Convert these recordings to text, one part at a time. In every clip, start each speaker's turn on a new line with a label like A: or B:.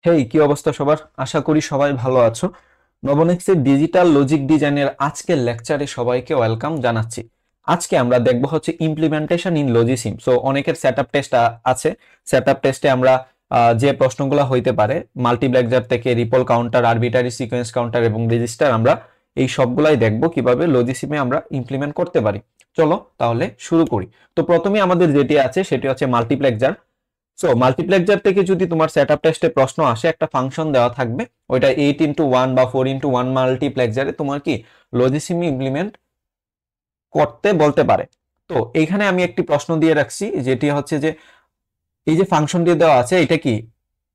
A: হেই, কি অবস্থা সবার? আশা করি সবাই ভালো আছো। নবনেক্সের ডিজিটাল লজিক ডিজাইনের আজকের লেকচারে সবাইকে ওয়েলকাম জানাচ্ছি। আজকে আমরা দেখব হচ্ছে ইমপ্লিমেন্টেশন ইন লজিসিম। সো অনেকের সেটআপ টেস্ট আছে। সেটআপ টেস্টে আমরা যে প্রশ্নগুলো হইতে পারে মাল্টিপ্লেক্সার থেকে ripple counter, arbitrary sequence counter এবং রেজিস্টার, আমরা এই সবগুলাই দেখব কিভাবে লজিসিমে আমরা ইমপ্লিমেন্ট করতে পারি। চলো তাহলে শুরু করি। তো প্রথমে আমাদের যেটি আছে সেটি হচ্ছে মাল্টিপ্লেক্সার। সো মাল্টিপ্লেক্সার থেকে যদি তোমার সেটআপ টেস্টে প্রশ্ন আসে, একটা ফাংশন দেওয়া থাকবে, ওইটা 8x1 বা 4x1 মাল্টিপ্লেক্সারে তোমার কি লজিসিম ইমপ্লিমেন্ট করতে বলতে পারে। তো এইখানে আমি একটি প্রশ্ন দিয়ে রাখছি, যেটি হচ্ছে যে এই যে ফাংশনটি দেওয়া আছে এটা কি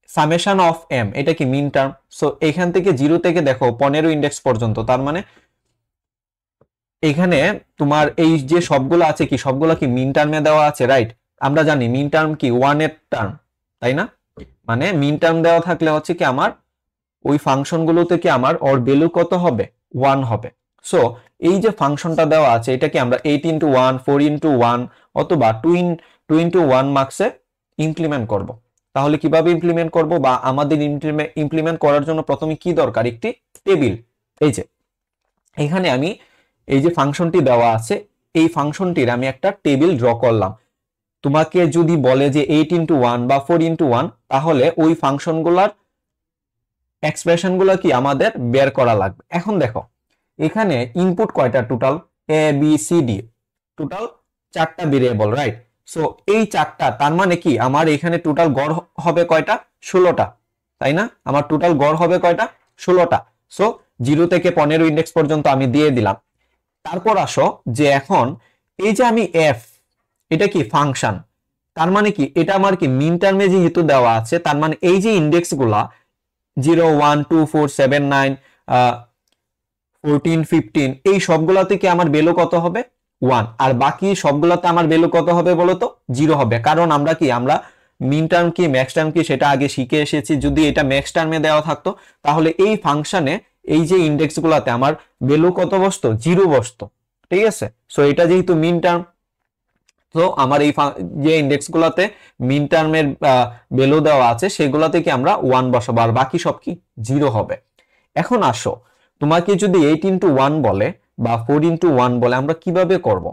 A: সামেশন অফ এম, এটা কি মিন টার্ম। সো এখান থেকে 0 থেকে দেখো 15 ইন্ডেক্স পর্যন্ত, তার মানে এখানে তোমার এই যে সবগুলো আছে কি সবগুলো কি মিন টার্মে দেওয়া আছে, রাইট? আমরা জানি মিন টার্ম কি 1 এর টার্ম, তাই না? মানে মিন টার্ম দেওয়া থাকলে হচ্ছে কি আমার ওই ফাংশন গুলোতে কি আমার ওর ভ্যালু কত হবে, 1 হবে। সো এই যে ফাংশনটা দেওয়া আছে এটা কি আমরা 8x1, 4x1 অথবা 2x1 মার্কসে ইমপ্লিমেন্ট করব। তাহলে কিভাবে ইমপ্লিমেন্ট করব, বা আমাদের ইমপ্লিমেন্ট করার জন্য প্রথমে কি দরকার, একটি টেবিল। এই যে এখানে আমি এই যে ফাংশনটি দেওয়া আছে, এই ফাংশনটির আমি একটা টেবিল ড্র করলাম। তোমাকে যদি বলে যে 8x1 বা 4x1, তাহলে ওই ফাংশনগুলার এক্সপ্রেশনগুলো কি আমাদের বের করা লাগবে। এখন দেখো এখানে ইনপুট কয়টা, total A B C D, total 4টা ভেরিয়েবল, রাইট? সো এই 4টা, তার মানে কি আমার এখানে টোটাল গড় হবে কয়টা, 16টা, তাই না? আমার টোটাল গড় হবে কয়টা, 16টা। সো 0 থেকে 15 ইন্ডেক্স পর্যন্ত আমি দিয়ে দিলাম। তারপর আসো যে এখন এই যে আমি এফ, এটা কি ফাংশন, তার মানে কি এটা আমার কি মিন টার্মে যেহেতু দেওয়া আছে, তার মানে এই যে ইন্ডেক্স গুলা 0, 1, 2, 4, 7, 9, 14, 15, এই সবগুলাতে কি আমার ভ্যালু কত হবে, 1। আর বাকি সবগুলাতে আমার ভ্যালু কত হবে বলতো, 0 হবে। কারণ আমরা মিন টার্ম কি ম্যাক্স টার্ম কি সেটা আগে শিখে এসেছি। যদি এটা ম্যাক্স টার্মে দেওয়া থাকতো তাহলে এই ফাংশনে এই যে ইন্ডেক্স গুলাতে আমার ভ্যালু কত বসতো, 0 বসতো, ঠিক আছে? সো এটা যেহেতু মিন টার্ম, তো আমার এই যে ইন্ডেক্স গুলাতে মিন টার্মের ভ্যালু দেওয়া আছে সেগুলাতে কি আমরা 1 বসাবো, আর বাকি সব কি 0 হবে। এখন আসো, তোমাকে যদি 8x1 বলে বা 4x1 বলে আমরা কিভাবে করব।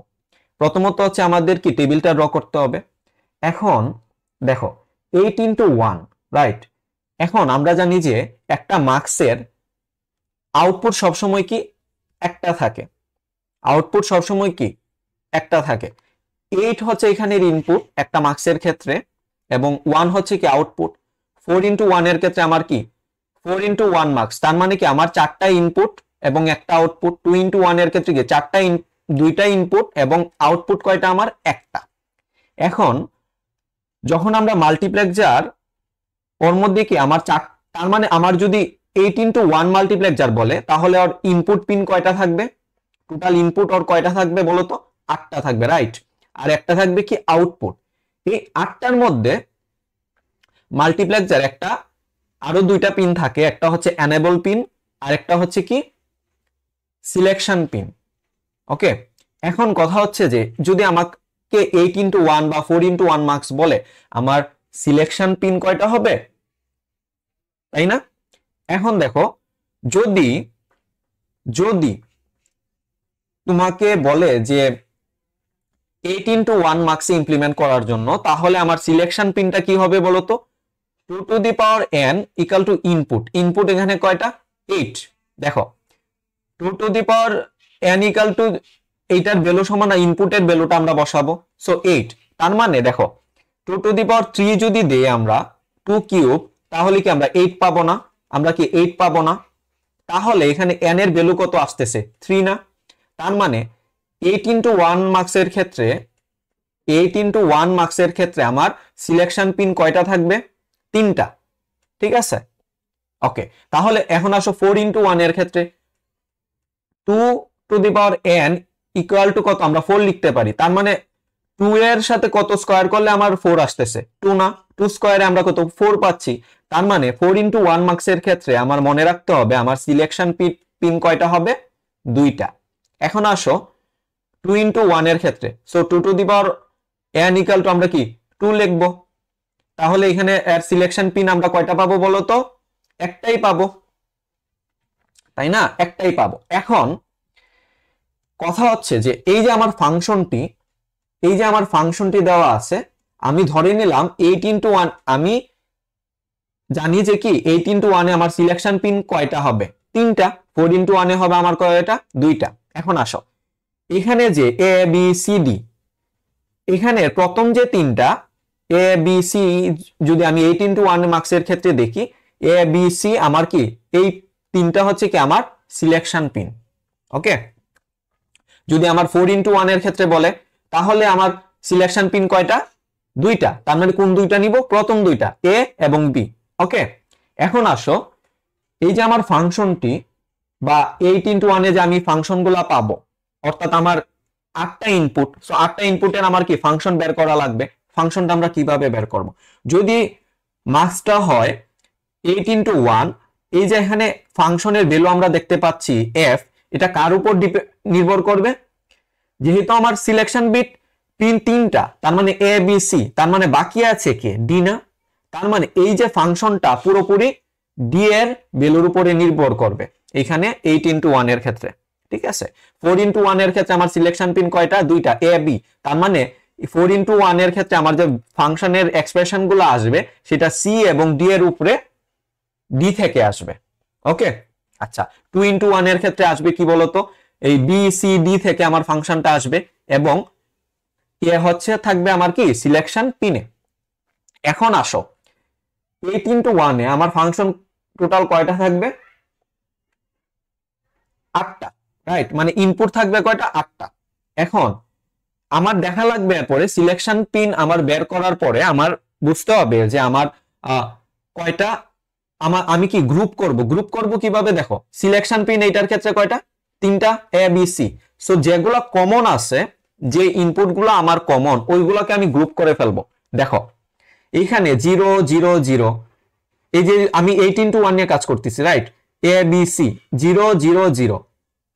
A: প্রথমত হচ্ছে আমাদের কি টেবিলটা ড্র করতে হবে। এখন দেখো 8x1, রাইট? এখন আমরা জানি যে একটা মার্কসের আউটপুট সবসময় কি একটা থাকে, আউটপুট সবসময় কি একটা থাকে। 8 হচ্ছে এখানের ইনপুট একটা মার্কসের ক্ষেত্রে, এবং 1 হচ্ছে কি আউটপুট। 4x1 এর ক্ষেত্রে আমার কি 4x1 মার্কস, তার মানে কি আমার 4টা ইনপুট এবং একটা আউটপুট। 2x1 এর ক্ষেত্রে কি 2টা ইনপুট এবং আউটপুট কয়টা আমার, একটা। এখন যখন আমরা মাল্টিপ্লেক্সার ওর মধ্যে কি আমার তার মানে আমার যদি 8x1 মাল্টিপ্লেক্সার বলে তাহলে ওর ইনপুট পিন কয়টা থাকবে, টোটাল ইনপুট ওর কয়টা থাকবে বলতো, 8টা থাকবে, রাইট? আর একটা থাকবে কি আউটপুট। এই 8টার মধ্যে মাল্টিপ্লেক্সার একটা আরো 2টা পিন থাকে, একটা হচ্ছে এনেবল পিন আর একটা হচ্ছে কি সিলেকশন পিন। ওকে, এখন কথা হচ্ছে যে যদি আমাকে 8x1 বা 4x1 মার্কস বলে, আমার সিলেকশন পিন কয়টা হবে, তাই না? এখন দেখো যদি যদি তোমাকে বলে যে 8x1 মার্কসে ইমপ্লিমেন্ট করার জন্য, তাহলে আমার সিলেকশন পিনটা কি হবে বলতো, 2 to the power n equal to input. Input এখানে কয়টা, 8। দেখো 2 to the power n equal to, এইটার ভ্যালু সমান ইনপুটের ভ্যালুটা আমরা বসাবো, সো 8। তার মানে দেখো 2 টু দি পাওয়ার 3 যদি দেই আমরা 2 কিউব, তাহলে কি আমরা 8 পাবো না, আমরা কি 8 পাবো না? তাহলে এখানে n এর ভ্যালু কত আসতেছে, 3 না? তার মানে 8x1 মার্কসের ক্ষেত্রে 8x1 মার্কসের ক্ষেত্রে আমার সিলেকশন পিন কয়টা থাকবে, 3টা, ঠিক আছে? ওকে, তাহলে এখন আসো 4x1 এর ক্ষেত্রে 2 to the power n equal to কত, আমরা 4 লিখতে পারি। তার মানে 2 এর সাথে কত স্কয়ার করলে আমার 4 আসতেছে, 2 না? 2 স্কয়ারে আমরা কত, 4 পাচ্ছি। তার মানে 4x1 মার্কসের ক্ষেত্রে আমার মনে রাখতে হবে আমার সিলেকশন পিন কয়টা হবে, 2টা। এখন আসো 2x1 এর ক্ষেত্রে, so 2 to the power n equal to আমরা কি 2 লিখবো। তাহলে এখানে এর সিলেকশন পিন আমরা কয়টা পাবো বলতো? একটাই পাবো, তাই না? একটাই পাবো। এখন কথা হচ্ছে যে এই যে আমার ফাংশনটি দেওয়া আছে, আমি ধরে নিলাম 8 × 1, আমি জানি যে কি 8 × 1 আমার সিলেকশন পিন কয়টা হবে? 3টা। 4 × 1 হবে আমার কয়টা? 2টা। এখন আসো, এখানে যে এ বি সি ডি, এখানে প্রথম যে 3টা এ বি সি, যদি আমি 8 × 1 মার্কসের ক্ষেত্রে দেখি, এ বি সি আমার কি এই 3টা হচ্ছে কি আমার সিলেকশন পিন। ওকে, যদি আমার 4 × 1 এর ক্ষেত্রে বলে, তাহলে আমার সিলেকশন পিন কয়টা? 2টা। তার মানে কোন 2টা নিব? প্রথম 2টা, এ এবং বি। ওকে, এখন আসো, এই যে আমার ফাংশনটি বা 8 × 1 যে আমি ফাংশনগুলা পাবো, অর্থাৎ আমার 8টা ইনপুট, সো 8টা ইনপুটের আমার কি ফাংশন বের করা লাগবে। ফাংশনটা আমরা কিভাবে বের করব? যদি মার্কসটা হয় 8 × 1, এই যে এখানে ফাংশনের ভ্যালু আমরা দেখতে পাচ্ছি এফ, এটা কার উপর নির্ভর করবে? যেহেতু আমার সিলেকশন বিট পিন 3টা, তার মানে এ বি সি, তার মানে বাকি আছে কে? ডি না? তার মানে এই যে ফাংশনটা পুরোপুরি ডি এর ভ্যালুর উপরে নির্ভর করবে এখানে 8 × 1 এর ক্ষেত্রে। ঠিক আছে, 4 × 1 এর ক্ষেত্রে আমার সিলেকশন পিন কয়টা? 2টা, এ বি। তার মানে 4 × 1 এর ক্ষেত্রে আমার যে ফাংশনের এক্সপ্রেশন গুলো আসবে, সেটা সি এবং ডি এর উপরে ডি থেকে আসবে। ওকে, আচ্ছা, 2 × 1 এর ক্ষেত্রে আসবে কি বলতো? এই বি সি ডি থেকে আমার ফাংশনটা আসবে, এবং এ হচ্ছে থাকবে আমার কি সিলেকশন পিনে। এখন আসো, 8 × 1 এ আমার ফাংশন টোটাল কয়টা থাকবে? 8টা, রাইট? মানে ইনপুট থাকবে কয়টা? 8টা। এখন আমার দেখা লাগবে এরপরে সিলেকশন পিন আমার বের করার পরে আমার বুঝতে হবে যে আমার কয়টা, আমি কি গ্রুপ করব কিভাবে? দেখো, সিলেকশন পিন এইটার ক্ষেত্রে কয়টা? 3টা, এ বি সি। সো যেগুলো কমন আছে, যে ইনপুট গুলো আমার কমন, ওইগুলোকে আমি গ্রুপ করে ফেলবো। দেখো, এইখানে 0 0 0, এই যে আমি 8 × 1 নিয়ে কাজ করতেছি, রাইট? এ বি সি 0 0 0,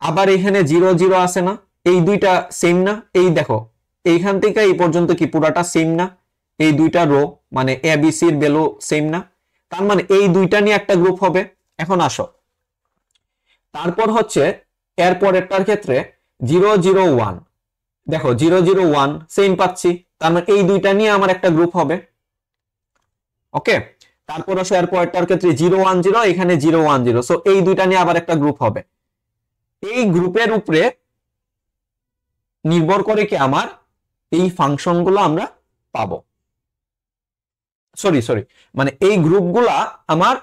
A: আবার এখানে 0 0 আছে না? এই দুইটা সেম না? এই দেখো, এইখান থেকে এই পর্যন্ত কি পুরাটা সেম না? এই দুইটা রো মানে এ বি সি এর ভ্যালু সেম না? তার মানে এই দুইটা নিয়ে একটা গ্রুপ হবে। এখন আসো, তারপর হচ্ছে এর পরেরটার ক্ষেত্রে 0 0 1, দেখো 0 0 1 সেম পাচ্ছি, তার মানে এই দুইটা নিয়ে আমার একটা গ্রুপ হবে। ওকে, তারপর আসো এর পরেরটার ক্ষেত্রে 0 1 0, এখানে 0 1 0, সো এই দুইটা নিয়ে আবার একটা গ্রুপ হবে। এই গ্রুপের উপরে নির্ভর করে কি আমার এই ফাংশনগুলো আমরা পাবো। সরি, মানে এই গ্রুপগুলা আমার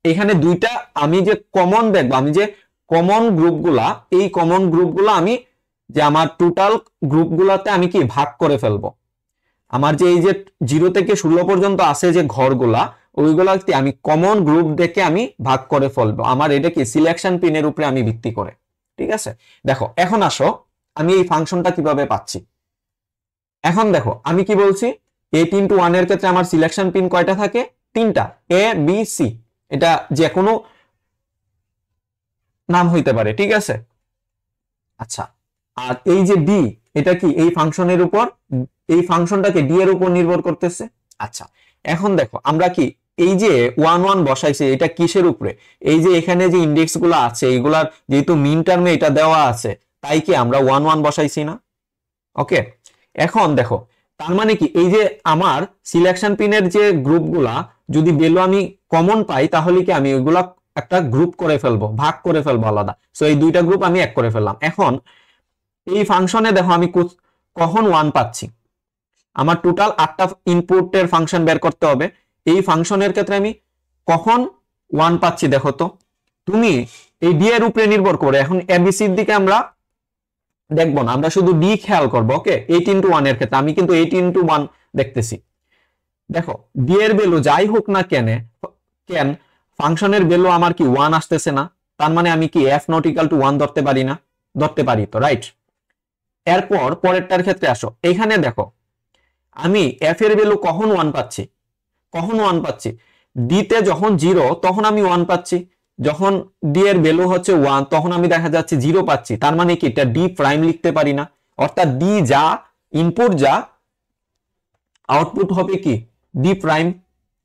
A: এখানে দুইটা, আমি যে কমন দেখবো, আমি যে কমন গ্রুপগুলা, এই কমন গ্রুপগুলা আমি যে আমার টোটাল গ্রুপগুলাতে আমি কি ভাগ করে ফেলবো। আমার যে এই যে 0 থেকে 16 পর্যন্ত আছে যে ঘরগুলা, ওইগুলাতে আমি কমন গ্রুপ দেখে আমি ভাগ করে ফেলবো। আমার এটা কি সিলেকশন পিনের উপরে আমি ভিত্তি করে। ঠিক আছে, দেখো এখন আসো, আমি এই ফাংশনটা কিভাবে পাচ্ছি। এখন দেখো, আমি কি বলছি, 8 × 1 এর ক্ষেত্রে আমার সিলেকশন পিন কয়টা থাকে? 3টা, এ বি সি। এটা যে কোনো নাম হইতে পারে, ঠিক আছে? আচ্ছা, আর এই যে ডি, এটা কি এই ফাংশনের উপর, এই ফাংশনটাকে ডি এর উপর নির্ভর করতেছে। আচ্ছা, এখন দেখো, আমরা কি এই যে 1 1 বসাইছে, এটা কিসের উপরে? এই যে এখানে যে ইন্ডেক্স গুলো আছে, এইগুলার যেহেতু মিন টার্মে এটা দেওয়া আছে, তাই কি আমরা 1 1 বসাইছি না? ওকে, এখন দেখো, তার মানে কি এই যে আমার সিলেকশন পিনের যে গ্রুপগুলা, যদি ভ্যালু আমি কমন পাই, তাহলে কি আমি ওইগুলা একটা গ্রুপ করে ফেলবো, ভাগ করে ফেলবো আলাদা। সো এই দুইটা গ্রুপ আমি এক করে ফেললাম। এখন এই ফাংশনে দেখো, আমি কখন 1 পাচ্ছি, আমার টোটাল 8টা ইনপুটের ফাংশন বের করতে হবে। এই ফাংশনের ক্ষেত্রে আমি কখন 1 পাচ্ছি দেখো তো, তুমি এই ডি এর উপরে নির্ভর করে। এখন এবিসির দিকে আমরা দেখবো না, আমরা শুধু ডি খেয়াল করবো। ওকে, 8 × 1 এর ক্ষেত্রে আমি কিন্তু 8 × 1 দেখতেছি। দেখো, ডি এর ভ্যালু যাই হোক না কেন ফাংশনের ভ্যালু আমার কি 1 আসতেছে না? তার মানে আমি কি এফ নট ইকুয়াল টু 1 ধরতে পারি না? ধরতে পারি তো, রাইট? এরপর পরেরটার ক্ষেত্রে আসো, এখানে দেখো, আমি এফ এর ভ্যালু কখন 1 পাচ্ছি? কখন 1 পাচ্ছি? ডি তে যখন 0, তখন আমি 1 পাচ্ছি। যখন ডি এর ভ্যালু হচ্ছে 1, তখন আমি দেখা যাচ্ছে 0 পাচ্ছি। তার মানে কি এটা ডি প্রাইম লিখতে পারি না? অর্থাৎ ডি যা ইনপুট, যা আউটপুট হবে কি ডি প্রাইম,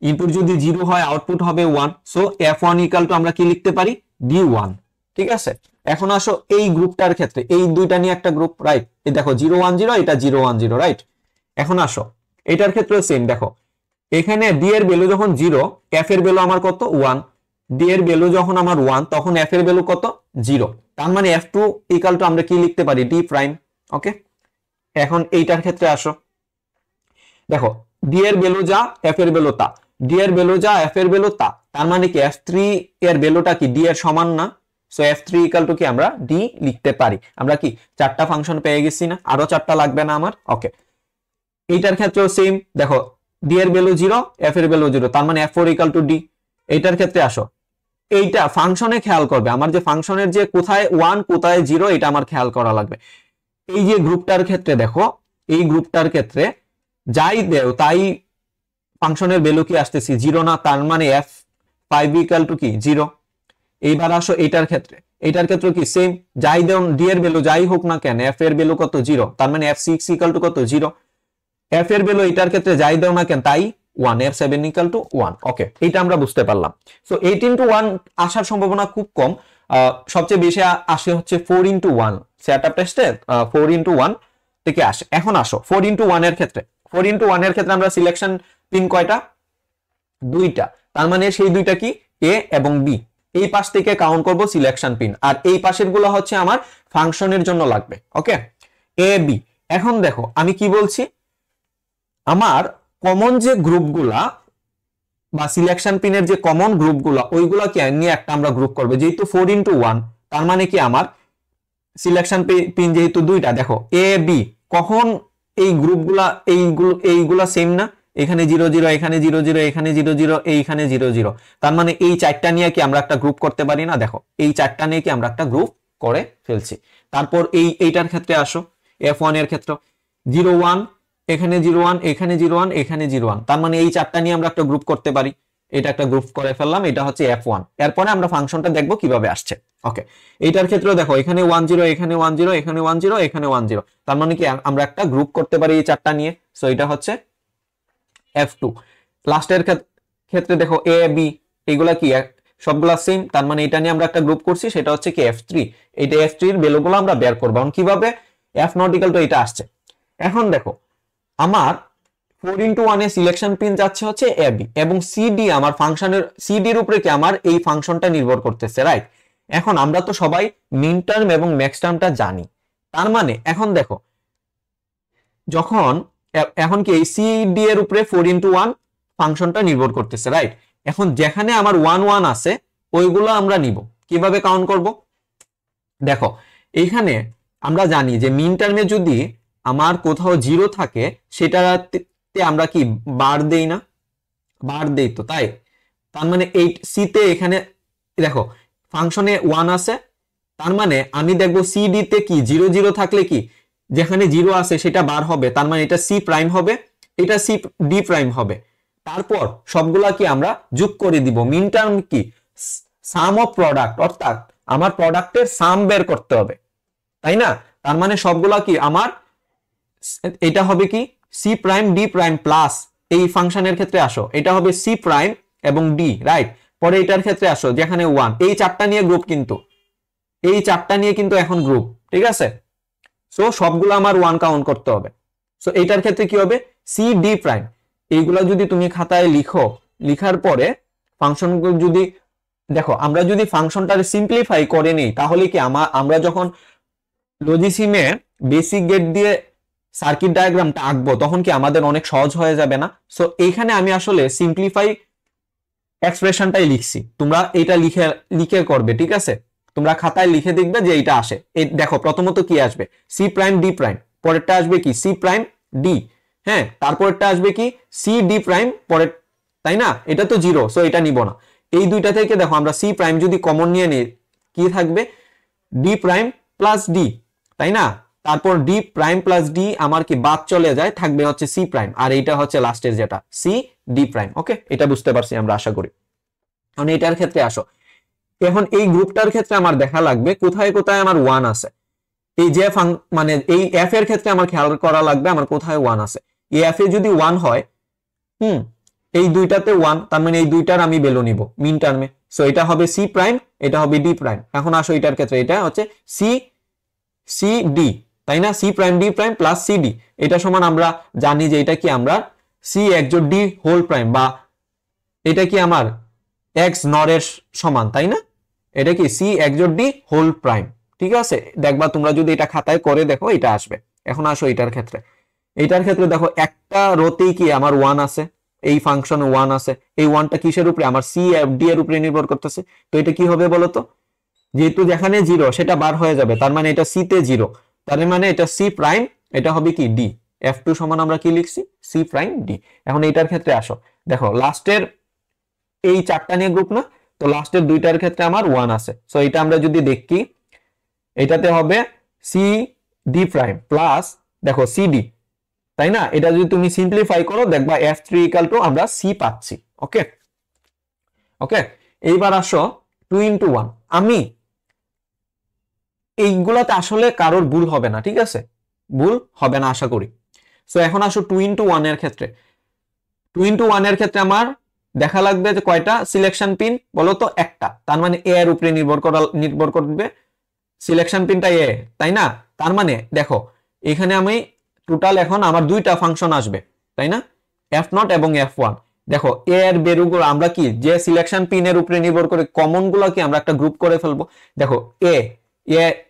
A: ইনপুট যদি 0 হয় আউটপুট হবে 1, সো f1 ইকুয়াল টু আমরা কি লিখতে পারি d1। ঠিক আছে, এখন আসো এই গ্রুপটার ক্ষেত্রে, এই দুইটা নিয়ে একটা গ্রুপ, রাইট? এই দেখো 0 1 0, এটা 0 1 0, রাইট? এখন আসো এটার ক্ষেত্রে সেম, দেখো এখানে d এর ভ্যালু যখন 0, f এর ভ্যালু আমার কত 1, d এর ভ্যালু যখন আমার 1 তখন f এর ভ্যালু কত 0, তার মানে f2 ইকুয়াল টু আমরা কি লিখতে পারি d প্রাইম। ওকে, এখন এইটার ক্ষেত্রে আসো, দেখো d এর ভ্যালু যা f এর ভ্যালু তা, d এর ভ্যালু যা f এর ভ্যালু তা, তার মানে কি f3 এর ভ্যালুটা কি d এর সমান না? সো f3 ইকুয়াল টু কি আমরা d লিখতে পারি। আমরা কি চারটা ফাংশন পেয়ে গেছি না? আরো চারটা লাগবে না আমার? ওকে, এইটার ক্ষেত্রেও সেম, দেখো d এর ভ্যালু 0, f এর ভ্যালু 0, তার মানে f4 ইকুয়াল টু d। এইটার ক্ষেত্রে আসো, এইটা ফাংশনে খেয়াল করবে, আমার যে ফাংশনের যে কোথায় 1 কোথায় 0 এটা আমার খেয়াল করা লাগবে। এই যে গ্রুপটার ক্ষেত্রে দেখো, এই গ্রুপটার ক্ষেত্রে যাই দেও তাই ফাংশনের ভ্যালু কি আসতেছি 0 না, তার মানে f5 ইকুয়াল টু কি 0। এইবার আসো এটার ক্ষেত্রে, এটার ক্ষেত্রে কি সেম, যাই দেও d এর ভ্যালু যাই হোক না কেন f এর ভ্যালু কত 0, তার মানে f6 ইকুয়াল টু কত 0, f এর ভ্যালু এটার ক্ষেত্রে যাই দেও না কেন তাই 1, f7 ইকুয়াল টু 1। ওকে, এটা আমরা বুঝতে পারলাম। সো 8 × 1 আসার সম্ভাবনা খুব কম, সবচেয়ে বেশি আসে হচ্ছে 4 × 1 সেটআপ টেস্টে 4 × 1 থেকে আসে। এখন আসো 4 × 1 এর ক্ষেত্রে, 4 × 1 এর ক্ষেত্রে আমরা সিলেকশন পিন কয়টা? দুইটা, তার মানে সেই দুইটা কি a এবং b, এই পাশ থেকে কাউন্ট করব সিলেকশন পিন, আর এই পাশের গুলো হচ্ছে আমার ফাংশনের জন্য লাগবে। ওকে, a b। এখন দেখো আমি কি বলছি, আমার কমন যে গ্রুপগুলা বা সিলেকশন পিনের যে কমন গ্রুপগুলা ওইগুলাকে নিয়ে একটা আমরা গ্রুপ করব, যেহেতু 4 × 1 তার মানে কি আমার সিলেকশন পিন যেহেতু দুইটা, দেখো এ বি, কখন এই গ্রুপগুলা এইগুলা সেম না? এখানে 0 0, এখানে 0 0, এখানে 0 0, এইখানে 0 0, তার মানে এই চারটা নিয়ে কি আমরা একটা গ্রুপ করতে পারি না? দেখো এই চারটা নিয়ে কি আমরা একটা গ্রুপ করে ফেলছি। তারপর এইটার ক্ষেত্রে আসো, f1 এর ক্ষেত্রে 0 1, এখানে 0 1, এখানে 0 1, এখানে 0 1, তার মানে এই চারটা নিয়ে আমরা একটা গ্রুপ করতে পারি। এটা একটা গ্রুপ করে ফেললাম, এটা হচ্ছে f1। এরপরে আমরা ফাংশনটা দেখবো কিভাবে আসছে। ওকে, এইটার ক্ষেত্রেও দেখো এখানে 1 0, এখানে 1 0, এখানে 1 0, এখানে 1 0, তার মানে কি আমরা একটা গ্রুপ করতে পারি এই চারটা নিয়ে। সো এটা হচ্ছে f2। লাস্টের ক্ষেত্রে দেখো a b, এগুলা কি সবগুলা সেম, তার মানে এটা নিয়ে আমরা একটা গ্রুপ করছি, সেটা হচ্ছে কি f3। এটা f3 এর ভ্যালুগুলো আমরা বের করব। এখন কিভাবে? f নট ইকুয়াল টু এটা আসছে। এখন দেখো আমার 4 × 1 এ সিলেকশন পিন যাচ্ছে হচ্ছে ab এবং cd, আমার ফাংশনের cd এর উপরে কি আমার এই ফাংশনটা নির্ভর করতেছে, রাইট? এখন আমরা তো সবাই মিন টার্ম এবং ম্যাক্স টার্মটা জানি, তার মানে এখন দেখো যখন এখন কি এই cd এর উপরে 4 × 1 ফাংশনটা নির্ভর করতেছে, রাইট? এখন যেখানে আমার 1 1 আছে ওইগুলো আমরা নিব, কিভাবে কাউন্ট করব? দেখো এইখানে আমরা জানি যে মিন টার্মে যদি আমার কোথাও 0 থাকে সেটাতে আমরা কি বার দেই না? বার দেই তো, তাই? তার মানে 8c তে এখানে দেখো ফাংশনে 1 আছে, তার মানে আমি দেখবো cd তে কি 0 0 থাকলে কি যেখানে 0 আছে সেটা বার হবে, তার মানে এটা c প্রাইম হবে, এটা c d প্রাইম হবে। তারপর সবগুলা কি আমরা যোগ করে দিব। মিন টার্ম কি সাম অফ প্রোডাক্ট, অর্থাৎ আমার প্রোডাক্টের সাম বের করতে হবে, তাই না? তার মানে সবগুলা কি আমার এটা হবে কি c prime d prime plus, এই ফাংশনের ক্ষেত্রে আসো এটা হবে c প্রাইম এবং d, রাইট? পরে এটার ক্ষেত্রে আসো যেখানে 1, এই চারটা নিয়ে গ্রুপ, কিন্তু এই চারটা নিয়ে কিন্তু এখন গ্রুপ, ঠিক আছে? সো সবগুলো আমার 1 কাউন্ট করতে হবে। সো এইটার ক্ষেত্রে কি হবে c d প্রাইম, এইগুলা যদি তুমি খাতায় লিখো, লিখার পরে ফাংশনগুলো যদি দেখো, আমরা যদি ফাংশনটা সিম্পলিফাই করে নিই তাহলে কি আমরা যখন লজিসিমে বেসিক গেট দিয়ে সার্কিট ডায়াগ্রামটা আঁকবো তখন কি আমাদের অনেক সহজ হয়ে যাবে না? সো এইখানে আমি আসলে সিম্পলিফাই এক্সপ্রেশনটাই লিখছি, তোমরা এটা লিখে করবে, ঠিক আছে? তোমরা খাতায় লিখে দেখবে যে এইটা আসে। এই দেখো প্রথমত কি আসবে c প্রাইম d প্রাইম, পরেরটা আসবে কি c প্রাইম d, হ্যাঁ, তারপরটা আসবে কি c d প্রাইম পরের, তাই না? এটা তো 0, সো এটা নিব না। এই দুইটা থেকে দেখো আমরা c প্রাইম যদি কমন নিয়ে নিই কি থাকবে d প্রাইম প্লাস d, তাই না? তারপর d প্রাইম প্লাস d আমার কি বাদ চলে যায়, থাকবে হচ্ছে c প্রাইম, আর এইটা হচ্ছে লাস্টের যেটা c d প্রাইম। ওকে, এটা বুঝতে পারছি আমরা আশা করি। এখন এটার ক্ষেত্রে আসো, এখন এই গ্রুপটার ক্ষেত্রে আমার দেখা লাগবে কোথায় কোথায় আমার 1 আছে। এই যে মানে এই f এর ক্ষেত্রে আমার খেয়াল করা লাগবে আমার কোথায় 1 আছে। এই f এ যদি 1 হয়, এই দুইটাতে 1, তার মানে এই দুইটার আমি ভ্যালু নিব মিন টার্মে। সো এটা হবে সি প্রাইম, এটা হবে ডি প্রাইম। এখন আসো এটার ক্ষেত্রে, এটা হচ্ছে সি সি ডি, তাই না? C prime D prime plus C D, এটা সমান আমরা জানি যে এটা কি আমরা সি একজোট ডি হোল প্রাইম, বা এটা কি আমার এক্স নরের সমান, তাই না? এটা কি সি একজোট ডি হোল প্রাইম, ঠিক আছে? দেখবা তোমরা যদি এটা খাতায় করে দেখো এটা আসবে। এখন আসো এটার ক্ষেত্রে, এটার ক্ষেত্রে দেখো একটা রোতেই কি আমার 1 আছে, এই ফাংশনে 1 আছে। এই 1টা কিসের উপরে? আমার সি ডি এর উপরে নির্ভর করতেছে। তো এটা কি হবে বলতো? যেহেতু যেখানে 0 সেটা বার হয়ে যাবে, তার মানে এটা সি তে 0, তার মানে এটা সি প্রাইম, এটা হবে কি ডি। F2 সমান আমরা কি লিখছি? C prime D. এখন এইটার ক্ষেত্রে আসো, দেখো লাস্টের এই চারটা নিয়ে গ্রুপ না, তো লাস্টের দুইটার ক্ষেত্রে আমার 1 আছে। সো এটা আমরা যদি দেখি, এটাতে হবে সি ডি প্রাইম প্লাস দেখো সি ডি, তাই না? এটা যদি তুমি সিম্পলিফাই করো দেখবা F3 ইকুয়াল টু আমরা সি পাচ্ছি। ওকে ওকে, এইবার আসো 2 into 1। আমি এইগুলাতে আসলে কারোর ভুল হবে না, ঠিক আছে? ভুল হবে না আশা করি। সো এখন আসো 2 into 1 এর ক্ষেত্রে। 2 into 1 এর ক্ষেত্রে আমার দেখা লাগবে যে কয়টা সিলেকশন পিন বলো তো? একটা, তার মানে এ এর উপরে নির্ভর করবে সিলেকশন পিনটা এ, তাই না? তার মানে দেখো এখানে আমি টোটাল এখন আমার দুইটা ফাংশন আসবে, তাই না? F0 এবং F1। দেখো এ এর বেরুগুলো আমরা কি যে সিলেকশন পিনের উপরে নির্ভর করে কমন গুলো কি আমরা একটা গ্রুপ করে ফেলবো। দেখো এ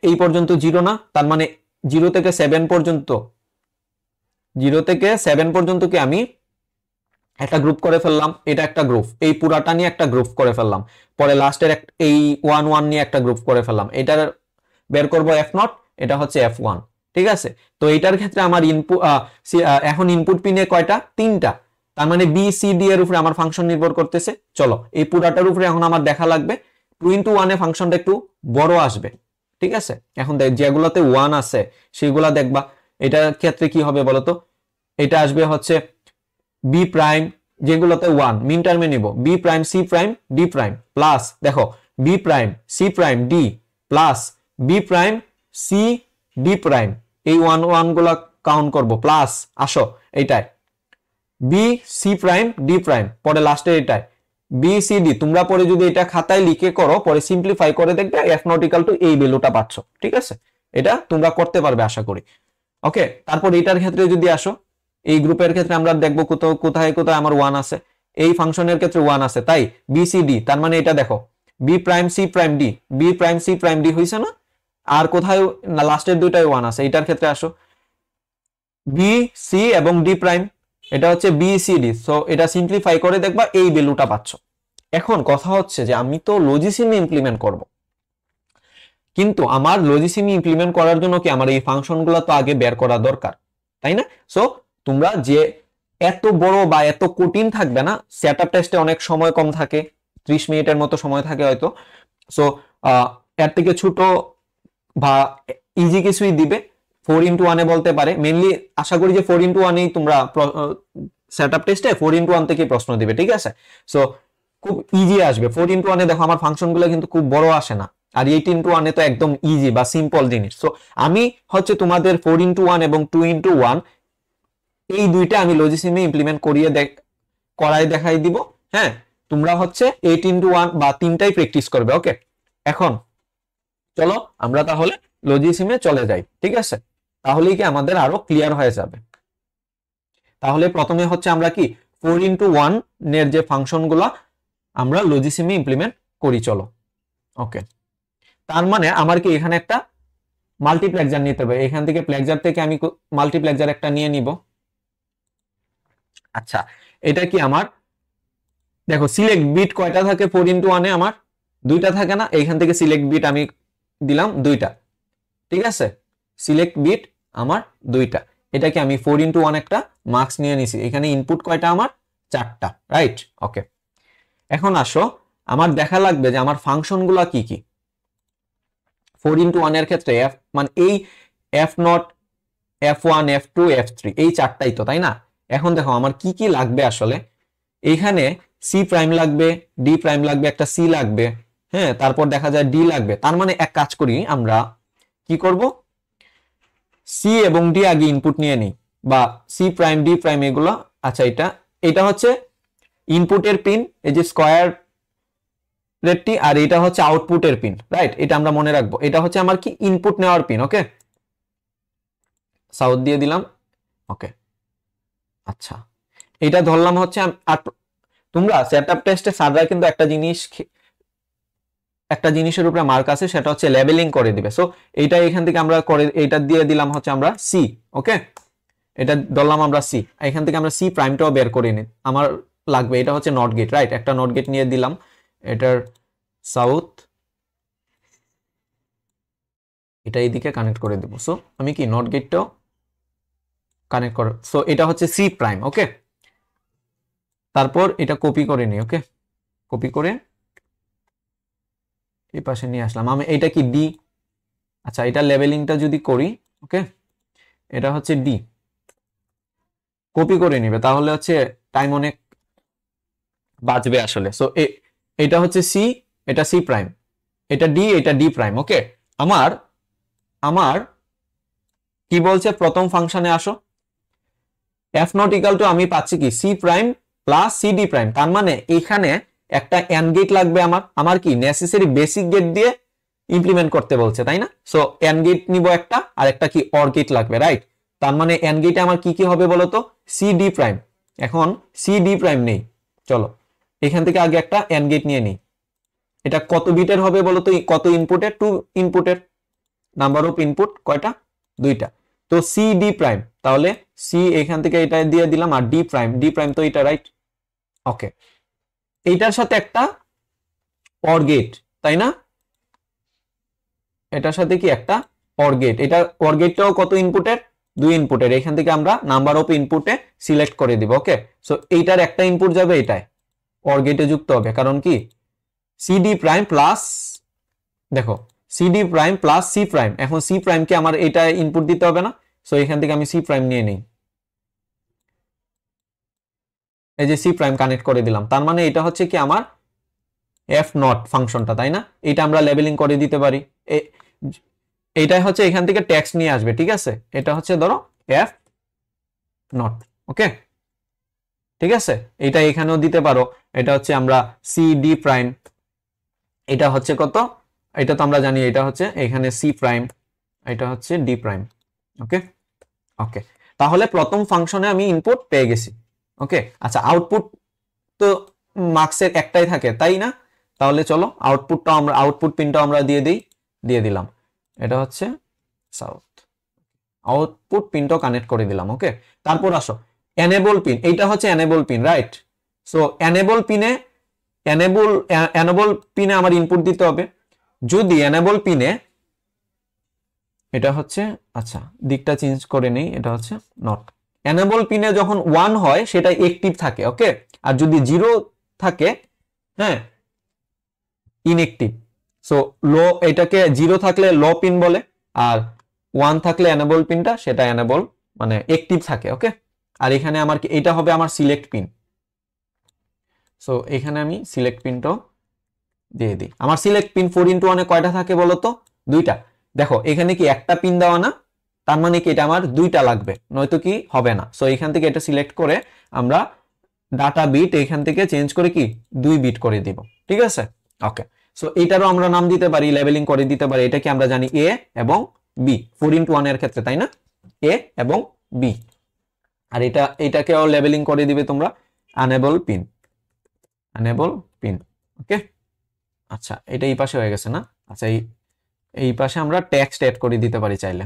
A: এই পর্যন্ত 0 না, তার মানে 0 থেকে 7 পর্যন্ত, 0 থেকে 7 পর্যন্ত কি আমি একটা গ্রুপ করে ফেললাম, এটা একটা গ্রুপ, এই পুরাটা নিয়ে একটা গ্রুপ করে ফেললাম। পরে লাস্টের এই 1 1 নিয়ে একটা গ্রুপ করে ফেললাম। এটার বের করব F0, এটা হচ্ছে F1, ঠিক আছে? তো এটার ক্ষেত্রে আমার ইনপুট এখন ইনপুট পিনে কয়টা? 3টা, তার মানে বি সি ডি এর উপরে আমার ফাংশন নির্ভর করতেছে। চলো এই পুরাটার উপরে এখন আমার দেখা লাগবে 2 into 1 এ ফাংশনটা একটু বড় আসবে, ঠিক আছে? এখন যেগুলোতে 1 আছে সেগুলা দেখবা। এটার ক্ষেত্রে কি হবে বলতো? এটা আসবে হচ্ছে বি প্রাইম, যেগুলোতে 1 মিন টার্মে নিব, B prime C prime D prime plus দেখো B prime C prime D plus B prime C D prime, এই 1 1 গুলা কাউন্ট করব প্লাস আসো এইটাই B C prime D prime, পরে লাস্টে এটাই বি সি ডি। তোমরা পরে যদি এটা খাতায় লিখে করো, পরে সিম্পলিফাই করে দেখবে F নট ইকুয়াল টু এই ভ্যালুটা পাচ্ছ, ঠিক আছে? এটা তোমরা করতে পারবে আশা করি। ওকে, তারপর এটার ক্ষেত্রে যদি আসো, এই গ্রুপের ক্ষেত্রে আমরা দেখবো কোথায় কোথায় আমার 1 আছে। এই ফাংশনের ক্ষেত্রে 1 আছে, তাই বি সি ডি, তার মানে এটা দেখো B prime C prime D, B prime C prime D হইছে না? আর কোথায় না, লাস্টের দুইটাই 1 আছে। এটার ক্ষেত্রে আসো বি সি এবং ডি প্রাইম, এটা হচ্ছে বি সি ডি। সো এটা সিম্পলিফাই করে দেখবা এই ভ্যালুটা পাচ্ছ। এখন কথা হচ্ছে যে আমি তো লজিসিমি ইমপ্লিমেন্ট করব, কিন্তু আমার লজিসিমি ইমপ্লিমেন্ট করার জন্য কি আমার এই ফাংশনগুলো তো আগে বের করা দরকার, তাই না? সো তোমরা যে এত বড় বা এত কঠিন থাকবে না, সেটআপ টেস্টে অনেক সময় কম থাকে, 30 মিনিটের মতো সময় থাকে হয়তো। সো এর থেকে ছোট বা ইজি কিছুই দিবে, 4 into 1 এ বলতে পারে। মেইনলি আশা করি যে 4 into 1 এই তোমরা সেটআপ টেস্টে 4 into 1 থেকে প্রশ্ন দিবে, ঠিক আছে? সো খুব ইজি আসবে। 4 into 1 এ দেখো আমার ফাংশনগুলো কিন্তু খুব বড় আসে না, আর 8 into 1 এ তো একদম ইজি বা সিম্পল জিনিস। সো আমি হচ্ছে তোমাদের 4 into 1 এবং 2 into 1 এই দুইটা আমি লজিসিমে ইমপ্লিমেন্ট করাই দেখাই দিব। হ্যাঁ, তোমরা হচ্ছে 8 into 1 বা তিনটাই প্র্যাকটিস করবে। ওকে, এখন চলো আমরা তাহলে লজিসিমে চলে যাই, ঠিক আছে? তাহলেই কি আমাদের আরো ক্লিয়ার হয়ে যাবে। তাহলে প্রথমে হচ্ছে আমরা কি 4 into 1 এর যে ফাংশনগুলো আমরা লজিসিমে ইমপ্লিমেন্ট করি, চলো। ওকে, তার মানে আমার কি এখানে একটা মাল্টিপ্লেক্সার নিতে হবে, এখান থেকে প্লেক্সার থেকে আমি মাল্টিপ্লেক্সার একটা নিয়ে নিব। আচ্ছা, এটা কি আমার দেখো সিলেক্ট বিট কয়টা থাকে 4 into 1 এ? আমার দুইটা থাকে না? এইখান থেকে সিলেক্ট বিট আমি দিলাম দুইটা, ঠিক আছে? সিলেক্ট বিট আমার দুইটা। এটা কি আমি 4 into 1 একটা মার্কস নিয়ে নিছি। এখানে ইনপুট কয়টা? আমার 4টা, রাইট? ওকে, এখন আসো আমার দেখা লাগবে যে আমার ফাংশনগুলো কি কি। 4 into 1 এর ক্ষেত্রে মানে এই F0 F1 F2 F3 এই চারটাই তো, তাই না? এখন দেখো আমার কি কি লাগবে আসলে। এইখানে সি প্রাইম লাগবে, ডি প্রাইম লাগবে, একটা সি লাগবে, হ্যাঁ, তারপর দেখা যায় ডি লাগবে। তার মানে এক কাজ করি, আমরা কি করব, সি এবং ডি আগে ইনপুট নিয়ে নিই, বা সি প্রাইম ডি প্রাইম এগুলো। আচ্ছা, এটা হচ্ছে ইনপুটের পিন এই যে স্কয়ার রেটটি, আর এটা হচ্ছে আউটপুটের পিন, রাইট? এটা আমরা মনে রাখবো, এটা হচ্ছে আমার কি ইনপুট নেওয়ার পিন। ওকে, সাউথ দিয়ে দিলাম। ওকে, আচ্ছা, এটা ধরলাম হচ্ছে আর তোমরা সেটআপ টেস্টে স্যাররা কিন্তু একটা জিনিসের উপরে মার্ক আছে, সেটা হচ্ছে লেবেলিং করে দিবে। সো এইটা এখান থেকে আমরা করে এটা দিয়ে দিলাম হচ্ছে আমরা সি। ওকে, এটা ধরলাম আমরা সি, এখান থেকে আমরা সি প্রাইমটাও বের করে নিই, আমার লাগবে এটা হচ্ছে নট গেট, রাইট? একটা নট গেট নিয়ে দিলাম, এটার সাউথ এটা এইদিকে কানেক্ট করে দেবো। সো আমি কি নট গেটটাও কানেক্ট করে, সো এটা হচ্ছে সি প্রাইম। ওকে, তারপর এটা কপি করে নিই। ওকে, কপি করে এই পাশে নিয়ে আসলাম আমি, এটা কি ডি। আচ্ছা, এটা লেবেলিংটা যদি করি, ওকে, এটা হচ্ছে ডি, কপি করে নিবে, তাহলে হচ্ছে টাইম অনেক বাঁচবে আসলে। সো এটা হচ্ছে সি, এটা সি প্রাইম, এটা ডি, এটা ডি প্রাইম। ওকে, আমার আমার কি বলছে, প্রথম ফাংশনে আসো, এফ নট ইকাল টু আমি পাচ্ছি কি C prime plus C D prime, তার মানে এখানে একটা এন্ড গেট লাগবে আমার, আমার কি নেসেসারি বেসিক গেট দিয়ে ইমপ্লিমেন্ট করতে বলছে, তাই না? সো এন্ড গেট নিব একটা, আর একটা কি অর গেট লাগবে, রাইট? তার মানে এন্ড গেটে আমার কি কি হবে বলতো, সি ডি প্রাইম। এখন সি ডি প্রাইম নেই, চলো এখান থেকে আগে একটা এন্ড গেট নিয়ে নিই। এটা কত বিটের হবে বলতো, কত ইনপুটের? 2 ইনপুটের, নাম্বার অফ ইনপুট কয়টা? 2টা। তো সি ডি প্রাইম, তাহলে সি এখান থেকে এটা দিয়ে দিলাম, আর ডি প্রাইম, ডি প্রাইম তো এটা, রাইট? ওকে, এইটার সাথে একটা অর গেট, তাই না? এটার সাথে কি একটা অর গেট, এটা অর গেটটাও কত ইনপুটের? 2 ইনপুটের, এখান থেকে আমরা নাম্বার অফ ইনপুটে সিলেক্ট করে দিব। ওকে, সো এইটার একটা ইনপুট যাবে এটায়, অর গেটে যুক্ত হবে, কারণ কি সিডি প্রাইম প্লাস, দেখো CD prime plus C prime, এখন সি প্রাইমকে আমার এটা ইনপুট দিতে হবে না? সো এখান থেকে আমি সি প্রাইম নিয়ে নিই, এই যে সি প্রাইম কানেক্ট করে দিলাম, তার মানে এটা হচ্ছে কি আমার এফ নট ফাংশনটা, তাই না? এটা আমরা লেবেলিং করে দিতে পারি, এইটাই হচ্ছে এখান থেকে টেক্সট নিয়ে আসবে, ঠিক আছে? এটা হচ্ছে ধরো এফ নট। ওকে, ঠিক আছে, এটা এখানেও দিতে পারো, এটা হচ্ছে আমরা সি ডি প্রাইম, এটা হচ্ছে কত, এটা তো আমরা জানি, এটা হচ্ছে এখানে সি প্রাইম, এটা হচ্ছে ডি প্রাইম। ওকে, ওকে, তাহলে প্রথম ফাংশনে আমি ইনপুট পেয়ে গেছি। ওকে, আচ্ছা, আউটপুট তো মার্কসের একটাই থাকে, তাই না? তাহলে চলো আউটপুটটা আমরা, আউটপুট পিনটাও আমরা দিয়ে দিলাম, এটা হচ্ছে সাউথ, আউটপুট পিনটাও কানেক্ট করে দিলাম। ওকে, তারপর আসো এনেবল পিন, এইটা হচ্ছে enable pin, right? So enable পিনে আমার ইনপুট দিতে হবে, যদি এনেবল পিনে এটা হচ্ছে, আচ্ছা দিকটা চেঞ্জ করে নেই, এটা হচ্ছে নট, এনেবল পিনে যখন 1 হয় সেটা অ্যাক্টিভ থাকে। ওকে, আর যদি 0 থাকে, হ্যাঁ, ইনঅ্যাক্টিভ। সো লো, এটাকে 0 থাকলে লো পিন বলে, আর 1 থাকলে এনেবল পিনটা সেটা এনেবল মানে অ্যাক্টিভ থাকে। ওকে, আর এখানে আমার কি, এটা হবে আমার সিলেক্ট পিন। সো এখানে আমি সিলেক্ট পিনটাও দিয়ে দিই। আমার সিলেক্ট পিন 4x1 এ কয়টা থাকে বলতো? 2টা। দেখো এখানে কি একটা পিন দেওয়া না, তার মানে কি এটা আমার 2টা লাগবে, নয়তো কি হবে না। সো এখান থেকে এটা সিলেক্ট করে আমরা ডাটা বিট এখান থেকে চেঞ্জ করে কি 2 বিট করে দিব, ঠিক আছে? ওকে, সো এটারও আমরা নাম দিতে পারি, লেবেলিং করে দিতে পারি, এটা কি আমরা জানি এ এবং বি 4x1 এর ক্ষেত্রে, তাই না? এ এবং বি। আর এটাকেও লেবেলিং করে দিবে তোমরা আনেবল পিন, আনেবল পিন। ওকে, আচ্ছা, এটা এই পাশে হয়ে গেছে না? আচ্ছা, এই পাশে আমরা টেক্সট এড করে দিতে পারি চাইলে,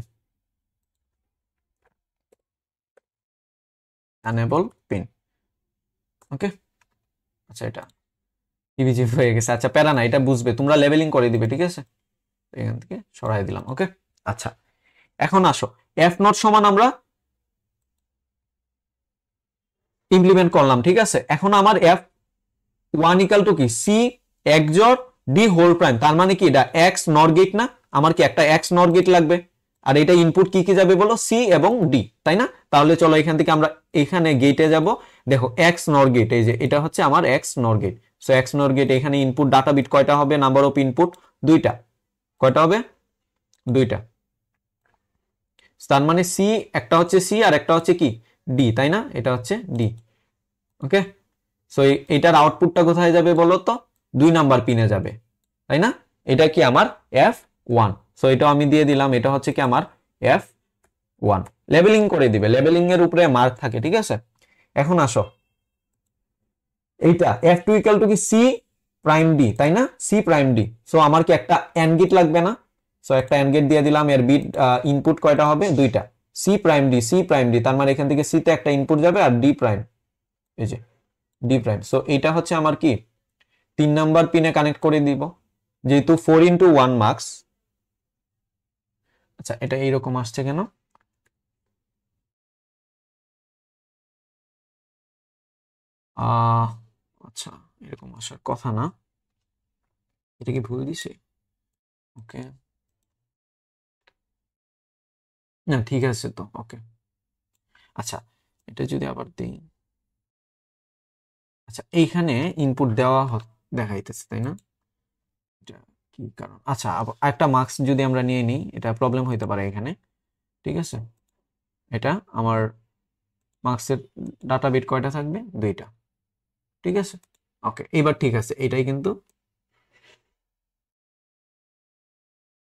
A: এনেবল পিন। ওকে, আচ্ছা, এটা ইভিজিভ হয়ে গেছে, আচ্ছা প্যারা না, এটা বুঝবে, তোমরা লেবেলিং করে দিবে, ঠিক আছে? এখান থেকে সরাই দিলাম। ওকে, আচ্ছা, এখন আসো এফ নট সমান আমরা ইমপ্লিমেন্ট করলাম, ঠিক আছে? এখন আমার এফ ওয়ান ইকাল টু কি C XOR D whole prime, তার মানে কি এটা এক্স নর গেট না? আমার কি একটা এক্স নর গেট লাগবে, আর এটা ইনপুট কি কি যাবে বলো, সি এবং ডি, তাই না? তাহলে চলো এখান থেকে আমরা এখানে গেটে যাব, দেখো এক্স নর গেট, এই যে এটা হচ্ছে আমার এক্স নর গেট। সো এক্স নর গেট, এখানে ইনপুট ডাটা বিট কয়টা হবে, নাম্বার অফ ইনপুট 2টা, কয়টা হবে? 2টা। তার মানে একটা হচ্ছে সি আর একটা হচ্ছে কি ডি, তাই না? এটা হচ্ছে ডি। ওকে, সো এটার আউটপুটটা কোথায় যাবে বলো তো, 2 নাম্বার পিনে যাবে, তাই না? এটা কি আমার F1। সো এটাও আমি দিয়ে দিলাম, এটা হচ্ছে কি আমার F1। লেবেলিং করে দিবে, লেবেলিং এর উপরে মার্ক থাকে, ঠিক আছে? এখন আসো, এইটা F2 ইকুয়াল টু কি C প্রাইম D, তাই না? C prime D। সো আমার কি একটা এন্ড গেট লাগবে না? সো একটা এন্ড গেট দিয়ে দিলাম, এর বিট ইনপুট কয়টা হবে? 2টা। C prime D, C prime D, তার মানে এখান থেকে C তে একটা ইনপুট যাবে আর D প্রাইম, এই যে D প্রাইম। সো এটা হচ্ছে আমার কি 3 নাম্বার পিনে কানেক্ট করে দিব, যেহেতু 4x1 মার্কস। আচ্ছা, এটা এইরকম আসছে কেন? আচ্ছা, এরকম আসার কথা না, এটা কি ভুল দিছে? ওকে, না ঠিক আছে তো, ওকে। আচ্ছা, এটা যদি আবার দেই, আচ্ছা এইখানে ইনপুট দেওয়া দেখাইতেছে, তাই না? এটা কি কারণ? আচ্ছা, একটা মার্কস যদি আমরা নিয়ে নিই, এটা প্রবলেম হইতে পারে এখানে, ঠিক আছে? এটা আমার মার্কসের ডাটা বিট কয়টা থাকবে? 2টা, ঠিক আছে? ওকে, এবার ঠিক আছে, এটাই কিন্তু,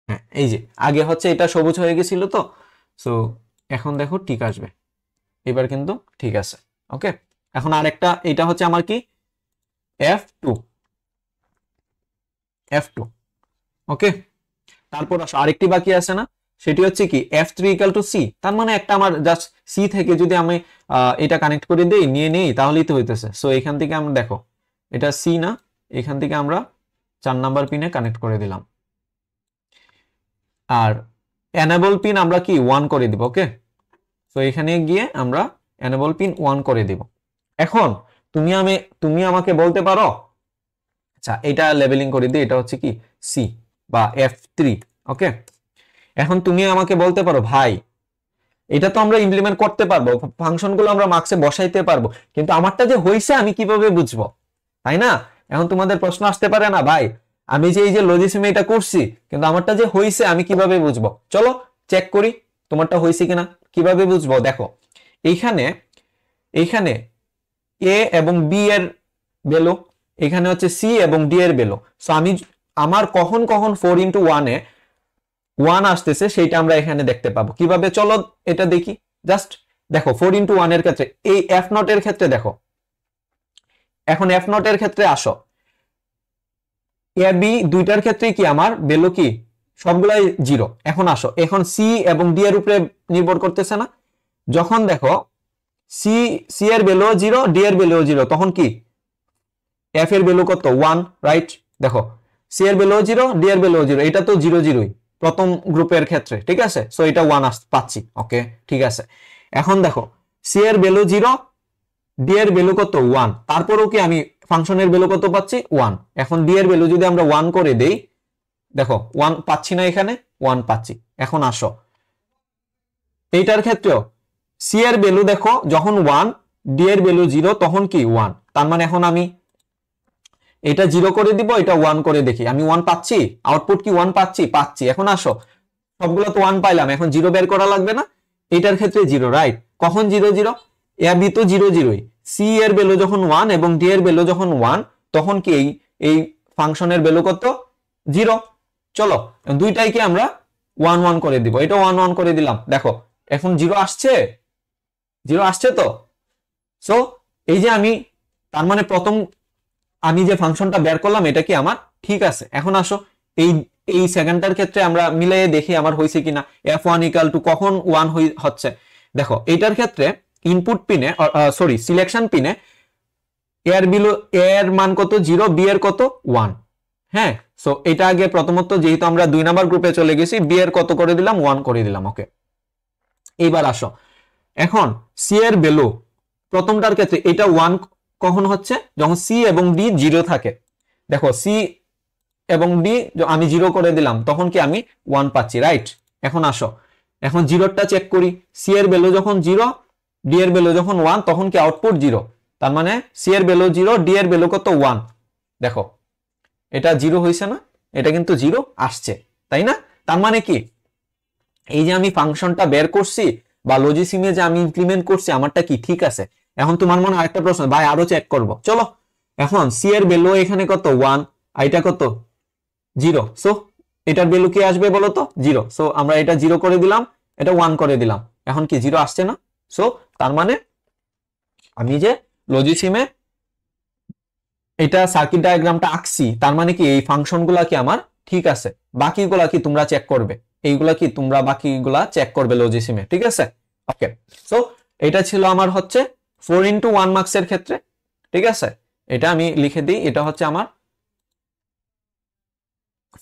A: হ্যাঁ এই যে আগে হচ্ছে এটা সবুজ হয়ে গেছিল তো, সো এখন দেখো ঠিক আসবে, এবার কিন্তু ঠিক আছে। ওকে, এখন আরেকটা, এটা হচ্ছে আমার কি F2, F2। ওকে, তারপর আসো আরেকটি বাকি আছে না, সেটি হচ্ছে কি F3 ইকুয়াল টু C। তার মানে একটা আমার জাস্ট C থেকে যদি আমি এটা কানেক্ট করে দেই, নিয়ে নেই, তাহলেই তো হইতেছে। সো এখান থেকে আমরা দেখো, এটা C না, এখান থেকে আমরা 4 নাম্বার পিনে কানেক্ট করে দিলাম, আর এনেবল পিন আমরা কি 1 করে দিব। ওকে, তো এখানে গিয়ে আমরা এনেবল পিন 1 করে দিব। এখন তুমি আমাকে বলতে পারো, আচ্ছা এটা লেবেলিং করে দিই, এটা হচ্ছে কি C বা F3। ওকে, এখন তুমি আমাকে বলতে পারো ভাই, এটা তো আমরা ইমপ্লিমেন্ট করতে পারবো, ফাংশনগুলো আমরা মার্কসে বসাইতে পারবো, কিন্তু আমারটা যে হইছে আমি কিভাবে বুঝবো, তাই না? এখন তোমাদের প্রশ্ন আসতে পারে না, ভাই আমি যে এই যে লজিসিমে এটা করছি, কিন্তু আমারটা যে হইছে আমি কিভাবে বুঝবো? চলো চেক করি তোমারটা হইছে কিনা। কিভাবে বুঝবো? দেখো এইখানে এইখানে এ এবং বি এর ভ্যালু, এখানে হচ্ছে সি এবং ডি এর ভ্যালু। সো আমার কখন কখন 4x1 এ 1 আসতেছে সেইটা আমরা এখানে দেখতে পাবো। কিভাবে? চলো এটা দেখি। জাস্ট দেখো 4x1 এর ক্ষেত্রে, এই এফ নট এর ক্ষেত্রে দেখো, এখন এফ নট এর ক্ষেত্রে আসো, এ বি দুইটার ক্ষেত্রে কি আমার ভ্যালু কি সবগুলাই 0। এখন আসো, এখন সি এবং ডি এর উপরে নির্ভর করতেছে না। যখন দেখো সি এর ভ্যালু 0, ডি এর ভ্যালু 0, তখন কি এফ এর ভ্যালু কত? 1, রাইট? দেখো সি এর ভ্যালু 0, ডি এর ভ্যালু 0, এটা তো 0 0ই প্রথম গ্রুপের ক্ষেত্রে, ঠিক আছে? সো এটা 1 পাচ্ছি। ওকে, ঠিক আছে। এখন দেখো সি এর ভ্যালু 0, ডি এর ভ্যালু কত? 1, তারপরেও কি আমি ফাংশনের ভ্যালু কত পাচ্ছি? 1। এখন ডি এর ভ্যালু যদি আমরা 1 করে দেই, দেখো 1 পাচ্ছি না, এখানে 1 পাচ্ছি। এখন আসো এইটার ক্ষেত্রেও সি এর ভ্যালু দেখো যখন 1, ডি এর ভ্যালু 0, তখন কি 1। তার মানে এখন আমি এটা 0 করে দিব, এটা 1 করে দেখি, আমি 1 পাচ্ছি, আউটপুট কি 1 পাচ্ছি? পাচ্ছি। এখন আসো, সবগুলো তো 1 পাইলাম, এখন 0 বের করা লাগবে না? এটার ক্ষেত্রে 0, রাইট? কখন 0 0? এ বি তো 0 0ই। সি এর ভ্যালু যখন 1 এবং ডি এর ভ্যালু যখন 1, তখন কি এই ফাংশনের ভ্যালু কত? 0। চলো দুইটাই কি আমরা 1 1 করে দিব, এটা 1 1 করে দিলাম। দেখো এখন 0 আসছে, 0 আসছে তো। সো এই যে আমি, তার মানে প্রথম আমি যে ফাংশনটা বের করলাম এটা কি আমার ঠিক আছে। এখন আসো এই এই সেকেন্ডটার ক্ষেত্রে আমরা মিলিয়ে দেখি আমার হয়েছে কিনা। f1 ইকুয়াল টু কখন 1 হচ্ছে, দেখো এইটার ক্ষেত্রে ইনপুট পিনে, সরি সিলেকশন পিনে এর বিলো এর মান কত? 0, বি এর কত? 1। হ্যাঁ, সো এটা আগে প্রথমত যেহেতু আমরা 2 নাম্বার গ্রুপে চলে গেছি, বি এর কত করে দিলাম? 1 করে দিলাম। ওকে, এইবার আসো, এখন সি এর ভ্যালু প্রথমটার ক্ষেত্রে এটা 1 কখন হচ্ছে? যখন সি এবং ডি 0 থাকে। দেখো সি এবং ডি আমি 0 করে দিলাম, তখন কি আমি 1 পাচ্ছি, রাইট? এখন আসো, এখন 0টা চেক করি। সি এর ভ্যালু যখন 0, ডি এর ভ্যালু যখন 1, তখন কি আউটপুট 0। তার মানে সি এর ভ্যালু 0, ডি এর ভ্যালু কত? 1। দেখো এটা 0 হয়েছে না? এটা কিন্তু 0 আসছে, তাই না? তার মানে কি এই যে আমি ফাংশনটা বের করছি বা লজিসিমে যে আমি ইমপ্লিমেন্ট করছি, আমারটা কি ঠিক আছে। এখন তোমার মনে আরেকটা প্রশ্ন, ভাই আরো চেক করব, চলো। এখন সি এর ভ্যালু এখানে কত 1, আর এটা কত 0, সো এটার ভ্যালু কি আসবে বলো তো 0, সো আমরা এটা 0 করে দিলাম, এটা 1 করে দিলাম, এখন কি 0 আসছে না? সো তার মানে আমি যে লজিসিমে এটা সার্কিট ডায়াগ্রামটা আঁকছি, তার মানে কি এই ফাংশনগুলা কি আমার ঠিক আছে, বাকিগুলা কি তোমরা চেক করবে, এইগুলা কি তোমরা বাকিগুলা চেক করবে লজিসিমে, ঠিক আছে? ওকে, সো এটা ছিল আমার হচ্ছে 4x1 মার্কসের ক্ষেত্রে, ঠিক আছে? এটা আমি লিখে দিই, এটা হচ্ছে আমার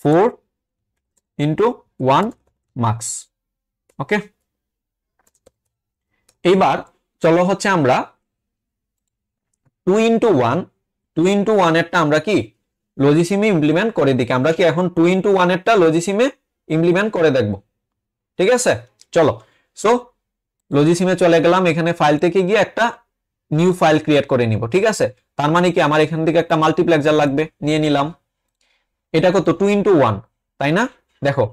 A: 4x1 মার্কস। ওকে, এইবার চলো হচ্ছে আমরা 2x1 এরটা আমরা কি লজিসিমে ইমপ্লিমেন্ট করে দিই, আমরা কি এখন 2x1 এরটা লজিসিমে ইমপ্লিমেন্ট করে দেখব, ঠিক আছে? চলো, সো লজিসিমে চলে গেলাম, এখানে ফাইল থেকে গিয়ে একটা নিউ ফাইল ক্রিয়েট করে নিব, ঠিক আছে? তার মানে কি আমার এখান থেকে একটা মাল্টিপ্লেক্সার লাগবে, নিয়ে নিলাম। এটা কত 2x1, তাই না? দেখো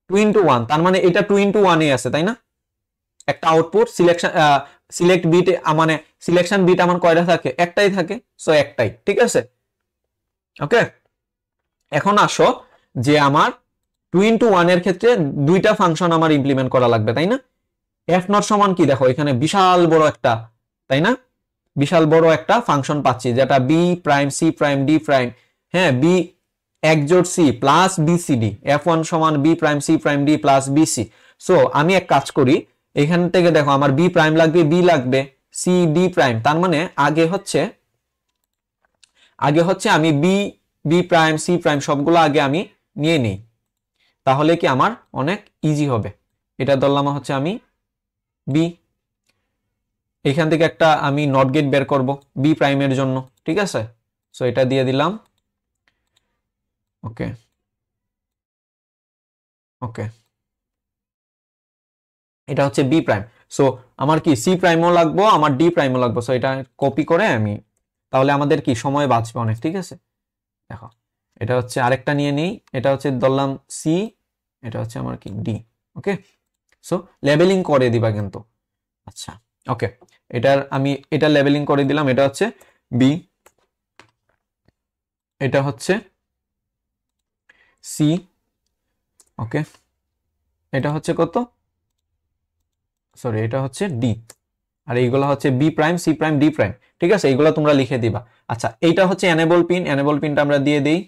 A: 2x1, তার মানে এটা 2x1 এ আছে, তাই না? একটা আউটপুট সিলেক্ট বিট, মানে সিলেকশন বিট আমার কয়টা থাকে? একটাই থাকে, সো একটাই, ঠিক আছে? ওকে, এখন আসো যে আমার 2x1 এর ক্ষেত্রে দুইটা ফাংশন আমার ইমপ্লিমেন্ট করা লাগবে, তাই না? এফ নট সমান কি, দেখো এখানে বিশাল বড় একটা, তাই না, বিশাল বড় একটা ফাংশন পাচ্ছি, যেটা B prime C prime D prime, হ্যাঁ, B XOR C plus BCD, F1 সমান B prime C prime D plus BC. So আমি এক কাজ করি, এখান থেকে দেখো আমার বি প্রাইম লাগবে, বি লাগবে, সি ডি প্রাইম, তার মানে আগে হচ্ছে আমি বি প্রাইম সি প্রাইম সবগুলো আগে আমি নিয়ে নিই, তাহলে কি আমার অনেক ইজি হবে। এটা ধরলাম হচ্ছে আমি বি, এখান থেকে একটা আমি নট গেট বের করব বি প্রাইমের জন্য, ঠিক আছে? সো এটা দিয়ে দিলাম। ওকে ওকে, এটা হচ্ছে বি প্রাইম। সো আমার কি সি প্রাইমও লাগবো, আমার ডি প্রাইমও লাগবো, সো এটা কপি করে আমি, তাহলে আমাদের কি সময় বাঁচবে অনেক, ঠিক আছে? দেখো এটা হচ্ছে আরেকটা নিয়ে নিই, এটা হচ্ছে ধরলাম সি, এটা হচ্ছে আমার কি ডি। ওকে, সো লেবেলিং করে দিবা কিন্তু। আচ্ছা, ওকে, এটা লেবেলিং করে দিলাম, এটা হচ্ছে বি, এটা হচ্ছে সি, ওকে, এটা হচ্ছে কত, সরি এটা হচ্ছে ডি, আর এইগুলো হচ্ছে B prime C prime D prime, ঠিক আছে? এইগুলো তোমরা লিখে দিবা। আচ্ছা, এইটা হচ্ছে এনেবল পিন, এনেবল পিনটা আমরা দিয়ে দিই।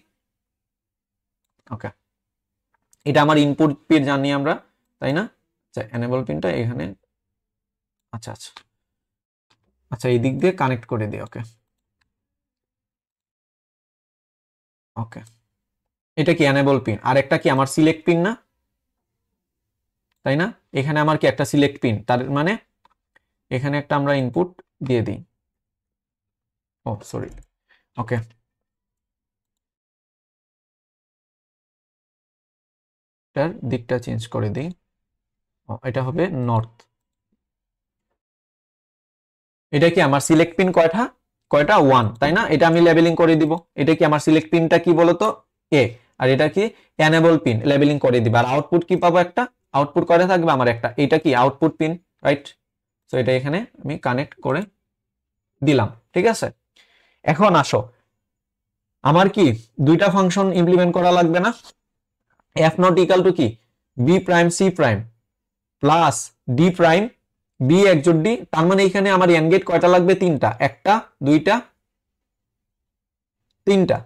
A: ওকে, এটা আমার ইনপুট পিন জানি আমরা, তাই না? আচ্ছা, এনেবল পিনটা এখানে, আচ্ছা আচ্ছা আচ্ছা, এই দিক দিয়ে কানেক্ট করে দিই। ওকে ওকে, এটা কি এনেবল পিন, আর একটা কি আমার সিলেক্ট পিন না, তাই না? এখানে আমার কি একটা সিলেক্ট পিন, তার মানে এখানে একটা আমরা ইনপুট দিয়ে দিই। ও সরি, ওকে, এটার দিকটা চেঞ্জ করে দিই, এটা হবে নর্থ। এটা কি আমার সিলেক্ট পিন কয়টা কয়টা 1, তাই না? এটা আমি লেবেলিং করে দিব। এটা কি আমার সিলেক্ট পিনটা কি বলতো এ, আর এটা কি এনেবল পিন, লেবেলিং করে দিব। আর আউটপুট কি পাবো, একটা আউটপুট কয়টা থাকবে আমার, একটা, এটা কি আউটপুট পিন, রাইট? সো এটা এখানে আমি কানেক্ট করে দিলাম, ঠিক আছে? এখন আসো, আমার কি দুইটা ফাংশন ইমপ্লিমেন্ট করা লাগবে না? এফ নট ইকাল টু কি B prime C prime plus D prime B XOR D, তার মানে এখানে আমার এন্ড গেট কয়টা লাগবে, তিনটা, একটা দুইটা তিনটা,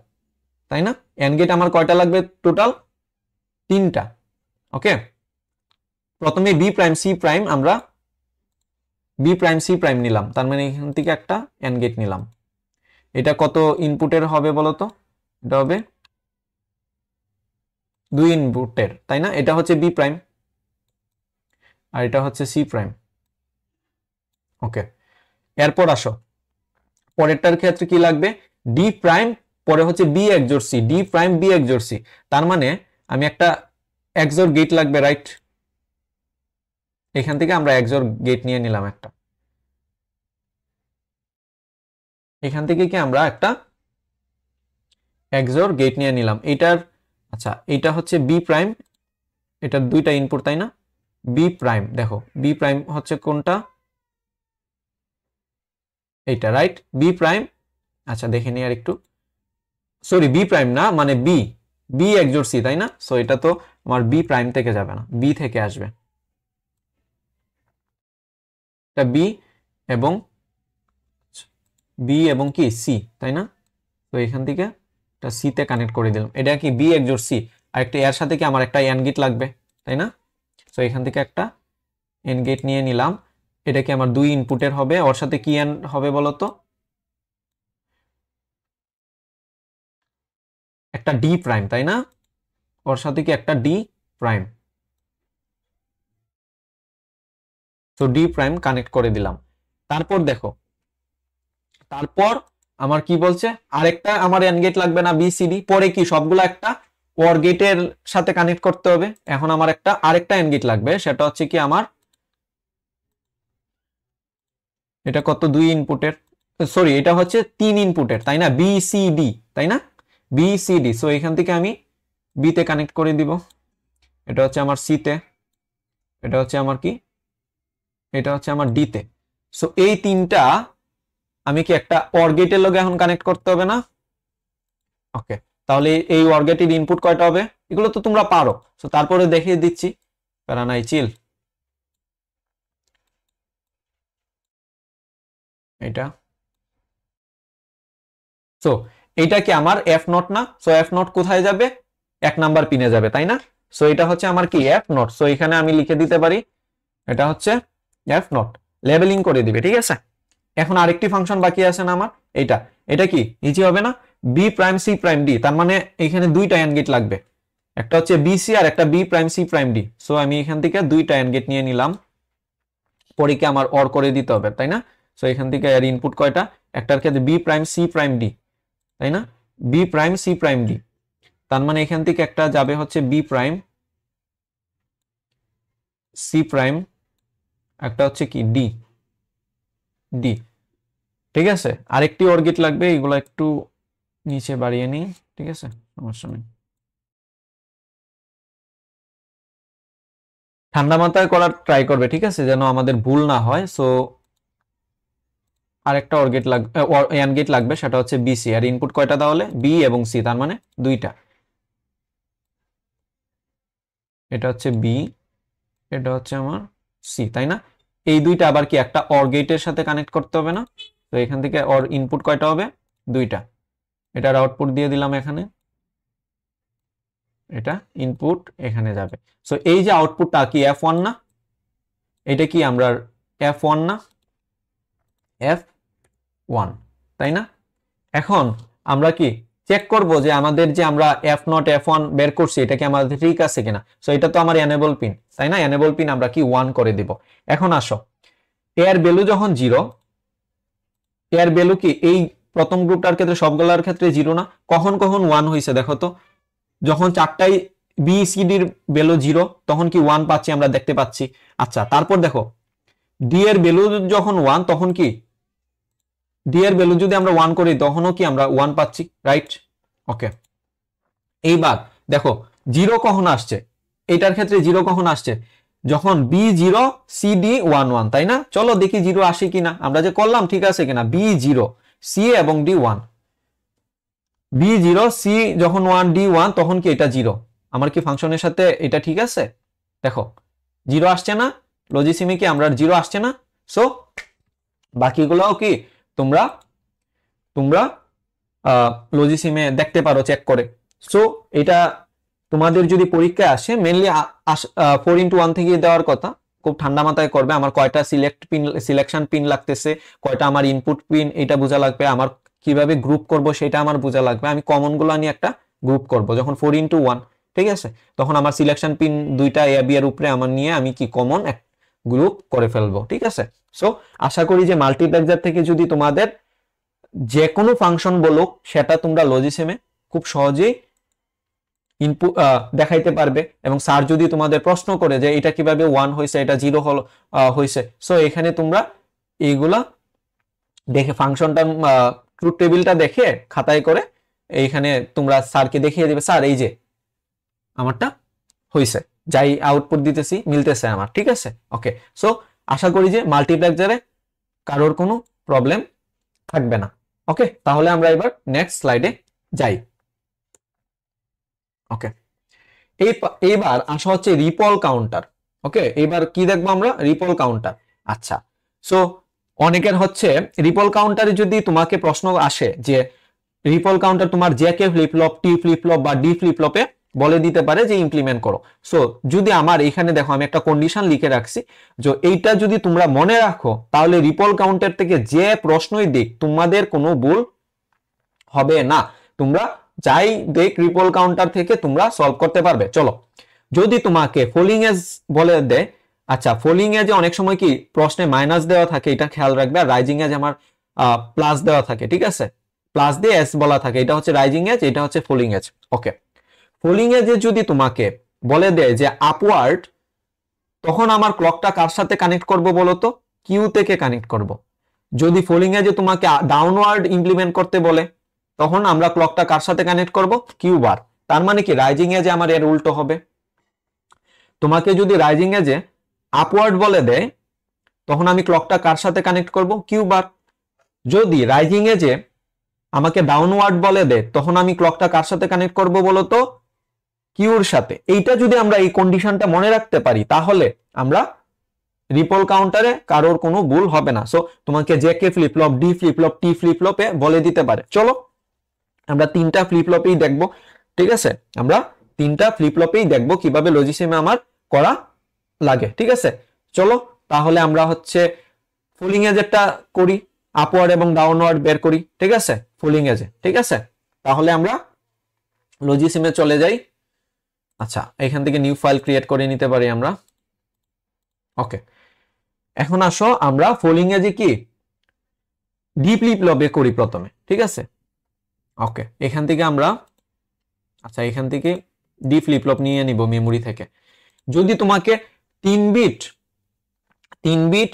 A: তাই না? এন্ড গেট আমার কয়টা লাগবে টোটাল, তিনটা। ওকে, প্রথমে বি প্রাইম সি প্রাইম, আমরা বি প্রাইম সি প্রাইম নিলাম, তার মানে এখান থেকে একটা এন্ড গেট নিলাম। এটা কত ইনপুটের হবে বলতো, এটা হবে 2 ইনপুটের, তাই না? এটা হচ্ছে বি প্রাইম আর এটা হচ্ছে সি প্রাইম। ওকে, এরপর আসো পরেরটার ক্ষেত্রে কি লাগবে, ডি প্রাইম, পরে হচ্ছে B XOR C, D prime B XOR C, তার মানে আমি একটা একজোট গেট লাগবে, রাইট? এখান থেকে আমরা একজোট গেট নিয়ে নিলাম একটা, এখান থেকে কি আমরা একটা একজোট গেট নিয়ে নিলাম এটার। আচ্ছা, এটা হচ্ছে বি প্রাইম, এটার দুইটা ইনপুট, তাই না? বি প্রাইম, দেখো বি প্রাইম হচ্ছে কোনটা, এইটা রাইট বি প্রাইম। আচ্ছা দেখে নিই আর একটু, সরি বি প্রাইম না, মানে বি বি একজোট সি, তাই না? সো এটা তো আমার বি প্রাইম থেকে যাবে না, বি থেকে আসবে, এটা বি এবং কি সি, তাই না? তো এখান থেকে এটা সি তে কানেক্ট করে দিলাম, এটা কি বি একজোট সি, আর একটা এর সাথে কি আমার একটা এন গেট লাগবে, তাই না? তো এখান থেকে একটা এন গেট নিয়ে নিলাম, এটা কি আমার 2 ইনপুটের হবে, ওর সাথে কি এন হবে বলতো, একটা ডি প্রাইম, তাই না? ওর সাথে কি একটা ডি প্রাইম, তো ডি প্রাইম কানেক্ট করে দিলাম। তারপর দেখো, তারপর আমার কি বলছে, আরেকটা আমার এন্ড গেট লাগবে না, বিসিডি, পরে কি সবগুলো একটা ওর গেটের সাথে কানেক্ট করতে হবে। এখন আমার আরেকটা এন্ড গেট লাগবে, সেটা হচ্ছে কি আমার এটা কত, 2 ইনপুটের, সরি এটা হচ্ছে 3 ইনপুটের, তাই না? বিসিডি, তাই না? বিসিডি, সো এখান থেকে আমি বি তে কানেক্ট করে দিব, এটা হচ্ছে আমার সি তে, এটা হচ্ছে আমার কি, এটা হচ্ছে আমার ডি তে। সো এই তিনটা আমি কি একটা অর গেটের লগে এখন কানেক্ট করতে হবে না? ওকে, তাহলে এই অর গেটের ইনপুট কয়টা হবে, এগুলো তো তোমরা পারো, সো তারপরে দেখিয়ে দিচ্ছি, প্যারা নাই, চিল। এটা সো এইটা কি আমার এফ নট না? সো এফ নট কোথায় যাবে, 1 নাম্বার পিনে যাবে, তাই না? সো এটা হচ্ছে আমার কি এফ নট, সো এখানে আমি লিখে দিতে পারি এটা হচ্ছে এফ নট, লেবেলিং করে দিবে, ঠিক আছে? এখন আরেকটি ফাংশন বাকি আছে না আমার, এইটা, এটা কি ইজি হবে না, B prime C prime D, তার মানে এখানে দুইটা এন্ড গেট লাগবে, একটা হচ্ছে বিসি আর একটা B prime C prime D. So আমি এখান থেকে দুইটা এন্ড গেট নিয়ে নিলাম, পরে কি আমার অর করে দিতে হবে, তাই না? সো এখান থেকে এর ইনপুট কয়টা, একটার ক্ষেত্রে B prime C prime D, তাই না? B prime C prime D, তার মানে এখান থেকে একটা যাবে হচ্ছে বি প্রাইম সি প্রাইম, একটা হচ্ছে কি ডি ডি, ঠিক আছে? আরেকটি অর গেট লাগবে, এগুলো একটু নিচে বাড়িয়ে নিই, ঠিক আছে, সমস্যা নেই, ঠান্ডা মাথায় করার ট্রাই করবে, ঠিক আছে, যেন আমাদের ভুল না হয়। সো আরেকটা অর গেট লাগবে, এন্ড গেট লাগবে, সেটা হচ্ছে বিসি, আর ইনপুট কয়টা তাহলে, বি এবং সি, তার মানে দুইটা, এটা হচ্ছে বি, এটা হচ্ছে আমার সি, তাই না? এই দুইটা আবার কি একটা অর গেটের সাথে কানেক্ট করতে হবে না? তো এখান থেকে অর ইনপুট কয়টা হবে, দুইটা, এটার আউটপুট দিয়ে দিলাম এখানে, এটা ইনপুট এখানে যাবে। সো এই যে আউটপুটটা কি এফ ওয়ান না, এটা কি আমরা এফ ওয়ান না, এফ ওয়ান, তাই না? এখন আমরা কি চেক করব যে আমাদের যে আমরা এফ নট এফ ওয়ান বের করছি, এটা কি আমাদের ঠিক আছে কিনা। সো এটা তো আমার এনেবল পিন, তাই না? এনেবল পিন আমরা কি 1 করে দিব। এখন আসো, এর ভ্যালু যখন 0, এর ভ্যালু কি এই প্রথম গ্রুপটার ক্ষেত্রে সবগুলোর ক্ষেত্রে 0 না, কখন কখন 1 হয়েছে দেখো তো, যখন চারটাই বি সি ডির ভ্যালু 0 তখন কি 1 পাচ্ছি আমরা, দেখতে পাচ্ছি। আচ্ছা তারপর দেখো ডি এর ভ্যালু যখন 1, তখন কি ডি এর ভ্যালু যদি আমরা 1 করি তখনও কি আমরা 1 পাচ্ছি, রাইট? ওকে, এইবার দেখো 0 কখন আসছে, এটার ক্ষেত্রে 0 কখন আসছে, যখন বি 0 সি ডি 1 1, তাই না? চলো দেখি 0 আসে কিনা, আমরা যে করলাম ঠিক আছে কিনা, বি 0 সি এবং ডি 1, বি 0 সি যখন 1 ডি 1, তখন কি এটা 0, আমার কি ফাংশনের সাথে এটা ঠিক আছে? দেখো 0 আসছে না, লজিসিমে কি আমরা 0 আসছে না। সো বাকিগুলোও কি তোমরা তোমরা লজিসিমে দেখতে পারো চেক করে। সো এটা তোমাদের যদি পরীক্ষায় আসে, মেনলি 4x1 থেকে দেওয়ার কথা, খুব ঠান্ডা মাথায় করবে। আমার কয়টা সিলেকশন পিন লাগতেছে, কয়টা আমার ইনপুট পিন, এটা বোঝা লাগবে। আমার কিভাবে গ্রুপ করব সেটা আমার বোঝা লাগবে। আমি কমন গুলো নিয়ে একটা গ্রুপ করব যখন 4x1, ঠিক আছে? তখন আমার সিলেকশন পিন দুইটা এ বি এর উপরে আমার নিয়ে আমি কি কমন এক গ্রুপ করে ফেলবো, ঠিক আছে? সো আশা করি যে মাল্টিপ্লেক্সার থেকে যদি তোমাদের যে কোনো ফাংশন বলো, সেটা তোমরা লজিসিমে খুব সহজেই ইনপুট দেখাইতে পারবে। এবং স্যার যদি তোমাদের প্রশ্ন করে যে এটা কিভাবে 1 হয়েছে, এটা 0 হলো হয়েছে, সো এখানে তোমরা এইগুলা দেখে ফাংশনটা ট্রুথ টেবিলটা দেখে খাতায় করে এইখানে তোমরা স্যারকে দেখিয়ে দিবে, স্যার এই যে আমারটা হয়েছে, যাই আউটপুট দিতেছি মিলতেছে আমার, ঠিক আছে? ওকে, সো আশা করি যে মাল্টিপ্লেক্সারে কারোর কোনো প্রবলেম থাকবে না। ওকে, তাহলে আমরা এবার নেক্সট স্লাইডে যাই। ওকে, এইবার আসা হচ্ছে রিপল কাউন্টার। ওকে, এবার কি দেখবো আমরা? Ripple counter. আচ্ছা, সো অনেকের হচ্ছে রিপল কাউন্টারে যদি তোমাকে প্রশ্ন আসে যে রিপল কাউন্টার তোমার J K flip flop, T flip flop বা ডি ফ্লিপ ফ্লপে বলে দিতে পারে যে ইমপ্লিমেন্ট করো। সো যদি আমার এখানে দেখো আমি একটা কন্ডিশন লিখে রাখছি, যে এইটা যদি তোমরা মনে রাখো তাহলে রিপল কাউন্টার থেকে যে প্রশ্নই দিক তোমাদের কোনো ভুল হবে না। তোমরা যাই দেখ রিপল কাউন্টার থেকে তোমরা সলভ করতে পারবে। চলো, যদি তোমাকে ফলিং এজ বলে দেয়, আচ্ছা ফলিং এজে অনেক সময় কি প্রশ্নে মাইনাস দেওয়া থাকে, এটা খেয়াল রাখবে। আর রাইজিং এজ আমার প্লাস দেওয়া থাকে, ঠিক আছে, প্লাস দিয়ে এস বলা থাকে। এটা হচ্ছে রাইজিং এজ, এটা হচ্ছে ফলিং এজ। ওকে, ফলিং এজে যদি তোমাকে বলে দেয় যে আপওয়ার্ড, তখন আমার ক্লকটা কার সাথে কানেক্ট করব বলো তো? কিউ থেকে কানেক্ট করব। যদি ফলিং এজে তোমাকে ডাউনওয়ার্ড ইমপ্লিমেন্ট করতে বলে, তখন আমরা ক্লকটা কার সাথে কানেক্ট করব? Q bar. তার মানে কি রাইজিং এজে আমার এর উল্টো হবে। তোমাকে যদি রাইজিং এজে আপওয়ার্ড বলে দেয়, তখন আমি ক্লকটা কার সাথে কানেক্ট করব? Q bar. যদি রাইজিং এজে আমাকে ডাউনওয়ার্ড বলে দেয়, তখন আমি ক্লকটা কার সাথে কানেক্ট করব বলো তো? কিউর সাথে। এইটা যদি আমরা এই কন্ডিশনটা মনে রাখতে পারি, তাহলে আমরা রিপল কাউন্টারে কারোর কোনো ভুল হবে না। সো তোমাকে J K flip flop, D flip flop, T flip ফ্লপে বলে দিতে পারে। চলো আমরা তিনটা ফ্লিপ ফ্লপেই দেখবো, ঠিক আছে? আমরা তিনটা ফ্লিপ ফ্লপেই দেখবো কিভাবে লজিসিমে আমার করা লাগে, ঠিক আছে? চলো তাহলে আমরা হচ্ছে ফুলিং এজেরটা করি, আপওয়ার্ড এবং ডাউনওয়ার্ড বের করি, ঠিক আছে, ফুলিং এজে। ঠিক আছে, তাহলে আমরা লজিসিমে চলে যাই। আচ্ছা, এখান থেকে নিউ ফাইল ক্রিয়েট করে নিতে পারি আমরা। ওকে, এখন আসো আমরা ফুলিং এজে কি ডি ফ্লিপ ফ্লপে করি প্রথমে, ঠিক আছে? ওকে, এখান থেকে আমরা, আচ্ছা এখান থেকে ডি ফ্লিপ ফ্লপ নিয়ে নিব মেমোরি থেকে। যদি তোমাকে 3 বিট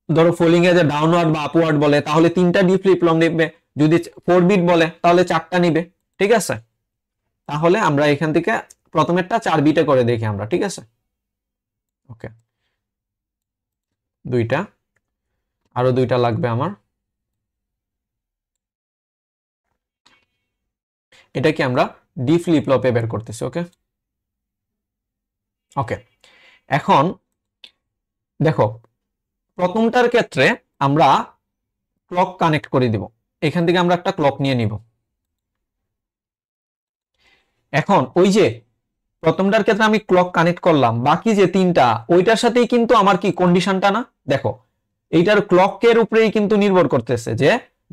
A: ধরো ফলিং এজে ডাউনওয়ার্ড বা আপওয়ার্ড বলে, তাহলে 3টা ডি ফ্লিপ ফ্লপ নিবে। যদি 4 বিট বলে তাহলে 4টা নিবে, ঠিক আছে? তাহলে আমরা এখান থেকে প্রথমেরটা 4 বিটে করে দেখি আমরা, ঠিক আছে? ওকে, দুইটা, আরো দুইটা লাগবে আমার। এটা কি আমরা ডি ফ্লিপ ফ্লপে বের করতেছি। ওকে ওকে, এখন দেখো প্রথমটার ক্ষেত্রে আমরা ক্লক কানেক্ট করে দিব। এখান থেকে আমরা একটা ক্লক নিয়ে নিব। এখন ওই যে প্রথমটার ক্ষেত্রে আমি ক্লক কানেক্ট করলাম, বাকি যে তিনটা ওইটার সাথেই কিন্তু আমার কি কন্ডিশনটা না, দেখো এইটার ক্লকের উপরেই কিন্তু নির্ভর করতেছে যে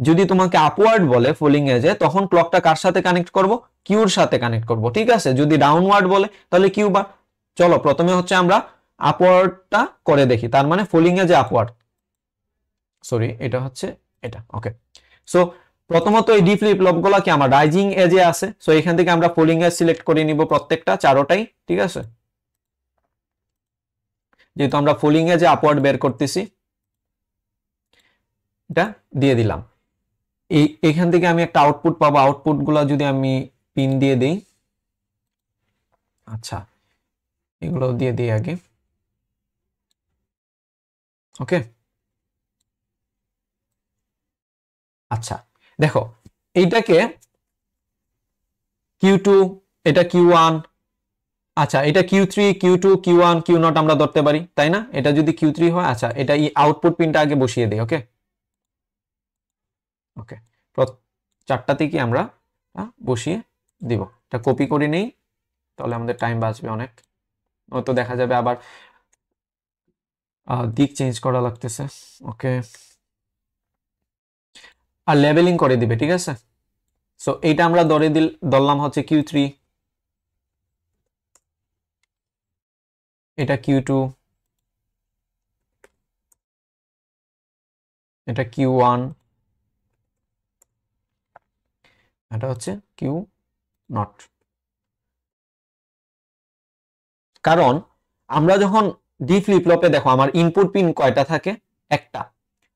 A: যদি তোমাকে আপওয়ার্ড বলে ফলিং এজে, তখন ক্লকটা কার সাথে কানেক্ট করব? কিউর সাথে কানেক্ট করব, ঠিক আছে? যদি ডাউনওয়ার্ড বলে তাহলে কিউ বার। চলো প্রথমে হচ্ছে আমরা আপওয়ার্ডটা করে দেখি, তার মানে ফলিং এজে আপওয়ার্ড, সরি এটা হচ্ছে এটা। ওকে, সো প্রথমত এই ডি ফ্লিপ ফ্লপ গুলা কি আমার রাইজিং এজে আছে। সো এখান থেকে আমরা ফলিং এজ সিলেক্ট করে নিব প্রত্যেকটা, চারোটাই, ঠিক আছে? যেহেতু আমরা ফলিং এজে আপওয়ার্ড বের করতেছি, এটা দিয়ে দিলাম। এখান থেকে আমি একটা আউটপুট পাবো। আউটপুট গুলা যদি আমি পিন দিয়ে দিই, আচ্ছা এগুলো দিয়ে দিই আগে। ওকে, আচ্ছা দেখো এইটাকে Q2, এটা Q1, আচ্ছা এটা Q3, Q2, Q1, Q0 আমরা ধরতে পারি, তাই না? এটা যদি Q3 হয়, আচ্ছা এটা এই আউটপুট পিনটা আগে বসিয়ে দিই। ওকে ওকে, চারটাতে কি আমরা বসিয়ে দিব। এটা কপি করে নেই, তাহলে আমাদের টাইম বাঁচবে অনেক। তো দেখা যাবে আবার দিক চেঞ্জ করা লাগতেছে। ওকে, আর লেবেলিং করে দিবে, ঠিক আছে? সো এইটা আমরা ধরলাম হচ্ছে Q3, এটা Q2, এটা Q1, এটা হচ্ছে Q0। কারণ আমরা যখন ডি ফ্লিপ ফ্লপে দেখো আমার ইনপুট পিন কয়টা থাকে? একটা।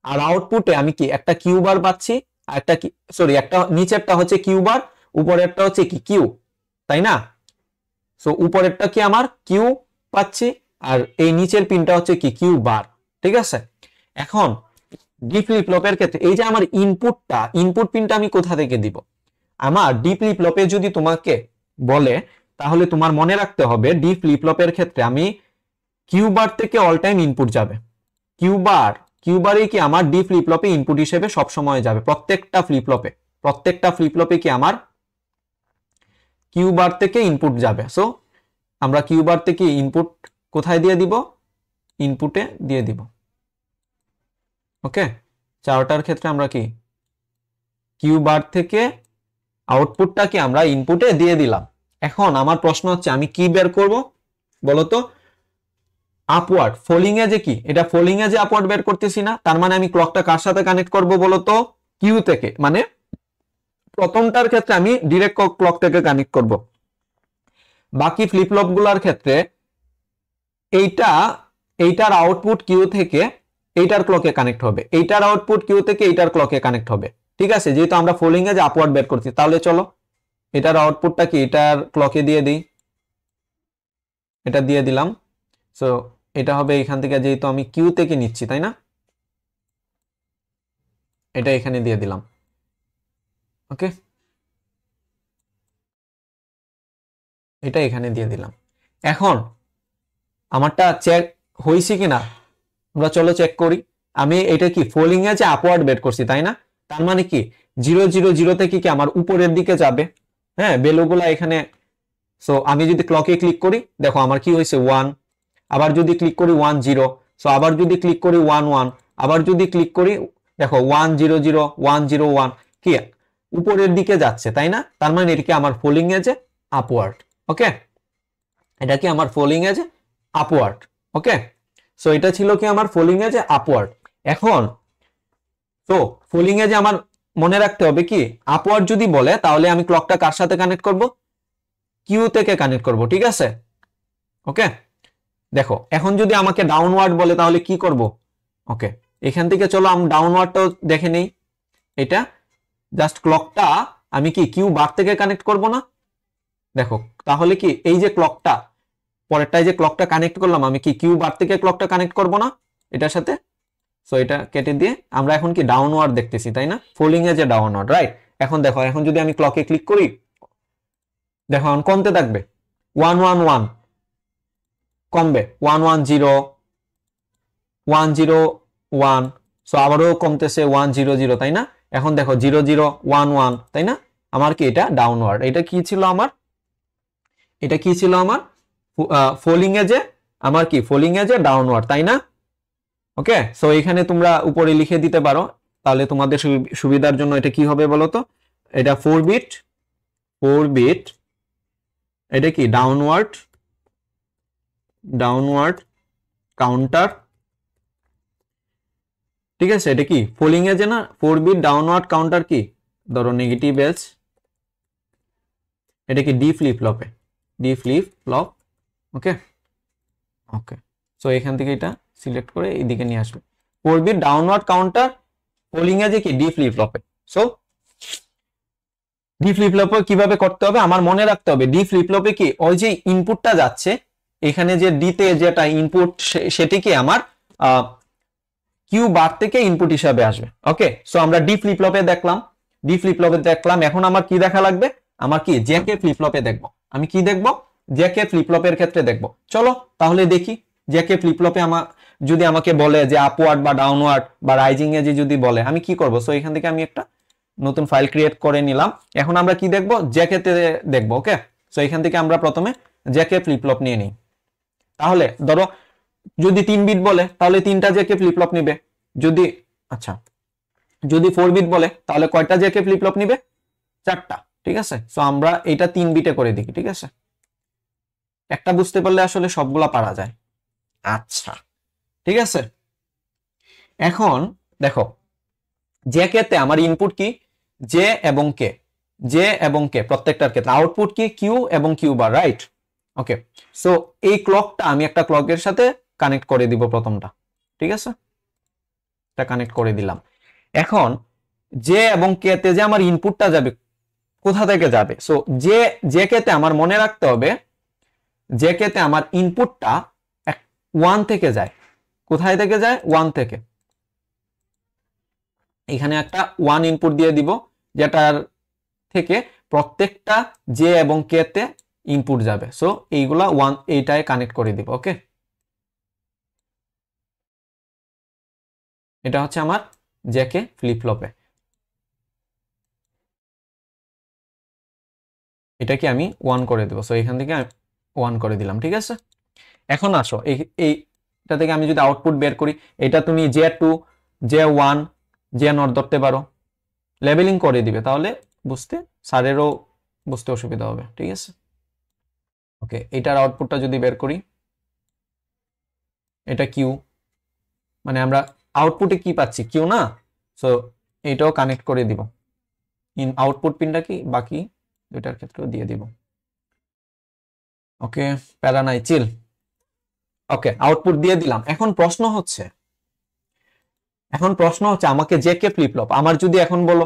A: আর আউটপুটে আমি কি একটা কিউ বার পাচ্ছি, আর একটা সরি একটা নিচেরটা হচ্ছে কিউ বার, উপরেরটা হচ্ছে কি কিউ, তাই না? সো উপরেরটা কি আমার কিউ পাচ্ছি, আর এই নিচের পিনটা হচ্ছে কি কিউ বার, ঠিক আছে? এখন ডি ফ্লিপ ফ্লপের ক্ষেত্রে এই যে আমার ইনপুট পিনটা আমি কোথা থেকে দিব, আমার ডি ফ্লিপ ফ্লপে যদি তোমাকে বলে তাহলে তোমার মনে রাখতে হবে ডি ফ্লিপ ফ্লপের ক্ষেত্রে আমি কিউ বার থেকে অল টাইম ইনপুট যাবে, কিউ বারে কি আমার ডি ফ্লিপ ফ্লপে ইনপুট হিসেবে সব সময় যাবে, প্রত্যেকটা ফ্লিপ ফ্লপে কি আমার কিউ বার থেকে ইনপুট যাবে। সো আমরা কিউ বার থেকে ইনপুট কোথায় দিয়ে দিব, ইনপুটে দিয়ে দিব। ওকে, চারটার ক্ষেত্রে আমরা কি কিউ বার থেকে আউটপুটটা কি আমরা ইনপুটে দিয়ে দিলাম। এখন আমার প্রশ্ন হচ্ছে আমি কি বের করব বলতো, আপওয়ার্ড ফলিং এ যে কি এটা ফলিং এ যে আপওয়ার্ড বের করতেছি না, তার মানে আমি ক্লকটা কার সাথে কানেক্ট করব বলতো, কিউ থেকে, মানে প্রথমটার ক্ষেত্রে আমি ডিরেক্ট ক্লক থেকে কানেক্ট করব। বাকি ফ্লিপ ফ্লপ গুলার ক্ষেত্রে এইটার আউটপুট কিউ থেকে এইটার ক্লকে কানেক্ট হবে, এইটার আউটপুট কিউ থেকে এইটার ক্লকে কানেক্ট হবে। ঠিক আছে, যেহেতু আমরা ফলিং এ যে আপওয়ার্ড বের করছি, তাহলে চলো এটার আউটপুটটা কি এটার ক্লকে দিয়ে দিই, এটা দিয়ে দিলাম। সো এটা হবে এখান থেকে, যেহেতু আমি কিউ থেকে নিচ্ছি তাই না, এটা এখানে দিয়ে দিলাম। ওকে, এটা এখানে দিয়ে দিলাম। এখন আমারটা চেক হয়েছে কিনা আমরা চলো চেক করি। আমি এটা কি ফলিং এ যে আপওয়ার্ড বের করছি তাই না, তার মানে কি 0 0 0 থেকে কি আমার উপরের দিকে যাবে, হ্যাঁ বেলুগুলা এখানে। সো আমি যদি ক্লকে ক্লিক করি দেখো আমার কি হয়েছে 1, আবার যদি ক্লিক করি 1 0, সো আবার যদি ক্লিক করি 1 1, আবার যদি ক্লিক করি দেখো 1 0 0 1 0 1 কি উপরের দিকে যাচ্ছে তাই না, তার মানে এটা কি আমার ফলিং এ যে আপওয়ার্ড। ওকে, এটা কি আমার ফলিং এ যে আপওয়ার্ড। ওকে, সো এটা ছিল কি আমার ফলিং এ যে আপওয়ার্ড। এখন তো ফলিং এ যে আমার মনে রাখতে হবে কি আপওয়ার্ড যদি বলে তাহলে আমি ক্লকটা কার সাথে কানেক্ট করব, কিউ থেকে কানেক্ট করব। ঠিক আছে, ওকে দেখো এখন যদি আমাকে ডাউনওয়ার্ড বলে তাহলে কি করব। ওকে, এখান থেকে চলো আমি ডাউনওয়ার্ডটাও দেখে নেই। এটা জাস্ট ক্লকটা আমি কি কিউ বার থেকে কানেক্ট করব না, দেখো তাহলে কি এই যে ক্লকটা পরেরটায় যে ক্লকটা কানেক্ট করলাম আমি কি কিউ বার থেকে ক্লকটা কানেক্ট করব না এটার সাথে। সো এটা কেটে দিয়ে আমরা এখন কি ডাউনওয়ার্ড দেখতেছি তাই না, ফলিং এ যে ডাউনওয়ার্ড, রাইট। এখন দেখো এখন যদি আমি ক্লকে ক্লিক করি দেখো এখন কমতে থাকবে 1 1 1, কমবে 1 1 0 1 0 1, সো আবারও কমতেছে 1 0 0 তাই না। এখন দেখো 0 0 1 1 তাই না, আমার কি এটা ডাউনওয়ার্ড। এটা কি ছিল আমার, এটা কি ছিল আমার ফলিং এ যে আমার কি ফলিং এ যে ডাউনওয়ার্ড তাই না। ওকে, সো এখানে তোমরা উপরে লিখে দিতে পারো তাহলে তোমাদের সুবিধার জন্য। এটা কি হবে বলো তো, এটা 4 বিট, এটা কি ডাউনওয়ার্ড কাউন্টার। ঠিক আছে, এটা কি ফলিং এ যে না 4 বিট ডাউনওয়ার্ড কাউন্টার কি ধরো নেগেটিভ এজ, এটা কি D flip flop. Okay okay, so এখান থেকে এটা সিলেক্ট করে এইদিকে নিয়ে আসবে 4 বিট ডাউনওয়ার্ড কাউন্টার ফলিং এ যে কি ডি ফ্লিপ ফ্লপে। সো ডি ফ্লিপ ফ্লপে কিভাবে করতে হবে আমার মনে রাখতে হবে, ডি ফ্লিপ ফ্লপে কি ওই যে ইনপুটটা যাচ্ছে এখানে যে ডিতে যেটা ইনপুট সেটি কি আমার কিউ বার থেকে ইনপুট হিসাবে আসবে। ওকে, সো আমরা ডি ফ্লিপ ফ্লপে দেখলাম, এখন আমার কি দেখা লাগবে, আমার কি জেকে ফ্লিপ ফ্লপে দেখবো। আমি কি দেখবো, জেকে ফ্লিপ ফ্লপের ক্ষেত্রে দেখবো। চলো তাহলে দেখি জেকে ফ্লিপ ফ্লপে আমার যদি আমাকে বলে যে আপওয়ার্ড বা ডাউনওয়ার্ড বা রাইজিং এ যে যদি বলে আমি কি করব। সো এখান থেকে আমি একটা নতুন ফাইল ক্রিয়েট করে নিলাম। এখন আমরা কি দেখবো, জেকেতে দেখবো। ওকে, সো এখান থেকে আমরা প্রথমে জেকে ফ্লিপ ফ্লপ নিয়ে নিই। তাহলে ধরো যদি 3 বিট বলে তাহলে 3টা জেকে ফ্লিপ ফ্লপ নিবে, যদি আচ্ছা যদি 4 বিট বলে তাহলে কয়টা জেকে ফ্লিপ ফ্লপ নিবে, 4টা। ঠিক আছে, সো আমরা এটা 3 বিটে করে দিই। ঠিক আছে, একটা বুঝতে পারলে আসলে সবগুলা পারা যায়। আচ্ছা ঠিক আছে, এখন দেখো জেকেতে আমার ইনপুট কি জে এবং কে প্রত্যেকটার ক্ষেত্রে, আউটপুট কি কিউ এবং কিউ বার, রাইট। ওকে, সো এই ক্লকটা আমি একটা ক্লকের সাথে কানেক্ট করে দিব প্রথমটা। ঠিক আছে, এটা কানেক্ট করে দিলাম। এখন জে এবং কে তে যে আমার ইনপুটটা যাবে কোথা থেকে যাবে, সো জে কে তে আমার মনে রাখতে হবে জে কে তে আমার ইনপুটটা 1 থেকে যায়। কোথায় থেকে যায়, 1 থেকে। এখানে একটা 1 ইনপুট দিয়ে দিব, যেটার থেকে প্রত্যেকটা জে এবং কে তে ইনপুট যাবে। সো এইগুলা 1 এইটায় কানেক্ট করে দিব। ওকে, এটা হচ্ছে আমার জে কে ফ্লিপ ফ্লপে। এটাকে আমি 1 করে দেবো। সো এখান থেকে 1 করে দিলাম। ঠিক আছে, এখন আসো এইটা থেকে আমি যদি আউটপুট বের করি, এটা তুমি J2 J1 J0 ধরতে পারো, লেবেলিং করে দিবে, তাহলে বুঝতে স্যারেরও বুঝতে অসুবিধা হবে। ঠিক আছে, ওকে, এটার আউটপুটটা যদি বের করি, এটা কিউ, মানে আমরা আউটপুটে কি পাচ্ছি, কিউ না। সো এটাও কানেক্ট করে দিব, ইন আউটপুট পিনটা কি বাকি দুইটার ক্ষেত্রেও দিয়ে দিব। ওকে, প্যারা নাই, চিল। ওকে, আউটপুট দিয়ে দিলাম। এখন প্রশ্ন হচ্ছে আমাকে জে কে ফ্লিপ ফ্লপ, আমার যদি এখন বলো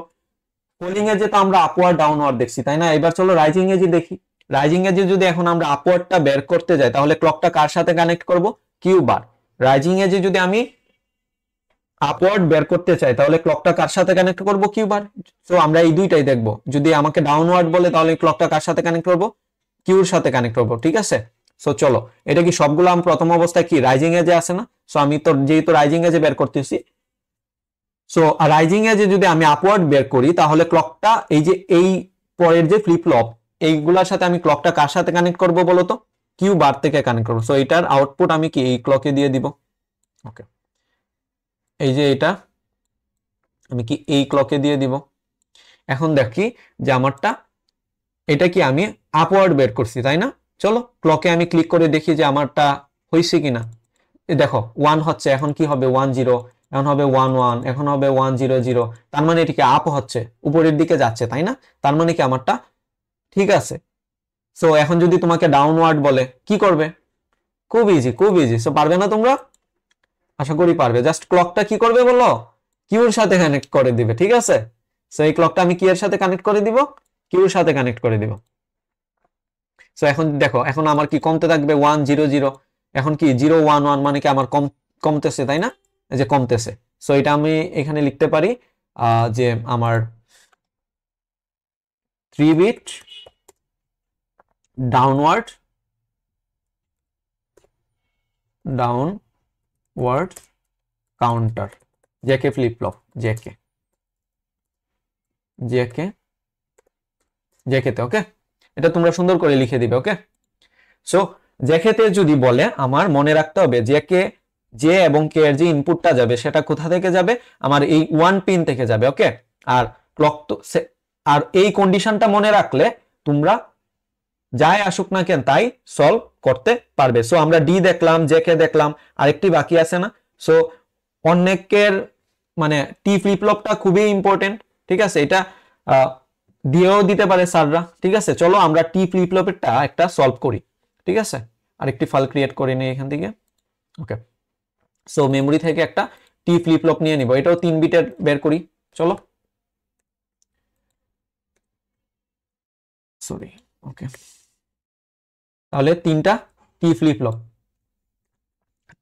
A: ফলিং এজে তো আমরা আপওয়ার্ড ডাউনওয়ার্ড দেখছি, তাই না? এবার চলো রাইজিং এজে দেখি। রাইজিং এজে যদি এখন আমরা আপওয়ার্ডটা বের করতে যাই, তাহলে ক্লকটা কার সাথে কানেক্ট করব, কিউ বার। রাইজিং এজে যদি আমি আপওয়ার্ড বের করতে চাই, তাহলে ক্লকটা কার সাথে কানেক্ট করব, কিউ বার। তো আমরা এই দুইটাই দেখব। যদি আমাকে ডাউনওয়ার্ড বলে, তাহলে ক্লকটা কার সাথে কানেক্ট করব, কিউর সাথে কানেক্ট করব। ঠিক আছে, সো চলো, এটা কি সবগুলো আমি প্রথম অবস্থায় কি রাইজিং এজে আছে না? সো আমি তো যেহেতু রাইজিং এজে বের করতেছি, সো রাইজিং এজে যদি আমি আপওয়ার্ড বের করি, তাহলে ক্লকটা এই যে এই পরের যে ফ্লিপ ফ্লপ, এইগুলোর সাথে আমি ক্লকটা কার সাথে কানেক্ট করব বলো তো, কিউ বার থেকে কানেক্ট করবো। সো এটার আউটপুট আমি কি এই ক্লকে দিয়ে দিব। ওকে, এই যে এটা আমি কি এই ক্লকে দিয়ে দিব। এখন দেখি যে আমারটা, এটা কি আমি আপওয়ার্ড বের করছি, তাই না? চলো ক্লকে আমি ক্লিক করে দেখি যে আমারটা হয়েছে কিনা। দেখো 1 হচ্ছে, এখন কি হবে 1 0, এখন হবে 1 1, এখন হবে 1 0 0। তার মানে এটিকে আপ হচ্ছে, উপরের দিকে যাচ্ছে, তাই না? তার মানে কি আমারটা ঠিক আছে। সো এখন যদি তোমাকে ডাউনওয়ার্ড বলে, কি করবে? খুব ইজি, খুব ইজি। সো পারবে না তোমরা? আশা করি পারবে। জাস্ট ক্লকটা কি করবে বলো, কিউর সাথে কানেক্ট করে দিবে। ঠিক আছে, সো এই ক্লকটা আমি কি এর সাথে কানেক্ট করে দিব, কিউর সাথে কানেক্ট করে দিব। সো এখন দেখো, এখন আমার কি কমতে থাকবে 1 0 0, এখন কি 0 1 1, মানে কি আমার কমতেছে, তাই না? এই যে কমতেছে। সো এটা আমি এখানে লিখতে পারি যে আমার 3 bit downward counter, JK flip flop, JK তে। ওকে, এটা তোমরা সুন্দর করে লিখে দিবে। ওকে, সো জেকেতে যদি বলে, আমার মনে রাখতে হবে জে এবং কে এর যে ইনপুটটা যাবে, সেটা কোথা থেকে যাবে, আমার এই 1 পিন থেকে যাবে। ওকে, আর ক্লক তো আর এই কন্ডিশনটা মনে রাখলে তোমরা যাই আসুক না কেন তাই সলভ করতে পারবে। সো আমরা ডি দেখলাম, জে কে দেখলাম, আরেকটি বাকি আছে না? সো অনেকের মানে টি ফ্লিপ ফ্লপটা খুবই ইম্পর্টেন্ট। ঠিক আছে, এটা দিয়েও দিতে পারে স্যাররা। ঠিক আছে, চলো আমরা টি ফ্লিপ ফ্লপেরটা একটা সলভ করি। ঠিক আছে, আরেকটি ফাইল ক্রিয়েট করে নিই এখান থেকে। ওকে, সো মেমোরি থেকে একটা টি ফ্লিপ ফ্লপ নিয়ে নিব, এটাও 3 বিটের বের করি। চলো, সরি। ওকে, তাহলে 3টা টি flip flop.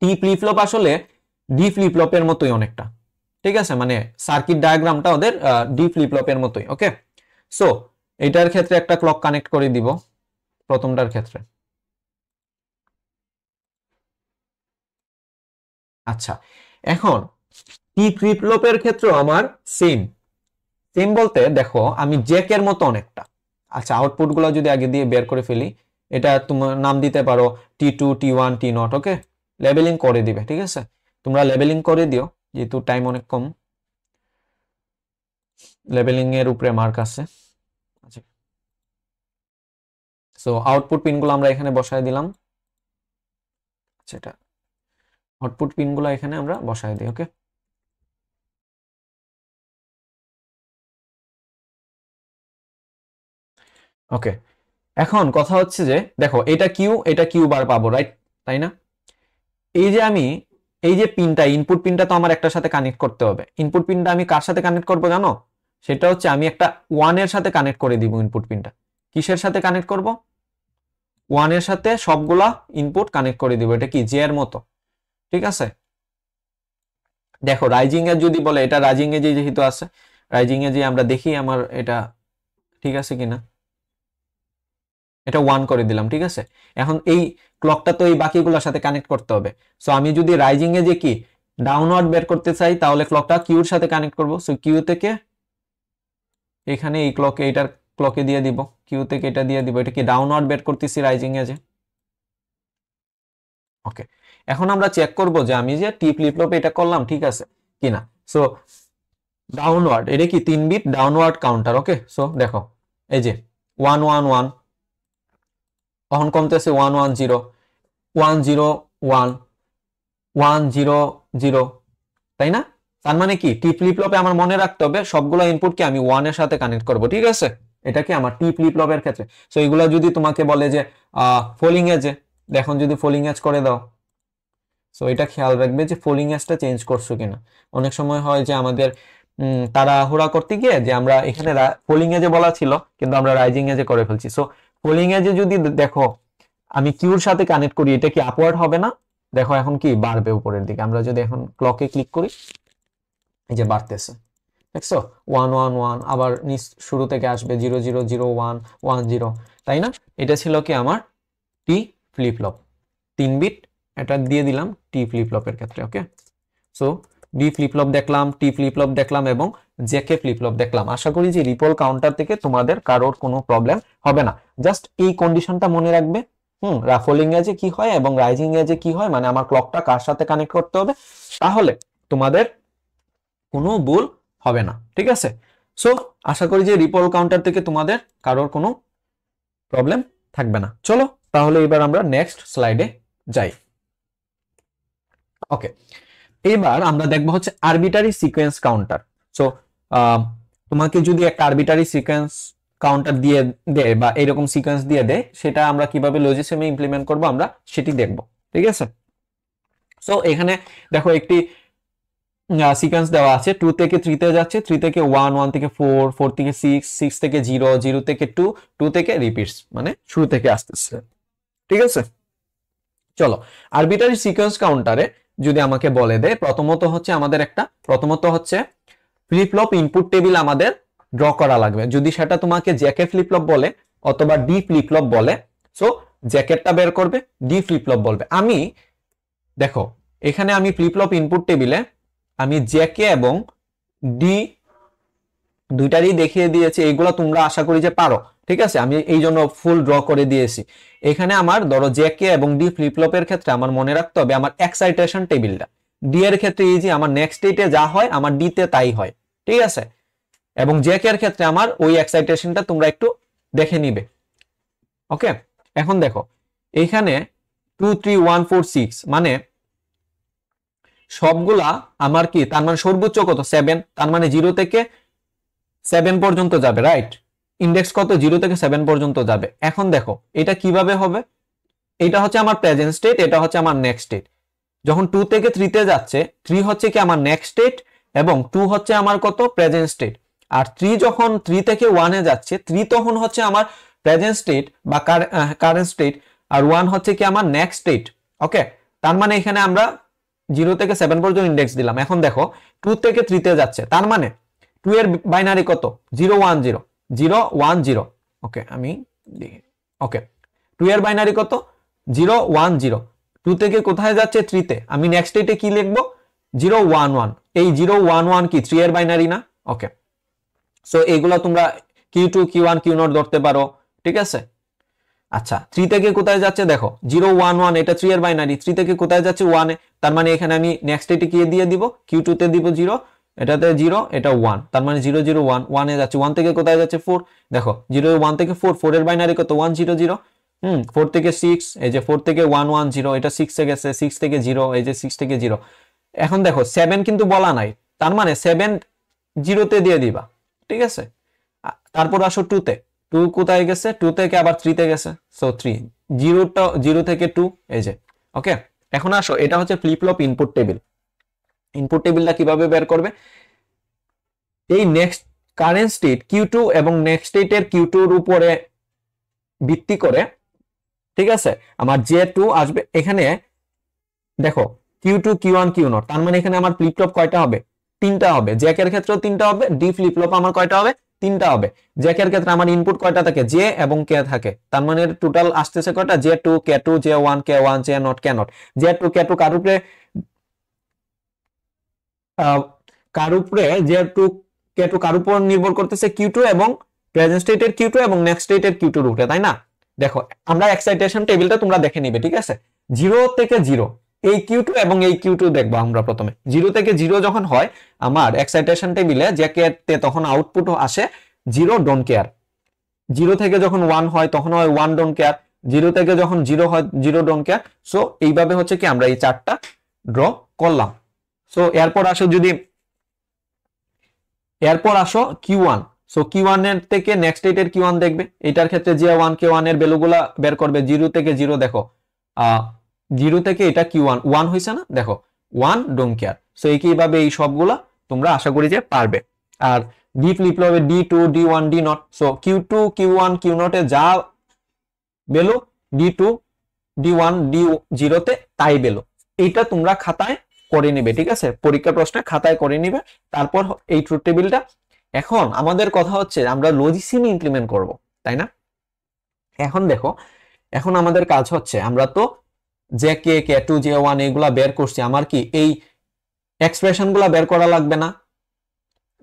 A: T flip flop আসলে ডি ফ্লিপ ফ্লপের মতোই অনেকটা। ঠিক আছে, মানে সার্কিট ডায়াগ্রামটা ওদের ডি ফ্লিপ ফ্লপের মতোই। ওকে, সো এটার ক্ষেত্রে একটা ক্লক কানেক্ট করে দিব, প্রথমটার ক্ষেত্রে। আচ্ছা, এখন টি ফ্লিপ ফ্লপের ক্ষেত্রে আমার সেম বলতে দেখো, আমি জ্যাকের মতো অনেকটা। আচ্ছা, আউটপুট গুলো যদি আগে দিয়ে বের করে ফেলি, এটা তোমার নাম দিতে পারো T2 T1 T0। ওকে, লেবেলিং করে দিবে। ঠিক আছে, তোমরা লেবেলিং করে দিও, যেহেতু টাইম অনেক কম। লেবেলিং এর উপরে মার্ক আছে। আচ্ছা, সো আউটপুট পিনগুলো আমরা এখানে বসায় দিলাম। আচ্ছা, এটা আউটপুট পিনগুলো এখানে আমরা বসায় দিই। ওকে, ওকে, এখন কথা হচ্ছে যে দেখো, এটা কিউ বার পাবো, রাইট? তাই না? এই যে আমি এই যে পিনটা, ইনপুট পিনটা তো আমার একটার সাথে কানেক্ট করতে হবে। ইনপুট পিনটা আমি কার সাথে কানেক্ট করবো জানো? সেটা হচ্ছে আমি একটা 1 এর সাথে কানেক্ট করে দিব ইনপুট পিনটা। কিসের সাথে কানেক্ট করব? 1 এর সাথে সবগুলা ইনপুট কানেক্ট করে দিব। এটা কি জে এর মতো? ঠিক আছে, দেখো রাইজিং এর যদি বলে, এটা রাইজিং এ যেহেতু আছে, রাইজিং এ যে আমরা দেখি আমার এটা ঠিক আছে কিনা, এটা 1 করে দিলাম, ঠিক আছে। এখন এই ক্লকটা তো এই বাকিগুলোর সাথে কানেক্ট করতে হবে। সো আমি যদি রাইজিং এ যে কি ডাউনওয়ার্ড বের করতে চাই, তাহলে ক্লকটা কিউর সাথে কানেক্ট করব। সো কিউ থেকে এখানে এই ক্লকে, এটার ক্লকে দিয়ে দিব, কিউ থেকে এটা দিয়ে দিব, এটা কি ডাউনওয়ার্ড বের করতেছি রাইজিং এ যে। ওকে, এখন আমরা চেক করব যে আমি যে টি ফ্লিপ ফ্লপে এটা করলাম ঠিক আছে কিনা। সো ডাউনওয়ার্ড, এটা কি 3 বিট ডাউনওয়ার্ড কাউন্টার। ওকে, সো দেখো এই যে 1 1 1, তখন কমতেছে 1 1 0 1 0 1 1 0 0, তাই না? তার মানে কি টি ফ্লিপ ফ্লপে আমার মনে রাখতে হবে সবগুলো ইনপুটকে আমি 1 এর সাথে কানেক্ট করব, ঠিক আছে। এটা কি আমার টি ফ্লিপ ফ্লপের ক্ষেত্রে। সো এগুলো যদি তোমাকে বলে যে ফলিং এজে, দেখুন যদি ফলিং এজ করে দাও, সো এটা খেয়াল রাখবে যে ফলিং এজটা চেঞ্জ করছো কিনা। অনেক সময় হয় যে আমাদের তাড়াহুড়া করতে গিয়ে যে আমরা এখানে ফলিং এজে বলা ছিল কিন্তু আমরা রাইজিং এজে করে ফেলছি। সো ফলিং এজে যদি দেখো আমি কিউর সাথে কানেক্ট করি, এটা কি আপওয়ার্ড হবে না? দেখো এখন কি বাড়বে উপরের দিকে। আমরা যদি এখন ক্লকে ক্লিক করি, এই যে বাড়তেছে, দেখছো 1 1 1, আবার নিচ শুরু থেকে আসবে 0 0 0 1 1 0, তাই না? এটা ছিল কি আমার টি ফ্লিপ ফ্লপ 3 বিট, এটা দিয়ে দিলাম টি ফ্লিপ ফ্লপের ক্ষেত্রে। ওকে, সো ডি ফ্লিপ ফ্লপ দেখলাম, টি ফ্লিপ ফ্লপ দেখলাম এবং জেকে ফ্লিপ ফ্লপ দেখলাম। আশা করি যে রিপল কাউন্টার থেকে তোমাদের কারোর কোনো প্রবলেম হবে না। জাস্ট এই কন্ডিশনটা মনে রাখবে, ফলিং এজে কি হয় এবং রাইজিং এজে কি হয়, মানে আমার ক্লকটা কার সাথে কানেক্ট করতে হবে, তাহলে তোমাদের কোনো ভুল হবে না, ঠিক আছে। সো আশা করি যে রিপল কাউন্টার থেকে তোমাদের কারোর কোনো প্রবলেম থাকবে না। চলো তাহলে এবার আমরা নেক্সট স্লাইডে যাই। ওকে, এবার আমরা দেখবো হচ্ছে আরবিটারি সিকোয়েন্স কাউন্টার। সো তোমাকে যদি একটা আরবিটারি সিকোয়েন্স কাউন্টার দিয়ে দেয় বা এরকম সিকোয়েন্স দিয়ে দেয়, সেটা আমরা কিভাবে লজিসিমে ইমপ্লিমেন্ট করব আমরা সেটি দেখব, ঠিক আছে। সো এখানে দেখো একটি সিকোয়েন্স দেওয়া আছে, 2 থেকে 3 তে যাচ্ছে, 3 থেকে 1, 1 থেকে 4, 4 থেকে 6, 6 থেকে 0, 0 থেকে 2, 2 থেকে রিপিটস, মানে শুরু থেকে আসতেছে, ঠিক আছে। চলো আরবিটারি সিকোয়েন্স কাউন্টারে যদি আমাকে বলে দেয়, প্রথমত হচ্ছে ফ্লিপ ফ্লপ ইনপুট টেবিল আমাদের ড্র করা লাগবে। যদি সেটা তোমাকে জ্যাকে ফ্লিপ ফ্লপ বলে অথবা ডি ফ্লিপ ফ্লপ বলে, সো জ্যাকেটটা বের করবে, ডি ফ্লিপ ফ্লপ বলবে। আমি দেখো এখানে আমি ফ্লিপ ফ্লপ ইনপুট টেবিলে আমি জ্যাকে এবং ডি দুইটারই দেখিয়ে দিয়েছি, এইগুলো তোমরা আশা করি যে পারো, ঠিক আছে। আমি এই জন্য ফুল ড্র করে দিয়েছি। এখানে আমার ধরো জ্যাকে এবং ডি ফ্লিপ ফ্লপের ক্ষেত্রে আমার মনে রাখতে হবে আমার এক্সাইটেশন টেবিলটা। ডি এর ক্ষেত্রে এই যে আমার নেক্সট স্টেটে যা হয় আমার ডি তে তাই হয়, ঠিক আছে। এবং জ্যাকের ক্ষেত্রে আমার ওই এক্সাইটেশনটা তোমরা একটু দেখে নিবে। ওকে, এখন দেখো এইখানে 2 3 1 4 6 মানে সবগুলা আমার কি, তার মানে সর্বোচ্চ কত 7, তার মানে 0 থেকে 7 পর্যন্ত যাবে, রাইট। ইন্ডেক্স কত 0 থেকে 7 পর্যন্ত যাবে। এখন দেখো এটা কিভাবে হবে, এটা হচ্ছে আমার প্রেজেন্ট স্টেট, এটা হচ্ছে আমার নেক্সট স্টেট। যখন 2 থেকে 3 তে যাচ্ছে, 3 হচ্ছে কি আমার নেক্সট স্টেট এবং 2 হচ্ছে আমার কত প্রেজেন্ট স্টেট। আর 3 যখন 3 থেকে 1 এ যাচ্ছে, 3 তখন হচ্ছে আমার প্রেজেন্ট স্টেট বা কারেন্ট স্টেট, আর 1 হচ্ছে কি আমার নেক্সট স্টেট। ওকে, তার মানে এখানে আমরা 0 থেকে 7 পর্যন্ত ইন্ডেক্স দিলাম। এখন দেখো 2 থেকে 3 তে যাচ্ছে, তার মানে 2 এর বাইনারি কত 0 1 0 0 1 0। ওকে, আমি ওকে 2 এর বাইনারি কত 0 1 0। 2 থেকে কোথায় যাচ্ছে 3 তে, আমি নেক্সট স্টেটে কি লিখবো 0 1 1। এই 0 1 1 কি 3 এর বাইনারি না? ওকে, সো এইগুলা তোমরা Q2 Q1 Q0 ধরতে পারো, ঠিক আছে। আচ্ছা 3 থেকে কোথায় যাচ্ছে দেখো 0 1 1, এটা 3 এর বাইনারি। 3 থেকে কোথায় যাচ্ছে 1 এ, তার মানে এখানে আমি নেক্সট স্টেটে কি দিয়ে দিব Q2 তে দিব 0, এটাতে 0, এটা 1, তার মানে 0 0 1 1 এ যাচ্ছে। 1 থেকে কোথায় যাচ্ছে 4, দেখো 0 1 থেকে 4, 4 এর বাইনারি কত 1 0 0। 4 থেকে 6, এই যে 4 থেকে 1 1 0, এটা 6 এ গেছে, 6 থেকে 0, এই যে 6 থেকে 0। এখন দেখো 7 কিন্তু বলা নাই, তার মানে 7 0 তে দিয়ে দিবা, ঠিক আছে। তারপর আসো 2 তে, 2 কোথায় গেছে 2 থেকে আবার 3 তে গেছে, সো 3 0 থেকে 2, এই যে। ওকে, এখন আসো এটা হচ্ছে flip flop input table. Input টেবিলটা কিভাবে বের করবে, এই নেক্সট কারেন্ট স্টেট Q2 এবং নেক্সট স্টেটের Q2 এর উপরে ভিত্তি করে, ঠিক আছে, আমার J2 আসবে। এখানে দেখো Q two Q one Q not, তার মানে এখানে আমার ফ্লিপ ফ্লপ কয়টা হবে? তিনটা হবে। জ্যাকের ক্ষেত্রেও তিনটা হবে, ডি ফ্লিপ ফ্লপ আমার কয়টা হবে? তিনটা হবে। জ্যাকের ক্ষেত্রে আমার ইনপুট কয়টা থাকে? জে এবং কে থাকে, তার মানে টোটাল আসতেছে কয়টা? J two K two J one K one J not K not. J two K two কার উপরে জে টু কে টু কার উপর নির্ভর করতেছে? কিউ টু এবং প্রেজেন্ট স্টেটের কিউ টু এবং নেক্সট স্টেটের কিউ টু রুটে, তাই না? দেখো আমরা এক্সাইটেশন টেবিলটা তোমরা দেখে নিবে, ঠিক আছে? 0 থেকে 0 এই কিউ টু এবং এই কিউ টু দেখবো আমরা প্রথমে। 0 থেকে 0 যখন হয় আমার এক্সাইটেশন টেবিলে জ্যাকেটে তখন আউটপুট আসে 0 ডোন্ট কেয়ার। 0 থেকে যখন 1 হয় তখন হয় 1 ডোন্ট কেয়ার। 0 থেকে যখন 0 হয় 0 ডোন্ট কেয়ার। সো এইভাবে হচ্ছে কি আমরা এই চারটা ড্র করলাম। সো এরপর আসো Q1। সো Q1 এর থেকে নেক্সট স্টেটের Q1 দেখবে। এটার ক্ষেত্রে J1 K1 এর ভ্যালুগুলা বের করবে 0 থেকে 0। দেখো 0 থেকে এটা Q1 1 হইছে না? দেখো 1 ডোন্ট কেয়ার। সো এইভাবে এই সবগুলা তোমরা আশা করি যে পারবে। আর ডি ফ্লিপ ফ্লপে D2 D1 D not. So Q2 Q1 Q0 এ যা ভ্যালু D2 D1 D0 তে তাই ভ্যালু। এইটা তোমরা খাতায় করে নিবে, ঠিক আছে? পরীক্ষা প্রশ্নে খাতায় করে নিবে। তারপর এই ট্রুথ টেবিলটা, এখন আমাদের কথা হচ্ছে আমরা লজিসিম ইমপ্লিমেন্ট করব, তাই না? এখন দেখো, এখন আমাদের কাজ হচ্ছে আমরা তো জে কে কে টু জে ওয়ান এগুলা বের করছি, আমার কি এই এক্সপ্রেশন গুলা বের করা লাগবে না?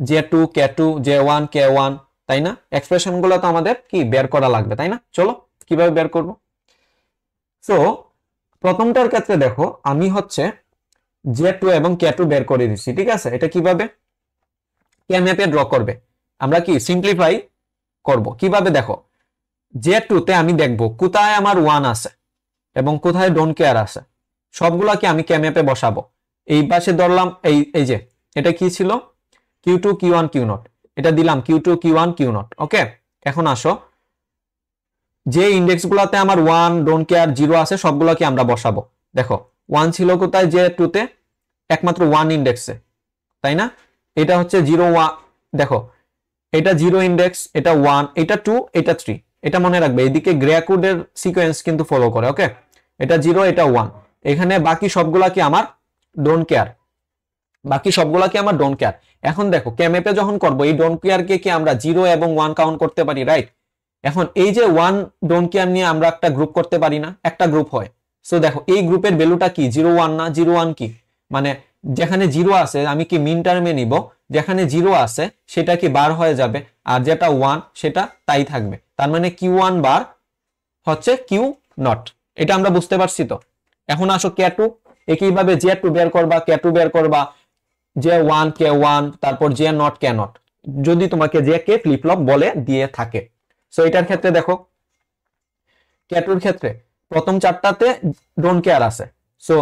A: J two K two J one K one, তাই না? এক্সপ্রেশন গুলো তো আমাদের কি বের করা লাগবে, তাই না? চলো কিভাবে বের করব। সো প্রথমটার ক্ষেত্রে দেখো আমি হচ্ছে J2 এবং K2 বের করে দিচ্ছি, ঠিক আছে? এটা কিভাবে? কে ম্যাপে ড্র করবে, আমরা কি সিম্পলিফাই করব কিভাবে? দেখো J2 তে আমি দেখব কোথায় আমার 1 আছে এবং কোথায় ডোন্ট কেয়ার আছে, সবগুলাকে আমি কে ম্যাপে বসাবো। এই পাশে ধরলাম এই যে এটা কি ছিল? Q2 Q1 Q0, এটা দিলাম Q2 Q1 Q0। ওকে, এখন আসো যে ইন্ডেক্স গুলাতে আমার 1 ডোন্ট কেয়ার 0 আছে সবগুলোকে আমরা বসাবো। দেখো 1 ছিল কোথায়? J2 তে, একমাত্র 1 ইন্ডেক্সে, তাই না? এটা হচ্ছে 0 1। দেখো এটা 0 ইন্ডেক্স, এটা 1, এটা 2, এটা 3। এটা মনে রাখবে, এদিকে গ্রে কোডের সিকোয়েন্স কিন্তু ফলো করে। ওকে, এটা 0 এটা 1। এখানে বাকি সবগুলা কি আমার ডোন্ট কেয়ার, বাকি সবগুলা কি আমার ডোন্ট কেয়ার। এখন দেখো কে ম্যাপে যখন করব এই ডোন্ট কেয়ার কে কি আমরা 0 এবং 1 কাউন্ট করতে পারি, রাইট? এখন এই যে 1 ডোন্ট কেয়ার নিয়ে আমরা একটা গ্রুপ করতে পারি না? একটা গ্রুপ হয়। সো দেখো এই গ্রুপের ভ্যালুটা কি? 0 1 না? 0 1 কি মানে যেখানে 0 আছে আমি কি মিন টার্মে নিব, যেখানে 0 আছে সেটা কি বার হয়ে যাবে, আর যেটা 1 সেটা তাই থাকবে। তার মানে Q1 বার হচ্ছে Q নট। এটা আমরা বুঝতে পারছি তো? এখন আসো K2, একইভাবে J2 বের করবা, K2 বের করবা, J1 K1, তারপর J নট K নট, যদি তোমাকে J কে ফ্লিপ ফ্লপ বলে দিয়ে থাকে। সো এটার ক্ষেত্রে দেখো K2 এর ক্ষেত্রে প্রথম চারটাতে ডোন্ট কেয়ার আছে। সো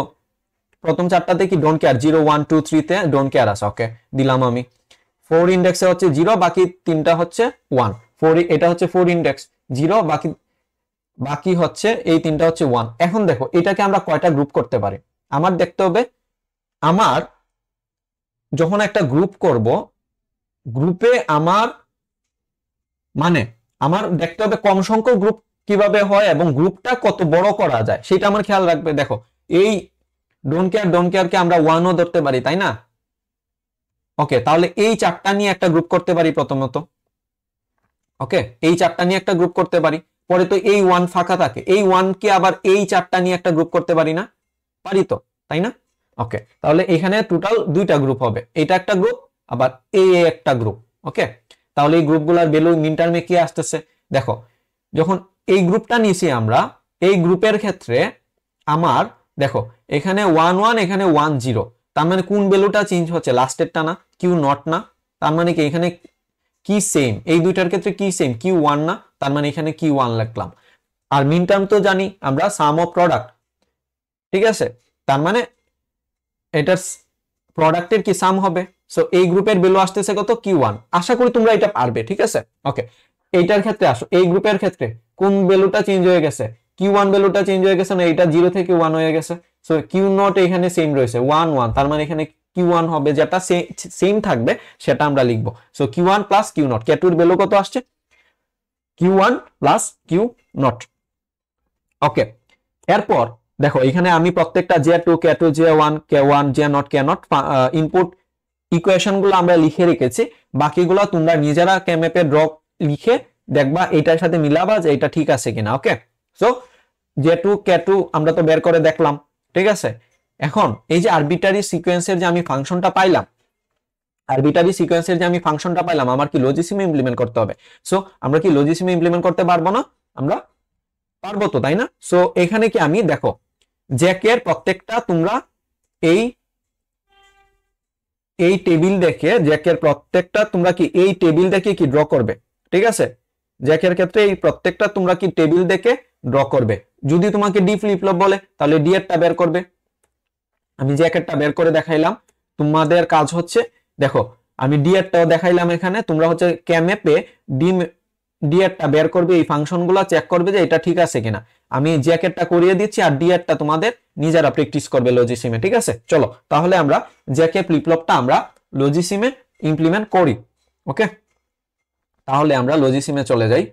A: প্রথম চারটাতে কি ডোন্ট কেয়ার? 0 1 2 3 তে ডোন্ট কেয়ার আছে। ওকে, দিলাম আমি। 4 ইন্ডেক্সে হচ্ছে 0, বাকি তিনটা হচ্ছে 1। 4 এটা হচ্ছে 4 ইন্ডেক্স 0, বাকি হচ্ছে এই তিনটা হচ্ছে 1। এখন দেখো এটাকে আমরা কয়টা গ্রুপ করতে পারি? আমার দেখতে হবে, আমার যখন একটা গ্রুপ করব গ্রুপে আমার মানে আমার দেখতে হবে কম সংখ্যক গ্রুপ কিভাবে হয় এবং গ্রুপটা কত বড় করা যায় সেটা আমার খেয়াল রাখবে। দেখো এই ডোন্ট কেয়ারকে আমরা 1ও ধরতে পারি, তাই না? ওকে, তাহলে এই চারটা নিয়ে একটা গ্রুপ করতে পারি প্রথমত। ওকে, এই চারটা নিয়ে একটা গ্রুপ করতে পারি। পরে তো এই 1 ফাঁকা থাকে, এই 1 কে আবার এই চারটা নিয়ে একটা গ্রুপ করতে পারি না? পারি তো, তাই না? ওকে, তাহলে এখানে টোটাল দুইটা গ্রুপ হবে, এটা একটা গ্রুপ আবার এই একটা গ্রুপ। ওকে, তাহলে এই গ্রুপগুলোর ভ্যালু মিন টার্মে কি আসতেছে? দেখো যখন এই গ্রুপটা নিয়েছি আমরা, এই গ্রুপের ক্ষেত্রে আমার দেখো এখানে 1 1 এখানে 1 0, তার মানে কোন ভ্যালুটা চেঞ্জ হচ্ছে? লাস্টেরটা না? কিউ নট না? তার মানে কি এখানে কি সেম? এই দুইটার ক্ষেত্রে কি সেম? Q1 না? তার মানে এখানে Q1 লিখলাম। আর মিন টার্ম তো জানি আমরা সাম অফ প্রোডাক্ট, ঠিক আছে? তার মানে এটার প্রোডাক্টের কি সাম হবে। সো এই গ্রুপের ভ্যালু আসতেছে কত? Q1। আশা করি তোমরা এটা পারবে, ঠিক আছে? ওকে, এইটার ক্ষেত্রে আসো, এই গ্রুপের ক্ষেত্রে কোন ভ্যালুটা চেঞ্জ হয়ে গেছে? Q1 ভ্যালুটা চেঞ্জ হয়ে গেছে না? এটা 0 থেকে 1 হয়ে গেছে। সো Q0 এখানে সেম রয়েছে 1 1, তার মানে এখানে Q1 হবে, যেটা সেম থাকবে সেটা আমরা লিখবো। So Q1 plus Q0, K2 এর ভ্যালু কত আসছে? Q1 plus Q0। ওকে, এরপর দেখো এখানে আমি প্রত্যেকটা J2 K2 J1 K1 J0 K0 input equation গুলো আমরা লিখে রেখেছি, বাকিগুলো তোমরা নিজেরা কেম্যাপে ড্র লিখে দেখবা এটার সাথে মিলাবা যে এটা ঠিক আছে কিনা। ওকে, সো J2 K2 আমরা তো বের করে দেখলাম, ঠিক আছে। এখন এই যে আরবিটারি সিকোয়েন্সের যে আমি ফাংশনটা পাইলাম, আমার কি লজিসিমে ইমপ্লিমেন্ট করতে হবে। সো আমরা কি লজিসিমে ইমপ্লিমেন্ট করতে পারবো না? আমরা পারবো তো, তাই না? সো এখানে কি আমি দেখো জ্যাকের প্রত্যেকটা তোমরা এই টেবিল দেখে জ্যাকের প্রত্যেকটা তোমরা কি এই টেবিল দেখে কি ড্র করবে, ঠিক আছে। জ্যাকের ক্ষেত্রে এই প্রত্যেকটা তোমরা কি টেবিল দেখে ড্র করবে। যদি তোমাকে ডি ফ্লিপ ফ্লপ বলে তাহলে ডি এরটা বের করবে। আমি জ্যাকেরটা বের করে দেখাইলাম, তোমাদের কাজ হচ্ছে দেখো আমি ডি এরটাও দেখাইলাম এখানে, তোমরা হচ্ছে ক্যামেপে ডি এরটা বের করবে, এই ফাংশনগুলো চেক করবে যে এটা ঠিক আছে কিনা। আমি জ্যাকেটটা করিয়ে দিচ্ছি আর ডি এরটা তোমাদের নিজেরা প্র্যাকটিস করবে লজিসিমে, ঠিক আছে। চলো তাহলে আমরা জ্যাকে ফ্লিপফ্লপটা আমরা লজিসিমে ইমপ্লিমেন্ট করি। ওকে, তাহলে আমরা লজিসিমে চলে যাই।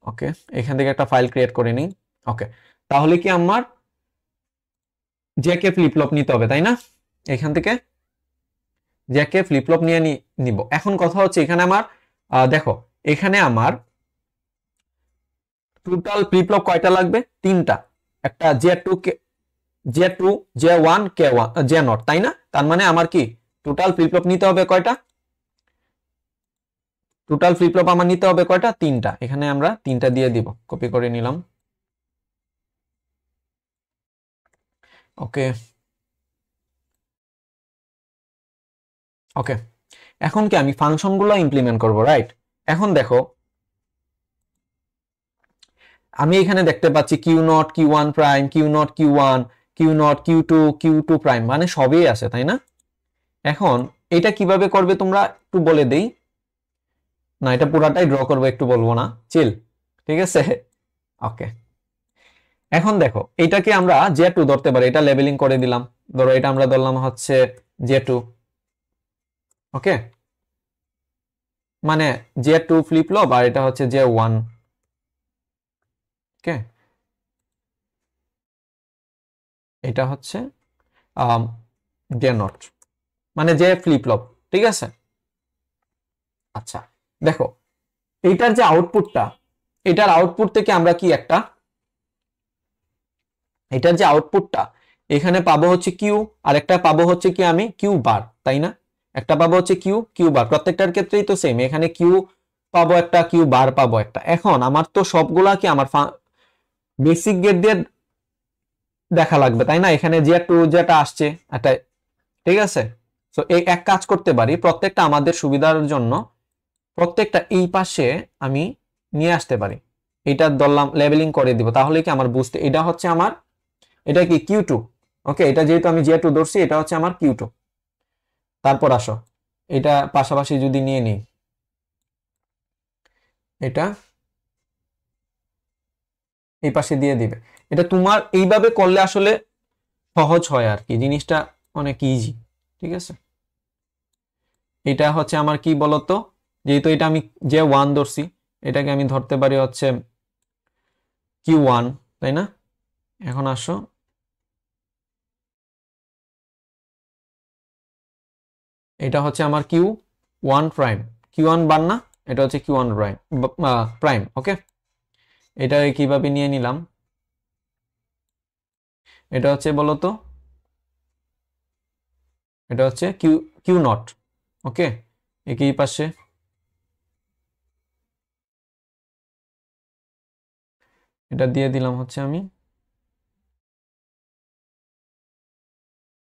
A: ওকে, এখান থেকে একটা ফাইল ক্রিয়েট করে নিই। ওকে, তাহলে কি আমার জ্যাকে ফ্লিপফ্লপ নিতে হবে, তাই না? এখান থেকে জ্যাকে ফ্লিপফ্লপ নিয়ে নিব। এখন কথা হচ্ছে এখানে আমার দেখো এখানে আমার টোটাল ফ্লিপফ্লপ কয়টা লাগবে? 3টা। একটা J2 J1 K1 J0, তাই না? তার মানে আমার কি টোটাল ফ্লিপফ্লপ নিতে হবে কয়টা? টোটাল ফ্লিপফ্লপ আমার নিতে হবে কয়টা? 3টা। এখানে আমরা 3টা দিয়ে দিব, কপি করে নিলাম। ওকে ওকে, এখন কি আমি ফাংশনগুলো ইমপ্লিমেন্ট করব, রাইট? এখন দেখো আমি এখানে দেখতে পাচ্ছি Q0 Q1 prime, Q0 Q1, Q0 Q2 Q2 prime, মানে সবই আছে, তাই না? এখন এটা কিভাবে করবে তোমরা একটু বলে দেই না, এটা পুরাটাই ড্র করবো, একটু বলবো না, চিল, ঠিক আছে। ওকে, এখন দেখো এটাকে আমরা J2 ধরতে পারি, এটা লেবেলিং করে দিলাম। ধরো এটা আমরা ধরলাম হচ্ছে J2। ওকে, মানে J2 ফ্লিপফ্লপ আর এটা হচ্ছে J1। ওকে, এটা হচ্ছে J0, মানে J ফ্লিপফ্লপ, ঠিক আছে। আচ্ছা দেখো এইটার যে আউটপুটটা, এটার আউটপুট থেকে আমরা কি একটা এটার যে আউটপুটটা এখানে পাবো হচ্ছে কিউ, আর একটা পাবো হচ্ছে কি আমি কিউ বার, তাই না? একটা পাবো হচ্ছে কিউ বার, প্রত্যেকটার ক্ষেত্রেই তো সেম, এখানে কিউ পাবো একটা, কিউ বার পাবো একটা। এখন আমার তো সবগুলা কি আমার বেসিক গেট দিয়ে দেখা লাগবে, তাই না? এখানে J2 যেটা আসছে এটা, ঠিক আছে। তো এই এক কাজ করতে পারি, প্রত্যেকটা আমাদের সুবিধার জন্য প্রত্যেকটা এই পাশে আমি নিয়ে আসতে পারি, এটা ধরলাম লেবেলিং করে দিব, তাহলে কি আমার বুঝতে এটা হচ্ছে আমার, এটা কি Q2। ওকে, এটা যেহেতু আমি J2 ধরছি, এটা হচ্ছে আমার Q2। তারপর আসো এটা পাশাপাশি যদি নিয়ে নিই, এটা এই পাশে দিয়ে দিবে। এটা তোমার এইভাবে করলে আসলে সহজ হয় আর কি, জিনিসটা অনেক ইজি, ঠিক আছে। এটা হচ্ছে আমার কি বলতো, যেহেতু এটা আমি J1 ধরছি, এটাকে আমি ধরতে পারি হচ্ছে Q1, তাই না? এখন আসো এটা হচ্ছে আমার Q1 প্রাইম, Q1 বার না, এটা হচ্ছে Q1 প্রাইম প্রাইম। ওকে, এটা কিভাবে নিয়ে নিলাম, এটা হচ্ছে বলতো, এটা হচ্ছে কিউ নট। ওকে, একই পাশে এটা দিয়ে দিলাম হচ্ছে আমি।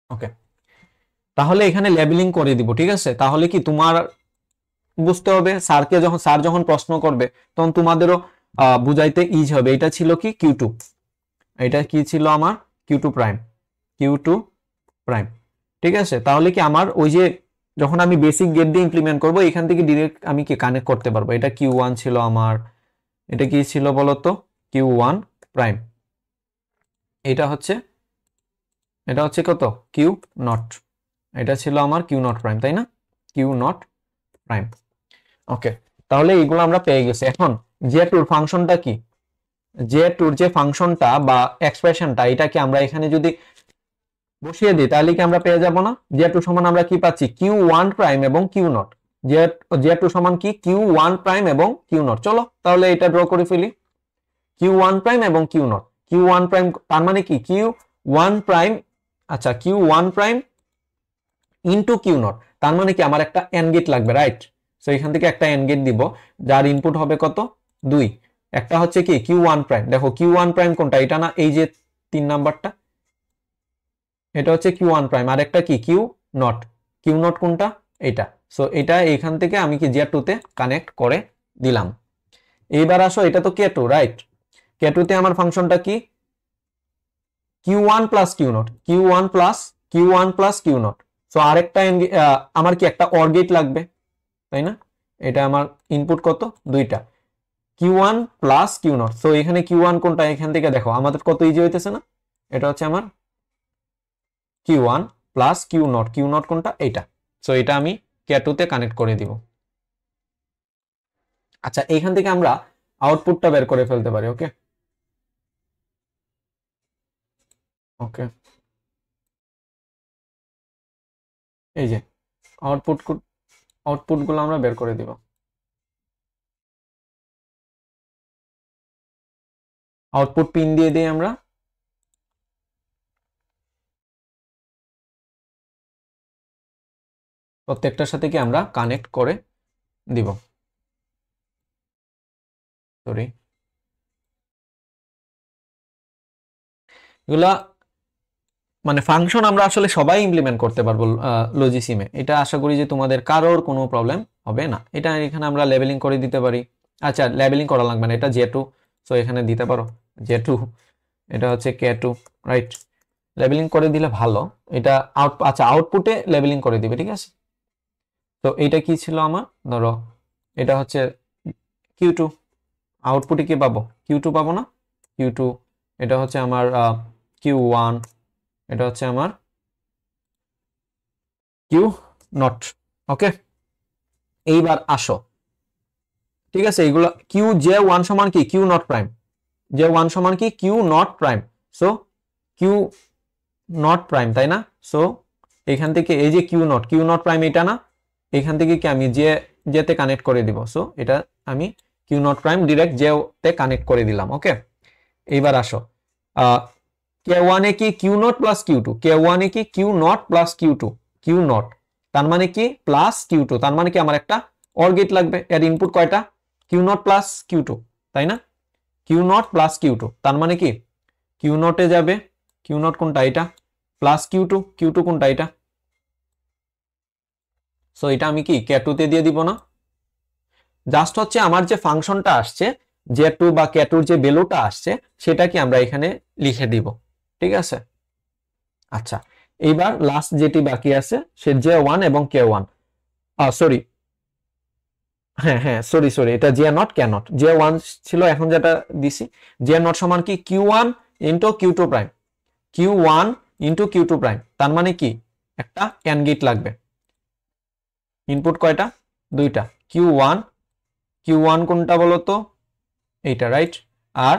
A: ওকে, তাহলে এখানে লেবেলিং করে দিব, ঠিক আছে। তাহলে কি তোমার বুঝতে হবে, স্যার যখন প্রশ্ন করবে তখন তোমাদেরও বুঝাইতে ইজি হবে। এটা ছিল কি Q2, এটা কি ছিল আমার Q2 প্রাইম, Q2 প্রাইম, ঠিক আছে। তাহলে কি আমার ওই যে যখন আমি বেসিক গেট দিয়ে ইমপ্লিমেন্ট করবো, এখান থেকে ডিরেক্ট আমি কি কানেক্ট করতে পারবো। এটা Q1 ছিল আমার, এটা কি ছিল বলতো Q1 প্রাইম, এটা হচ্ছে কত কিউ নট, এটা ছিল আমার কিউ নট প্রাইম, তাই না? Q not prime. ওকে, তাহলে এইগুলো আমরা পেয়ে গেছি। এখন J2 ফাংশনটা কি, টুর যে ফাংশনটা বা এক্সপ্রেশনটা, এটাকে আমরা এখানে যদি বসিয়ে দিই তাহলে কি আমরা পেয়ে যাব না? টু সমান আমরা কি পাচ্ছি? কিউ ওয়ান প্রাইম এবং কিউ নট। টু সমান কি? কিউ ওয়ান প্রাইম এবং কিউ নট। চলো তাহলে এটা ড্র করে ফেলি। কিউ ওয়ান প্রাইম এবং Q naught. Q one prime তার মানে কি? কিউ ওয়ান প্রাইম, আচ্ছা Q one prime into Q not, তার মানে কি আমার একটা এন্ড গেট লাগবে, রাইট? সো এখান থেকে একটা এন্ড গেট দিব, যার ইনপুট হবে কত? 2। একটা হচ্ছে কি কিউ ওয়ান প্রাইম, দেখো কিউ ওয়ান প্রাইম কোনটা? এটা না, এই যে 3 নাম্বারটা, এটা হচ্ছে কিউ ওয়ান প্রাইম। আর একটা কি কিউ নট। কিউ নট কোনটা? এটা। সো এটা এইখান থেকে আমি কি টুতে কানেক্ট করে দিলাম। এইবার আসো, এটা তো কে টু, রাইট? কে টুতে আমার ফাংশনটা কি? Q one plus Q naught, Q one plus Q one plus Q naught. So আরেকটা আমার কি একটা অর গেট লাগবে, তাই না? এটা আমার ইনপুট কত? 2টা, Q one plus Q naught. So এখানে কিউ ওয়ান কোনটা? এখান থেকে দেখো আমাদের কত ইজি হইতেছে না? এটা হচ্ছে আমার Q one plus Q naught. Q naught কোনটা? এইটা। সো এটা আমি কে2 তে কানেক্ট করে দিব। আচ্ছা, এইখান থেকে আমরা আউটপুটটা বের করে ফেলতে পারি। ওকে ওকে, এই যে আউটপুট আউটপুট গুলো আমরা বের করে দিব। আউটপুট পিন দিয়ে দিই আমরা। প্রত্যেকটার সাথে কি আমরা কানেক্ট করে দিব। সরি, এগুলা মানে ফাংশন আমরা আসলে সবাই ইমপ্লিমেন্ট করতে পারবো লজিসিমে। এটা আশা করি যে তোমাদের কারোর কোনো প্রবলেম হবে না। এটা এখানে আমরা লেবেলিং করে দিতে পারি। আচ্ছা, লেবেলিং করা লাগবে না, এটা টু। সো এখানে দিতে পারো টু, এটা হচ্ছে কে2, রাইট? লেবেলিং করে দিলে ভালো। এটা আচ্ছা আউটপুটে লেবেলিং করে দিবে, ঠিক আছে? তো এইটা কি ছিল আমার? ধরো এটা হচ্ছে কিউ2, আউটপুটে কি পাবো? কিউ2 পাবো না? কিউ2, এটা হচ্ছে আমার কিউ ওয়ান, এটা হচ্ছে আমার কিউ নট। ওকে, এইবার আসো, ঠিক আছে? এইগুলো কিউ জে ওয়ান সমান কি? Q not prime. J one সমান কি? Q not prime. So Q not prime, তাই না? সো এখান থেকে এই যে কিউ নট প্রাইম, এটা না, এখান থেকে কি আমি জেতে কানেক্ট করে দিব। সো এটা আমি কিউ নট প্রাইম ডিরেক্ট জেতে কানেক্ট করে দিলাম। ওকে, এইবার আসো, কে ওয়ানে কি Q not plus Q two. K ওয়ানে কি Q not plus Q two. Q not তার মানে কি প্লাস কিউ টু, তার মানে কি আমার একটা অর গেট লাগবে। এর ইনপুট কয়টা? Q not plus Q two, তাই না? Q not plus Q two, তার মানে কি কিউ নটে যাবে, কিউ নট কোনটা? এটা, plus Q two, Q two কোনটা? এটা। সো এটা আমি কি কে2 তে দিয়ে দিব না? জাস্ট হচ্ছে আমার যে ফাংশনটা আসছে, টু বা কে2-র যে ভ্যালুটা আসছে, সেটা কি আমরা এখানে লিখে দিব, ঠিক আছে? আচ্ছা, এইবার লাস্ট যেটি বাকি আছে সে জে ওয়ান এবং কে ওয়ান। সরি, হ্যাঁ হ্যাঁ, সরি সরি, এটা J not K not. J one ছিল, এখন যেটা দিছি জে নট সমান কি? Q one into Q two prime. Q one into Q two prime, তার মানে কি একটা এন্ড গেট লাগবে। ইনপুট কয়টা? 2টা। কিউ ওয়ান কোনটা বলো তো? এইটা, রাইট? আর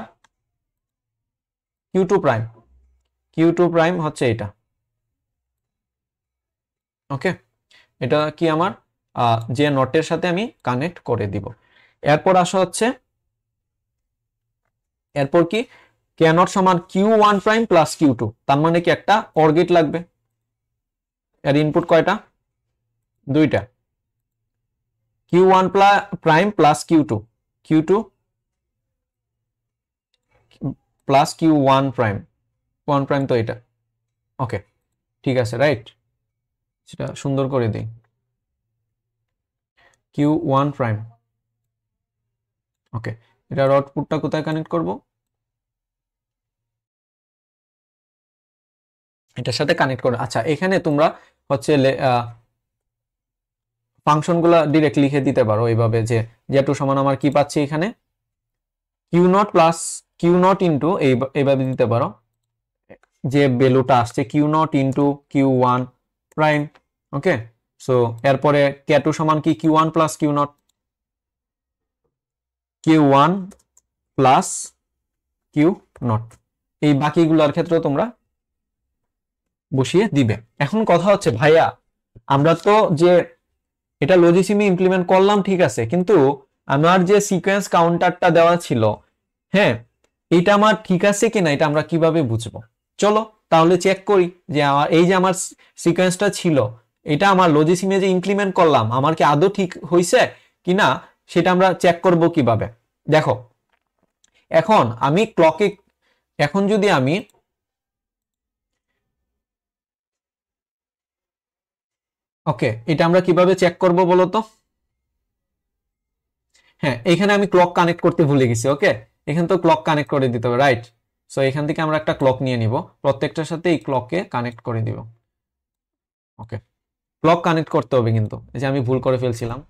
A: কিউ টু প্রাইম হচ্ছে এটা। ওকে, এটা কি আমার যে নটের সাথে আমি কানেক্ট করে দিব। এরপর আসা হচ্ছে, এরপর কি কে নট সমান Q one prime plus Q two, তার মানে কি একটা অর গেট লাগবে। এর ইনপুট কয়টা? 2টা, Q one prime plus Q two plus Q one prime তো এটা। ওকে, ঠিক আছে, রাইট? সেটা সুন্দর করে দিই, কিউ ওয়ান প্রাইম। ওকে, এটার আউটপুটটা কোথায় কানেক্ট করব? এটার সাথে কানেক্ট করো। আচ্ছা, এখানে তোমরা হচ্ছে ফাংশনগুলো ডিরেক্ট লিখে দিতে পারো এইভাবে, যে টু সমান আমার কি পাচ্ছি এখানে? Q not plus Q naught into, এইভাবে দিতে পারো যে ভ্যালুটা আসছে Q naught into Q one prime. Okay, so এরপরে কে টু সমান কি? Q one plus Q naught, Q one plus Q naught. এই বাকিগুলোর ক্ষেত্রেও তোমরা বসিয়ে দিবে। এখন কথা হচ্ছে ভাইয়া আমরা তো যে এটা লজিসিমে ইমপ্লিমেন্ট করলাম ঠিক আছে, কিন্তু আমার যে সিকোয়েন্স কাউন্টারটা দেওয়া ছিল, হ্যাঁ এটা আমার ঠিক আছে কিনা এটা আমরা কিভাবে বুঝবো? চলো তাহলে চেক করি যে আমার এই যে আমার সিকোয়েন্সটা ছিল এটা আমার লজিসিমে যে ইমপ্লিমেন্ট করলাম আমার কি আদৌ ঠিক হয়েছে কিনা সেটা আমরা চেক করব কিভাবে। দেখো এখন আমি ক্লকে, এখন যদি আমি ওকে এটা আমরা কিভাবে চেক করব বলো তো? হ্যাঁ এখানে আমি ক্লক কানেক্ট করতে ভুলে গেছি। ওকে এখানে তো ক্লক কানেক্ট করে দিতে হবে, রাইট? সো এখান থেকে আমরা একটা ক্লক নিয়ে নিব, প্রত্যেকটার সাথে এই ক্লককে কানেক্ট করে দিব। ওকে ক্লক কানেক্ট করতে হবে, কিন্তু এই যে আমি ভুল করে ফেলছিলাম।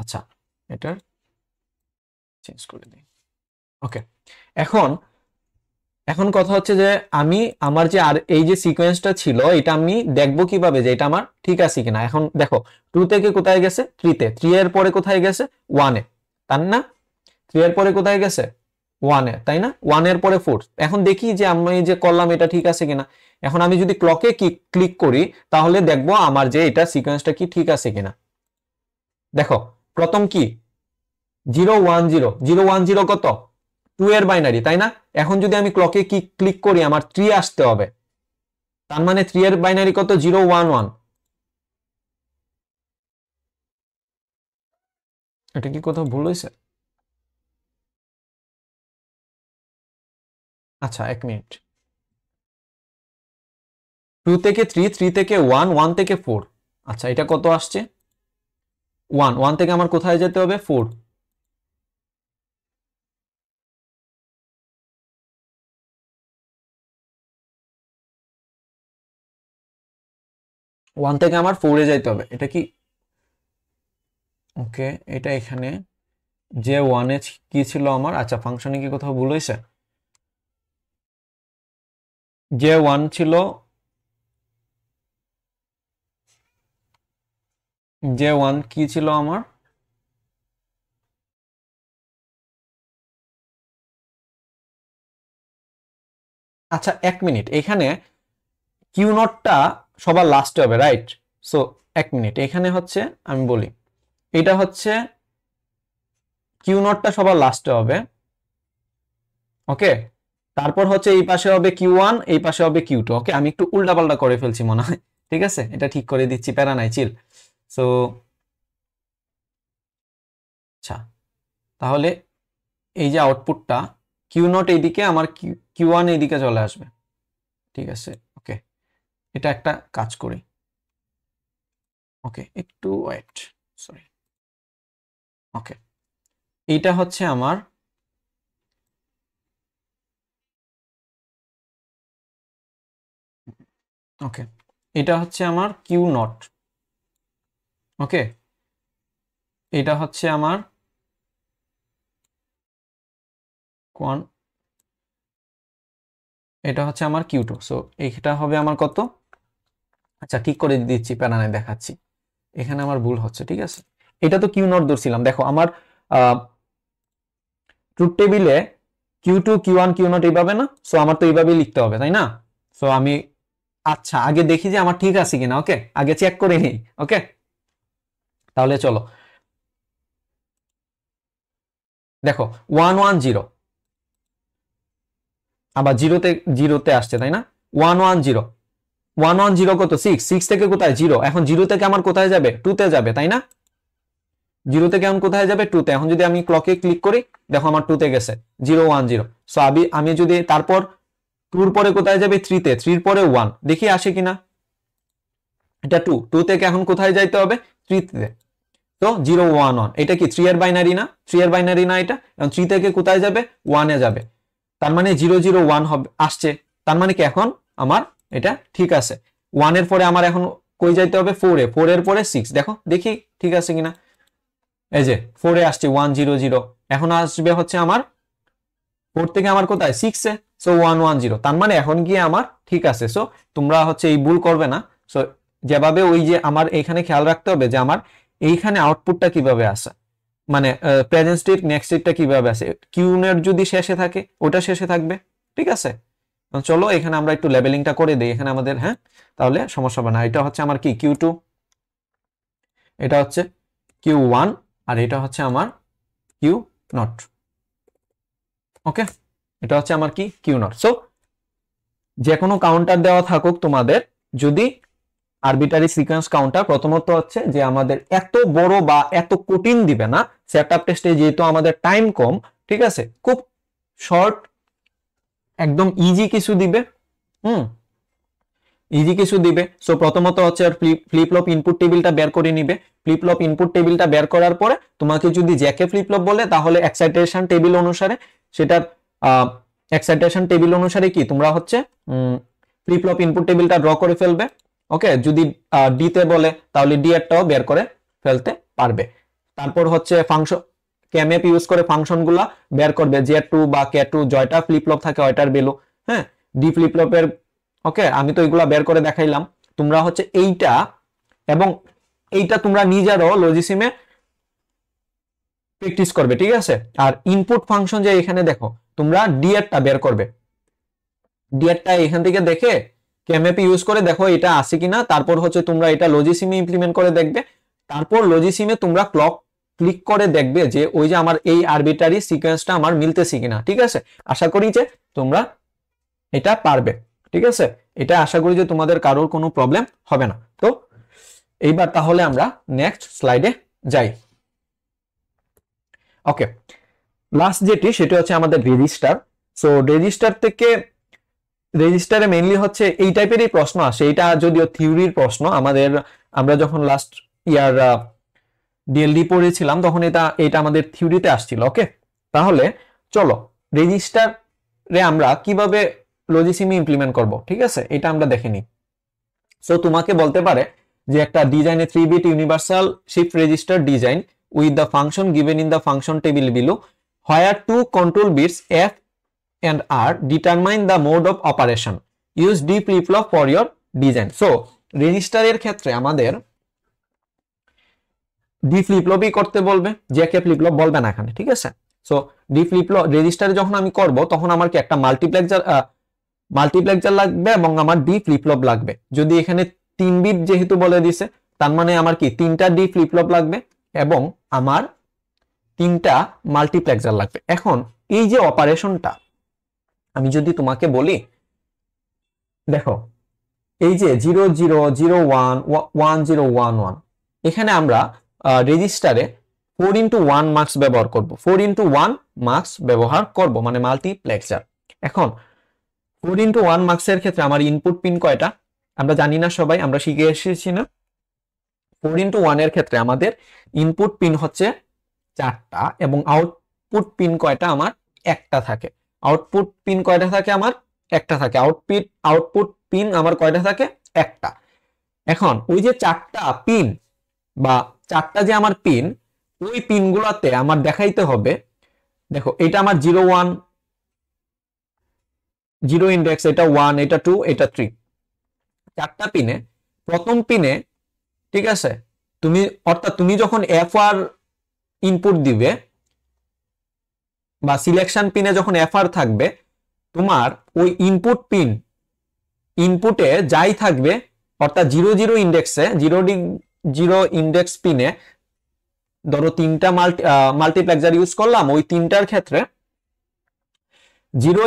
A: আচ্ছা এটার চেঞ্জ করে দিই। ওকে এখন এখন কথা হচ্ছে যে আমি আমার যে আর এই যে সিকোয়েন্সটা ছিল এটা আমি দেখবো কিভাবে যে এটা আমার ঠিক আছে কিনা। এখন দেখো 2 থেকে কোথায় গেছে 3 তে, 3 এর পরে কোথায় গেছে 1 এ, তাই না? 3 এর পরে কোথায় গেছে 1 এ, তাই না? 1 এর পরে 4। এখন দেখি যে আমি যে করলাম এটা ঠিক আছে কিনা। এখন আমি যদি ক্লকে ক্লিক করি তাহলে দেখবো আমার যে এটা সিকোয়েন্সটা কি ঠিক আছে কিনা। দেখো প্রথম কি 0 1 0, 0 1 0 কত 2 এর বাইনারি, তাই না? এখন যদি আমি ক্লকে ক্লিক করি আমার 3 আসতে হবে, তার মানে 3 এর বাইনারি কত 0 1 1। এটা কি কোথাও ভুল হয়েছে? আচ্ছা এক মিনিট, 2 থেকে 3, 3 থেকে 1, 1 থেকে 4। আচ্ছা এটা কত আসছে 1, 1 থেকে আমার কোথায় যেতে হবে 4। 1 থেকে আমার 4 এ যাইতে হবে, এটা কি ওকে? এটা এখানে যে 1 এ কি ছিল আমার, আচ্ছা ফাংশনে কি কোথাও ভুল হয়েছে? যে 1 ছিল, যে 1 কি ছিল আমার, আচ্ছা এক মিনিট, এখানে কিউ নটটা সবার লাস্টে হবে, রাইট? সো এক মিনিট, এখানে হচ্ছে আমি বলি এটা হচ্ছে কিউ নটটা সবার লাস্টে হবে। ওকে তারপর হচ্ছে এই পাশে হবে কিউ ওয়ান, এই পাশে হবে কিউ টু। ওকে আমি একটু উল্টাপাল্টা করে ফেলছি মনে হয়, ঠিক আছে এটা ঠিক করে দিচ্ছি, প্যারা নাই, চিল। সো আচ্ছা তাহলে এই যে আউটপুটটা কিউ নট এইদিকে, আমার কিউ ওয়ান এইদিকে চলে আসবে, ঠিক আছে? ওকে এটা একটা কাজ করি, ওকে একটু ওয়েট, সরি। ওকে এইটা হচ্ছে আমার, ওকে এটা হচ্ছে আমার কিউ নট। ওকে এটা হচ্ছে আমার কোন, এটা হচ্ছে আমার কিউ টু। সো এইটা হবে আমার কত, আচ্ছা ঠিক করে দিচ্ছি, প্যারা নাই, দেখাচ্ছি। এখানে আমার ভুল হচ্ছে, ঠিক আছে? এটা তো কিউ নট ধরছিলাম, দেখো আমার ট্রুথ টেবিলে Q two Q one Q naught এইভাবে না, সো আমার তো এইভাবেই লিখতে হবে, তাই না? সো আমি আচ্ছা আগে দেখি যে আমার ঠিক আছে কিনা, ওকে আগে চেক করে নিই। ওকে তাহলে চলো দেখো 1 1 0, আবার জিরোতে জিরোতে আসছে, তাই না? 1 1 0, 1 1 0 কত 6, 6 থেকে কোথায় 0, এখন 0 থেকে আমার কোথায় যাবে 2 তে যাবে, তাই না? 0 থেকে এখন কোথায় যাবে 2 তে। এখন যদি আমি ক্লকে ক্লিক করি দেখো আমার 2 তে গেছে 0 1 0। সো আমি যদি তারপর 2 পরে কোথায় যাবে 3 তে, 3 পরে 1, দেখি আসে কিনা। এটা 2, 2 থেকে এখন কোথায় যাইতে হবে 3 তে। তো 0 1 1, এটা কি 3 এর বাইনারি না, 3 এর বাইনারি না এটা? এখন 3 থেকে কোথায় যাবে 1 এ যাবে, তার মানে 0 0 1 হবে আসছে, তার মানে কি এখন আমার এটা ঠিক আছে। 1 এর পরে আমার এখন কই যাইতে হবে 4 এ, 4 এর পরে 6, দেখো দেখি ঠিক আছে কিনা। এই যে 4 এ আসছে 1 0 0, এখন আসবে হচ্ছে আমার 4 থেকে আমার কোথায় 6 এ, সো 1 1 0, তার মানে এখন গিয়ে আমার ঠিক আছে। সো তোমরা হচ্ছে এই ভুল করবে না। সো যেভাবে ওই যে আমার এইখানে খেয়াল রাখতে হবে যে আমার এইখানে আউটপুটটা কিভাবে আসে, মানে প্রেজেন্ট স্টেট নেক্সট স্টেটটা কিভাবে আছে, কিউ নট যদি শেষে থাকে ওটা শেষে থাকবে, ঠিক আছে। চলো এখানে আমরা একটু লেবেলিংটা করে দিই এখানে আমাদের, হ্যাঁ, তাহলে সমস্যা হবে না। এটা হচ্ছে আমার কি Q2, এটা হচ্ছে Q1, আর এটা হচ্ছে আমার Q0। ওকে, এটা হচ্ছে আমার কি Q0। সো যে কোনো কাউন্টার দেওয়া থাকুক তোমাদের, যদি আরবিটারি সিকোয়েন্স কাউন্টার, প্রথমত হচ্ছে যে আমাদের এত বড় বা এত কঠিন দিবে না সেটআপ টেস্টে, যেহেতু আমাদের টাইম কম, ঠিক আছে, খুব শর্ট একদম ইজি কিছু দিবে, ইজি কিছু দিবে। সো প্রথমত হচ্ছে ফ্লিপ ফ্লপ ইনপুট টেবিলটা বের করে নিবে। ফ্লিপ ফ্লপ ইনপুট টেবিলটা বের করার পরে তোমাকে যদি জ্যাকে ফ্লিপ ফ্লপ বলে, তাহলে এক্সাইটেশন টেবিল অনুসারে সেটার এক্সাইটেশন টেবিল অনুসারে কি তোমরা হচ্ছে ফ্লিপ ফ্লপ ইনপুট টেবিলটা ড্র করে ফেলবে। ওকে, যদি ডি তে বলে তাহলে ডি এরটাও বের করে ফেলতে পারবে। তারপর হচ্ছে ফাংশন কেম্যাপ ইউজ করে ফাংশনগুলা বের করবে, J2 বা K2 জয়টা ফ্লিপ ফ্লপ থাকে ওইটার ভ্যালু, হ্যাঁ, ডি ফ্লিপ ফ্লপের। ওকে, আমি তো এগুলা বের করে দেখাইলাম, তোমরা হচ্ছে এইটা এবং এইটা তোমরা নিজেরও লজিসিমে প্র্যাকটিস করবে, ঠিক আছে। আর ইনপুট ফাংশন যে এখানে দেখো, তোমরা ডি এরটা বের করবে, ডি এরটা এখান থেকে দেখে কেম্যাপ ইউজ করে দেখো এটা আছে কিনা, তারপর হচ্ছে তোমরা এটা লজিসিমে ইমপ্লিমেন্ট করে দেখবে। তারপর লজিসিমে তোমরা ক্লিক করে দেখবে যে ওই যে আমার এই আরবিটারি সিকোয়েন্সটা আমার মিলতেছে কিনা, ঠিক আছে। আশা করি যে তোমরা এটা পারবে, ঠিক আছে। এটা আশা করি যে তোমাদের কারোর কোনো প্রবলেম হবে না। তো এইবার তাহলে আমরা নেক্সট স্লাইডে যাই। ওকে, লাস্ট যেটি সেটা হচ্ছে আমাদের রেজিস্টার। সো রেজিস্টার থেকে, রেজিস্টারে মেইনলি হচ্ছে এই টাইপেরই প্রশ্ন আসে, এটা যদিও থিওরির প্রশ্ন আমাদের, আমরা যখন লাস্ট ইয়ার ডিএলডি পড়েছিলাম তখন এটা আমাদের থিওরিতে আসছিল। ওকে, তাহলে চলো রেজিস্টারে আমরা কিভাবে লজিসিমি ইমপ্লিমেন্ট করব, ঠিক আছে, এটা আমরা দেখে নিই। সো তোমাকে বলতে পারে যে একটা ডিজাইনে 3-bit universal shift register design with the function given in the function table below, where two control bits F and R determine the mode of operation. Use D flip-flop for your design. So রেজিস্টারের ক্ষেত্রে আমাদের D ফ্লিপ-ফ্লপই করতে বলবে, জ্যাকে flip-flop বলবে না এখানে, ঠিক আছে। সো ডি ফ্লিপ-ফ্লপ রেজিস্টারে যখন আমি করব তখন আমার কি একটা মাল্টিপ্লেক্সার লাগবে এবং আমার ডি ফ্লিপ-ফ্লপ লাগবে। যদি এখানে 3 বিট যেহেতু বলে দিছে, তার মানে আমার কি 3টা ডি ফ্লিপ-ফ্লপ লাগবে এবং আমার 3টা মাল্টিপ্লেক্সার লাগবে। এখন এই যে অপারেশনটা আমি যদি তোমাকে বলি, দেখো এই যে 00011011, এখানে আমরা রেজিস্টারে 4x1 মার্কস ব্যবহার করব, 4x1 মার্কস ব্যবহার করব মানে মাল্টিপ্লেক্সার। এখন 4x1 মার্কসের ক্ষেত্রে আমার ইনপুট পিন কয়টা আমরা জানি না সবাই, আমরা শিখে এসেছি না। 4x1 এর ক্ষেত্রে আমাদের ইনপুট পিন হচ্ছে 4টা এবং আউটপুট পিন কয়টা আমার একটা থাকে। আউটপুট পিন কয়টা থাকে আমার একটা থাকে। আউটপুট পিন আমার কয়টা থাকে একটা। এখন ওই যে 4টা পিন বা 4টা যে আমার পিন, ওই পিনগুলোতে আমার দেখাইতে হবে, দেখো এটা আমার 01 0 ইন্ডেক্স, এটা 1, এটা 2, এটা 3, 4টা পিনে প্রথম পিনে, ঠিক আছে, অর্থাৎ তুমি যখন FR ইনপুট দিবে বা সিলেকশন পিনে যখন FR থাকবে, তোমার ওই ইনপুট পিন ইনপুটে যাই থাকবে, অর্থাৎ 00 ইন্ডেক্সে 0 ইন্ডেক্স পিনে ধরো 3টা মাল্টিপ্লেক্সার ইউজ করলাম, ওই 3টার ক্ষেত্রে 0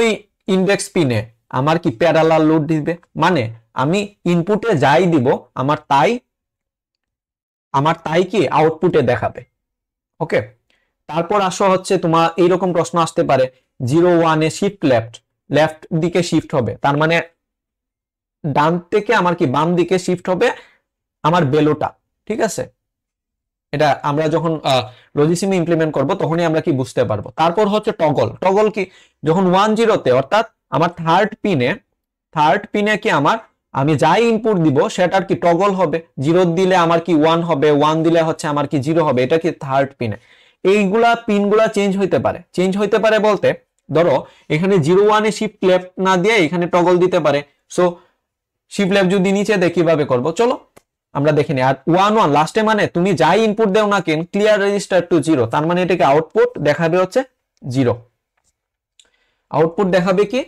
A: ইন্ডেক্স পিনে আমার কি প্যারালাল লোড দিবে, মানে আমি ইনপুটে যাই দিব আমার তাই কি আউটপুটে দেখাবে। ওকে, তারপর আসো হচ্ছে তোমার এইরকম প্রশ্ন আসতে পারে 01-এ শিফট লেফট দিকে শিফট হবে, তার মানে ডান থেকে আমার কি বাম দিকে শিফট হবে আমার বেলোটা, ঠিক আছে। এটা আমরা যখন লজিসিমি ইমপ্লিমেন্ট করব তখনই আমরা কি বুঝতে পারবো। তারপর হচ্ছে টগল কি যখন 10-তে, অর্থাৎ আমার থার্ড পিনে কি আমি যাই ইনপুট দিব সেটার কি টগল হবে, 0 দিলে আমার কি 1 হবে, 1 দিলে হচ্ছে আমার কি 0 হবে, এটা কি থার্ড পিনে। এইগুলা পিনগুলা চেঞ্জ হইতে পারে বলতে ধরো এখানে 01-এ শিফট লেফট না দিয়ে এখানে টগল দিতে পারে। সো শিফট লেফট যদি নিচে দেয় কিভাবে করবো, চলো আমরা দেখিনি। আর 1 1 লাস্টে মানে তুমি যাই ইনপুট দেও না কেন ক্লিয়ার রেজিস্টার টু 0, তার মানে এটাকে আউটপুট দেখাবে হচ্ছে 0, আউটপুট দেখাবে কি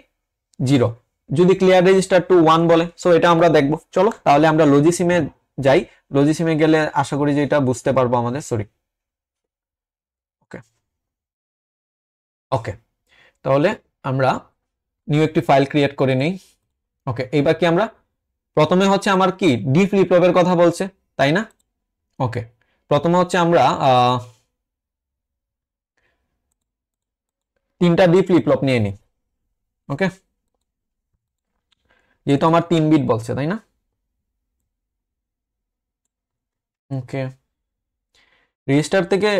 A: 0 যদি ক্লিয়ার রেজিস্টার টু 1 বলে। সো এটা আমরা দেখব। চলো তাহলে আমরা লজিসিমে যাই। লজিসিমে গেলে আশা করি যে এটা বুঝতে পারবো আমাদের। সরি, ওকে ওকে, তাহলে আমরা নিউ একটি ফাইল ক্রিয়েট করে নিই। ওকে, এইবার কি আমরা প্রথমে হচ্ছে আমার কি ডি ফ্লিপ ফ্লপের কথা বলছে, তাই না? ওকে, প্রথমে হচ্ছে আমরা 3টা ডি ফ্লিপ ফ্লপ নিয়ে নিই। ওকে, যেহেতু আমার 3 বিট বলছে, তাই না? ওকে, রেজিস্টার থেকে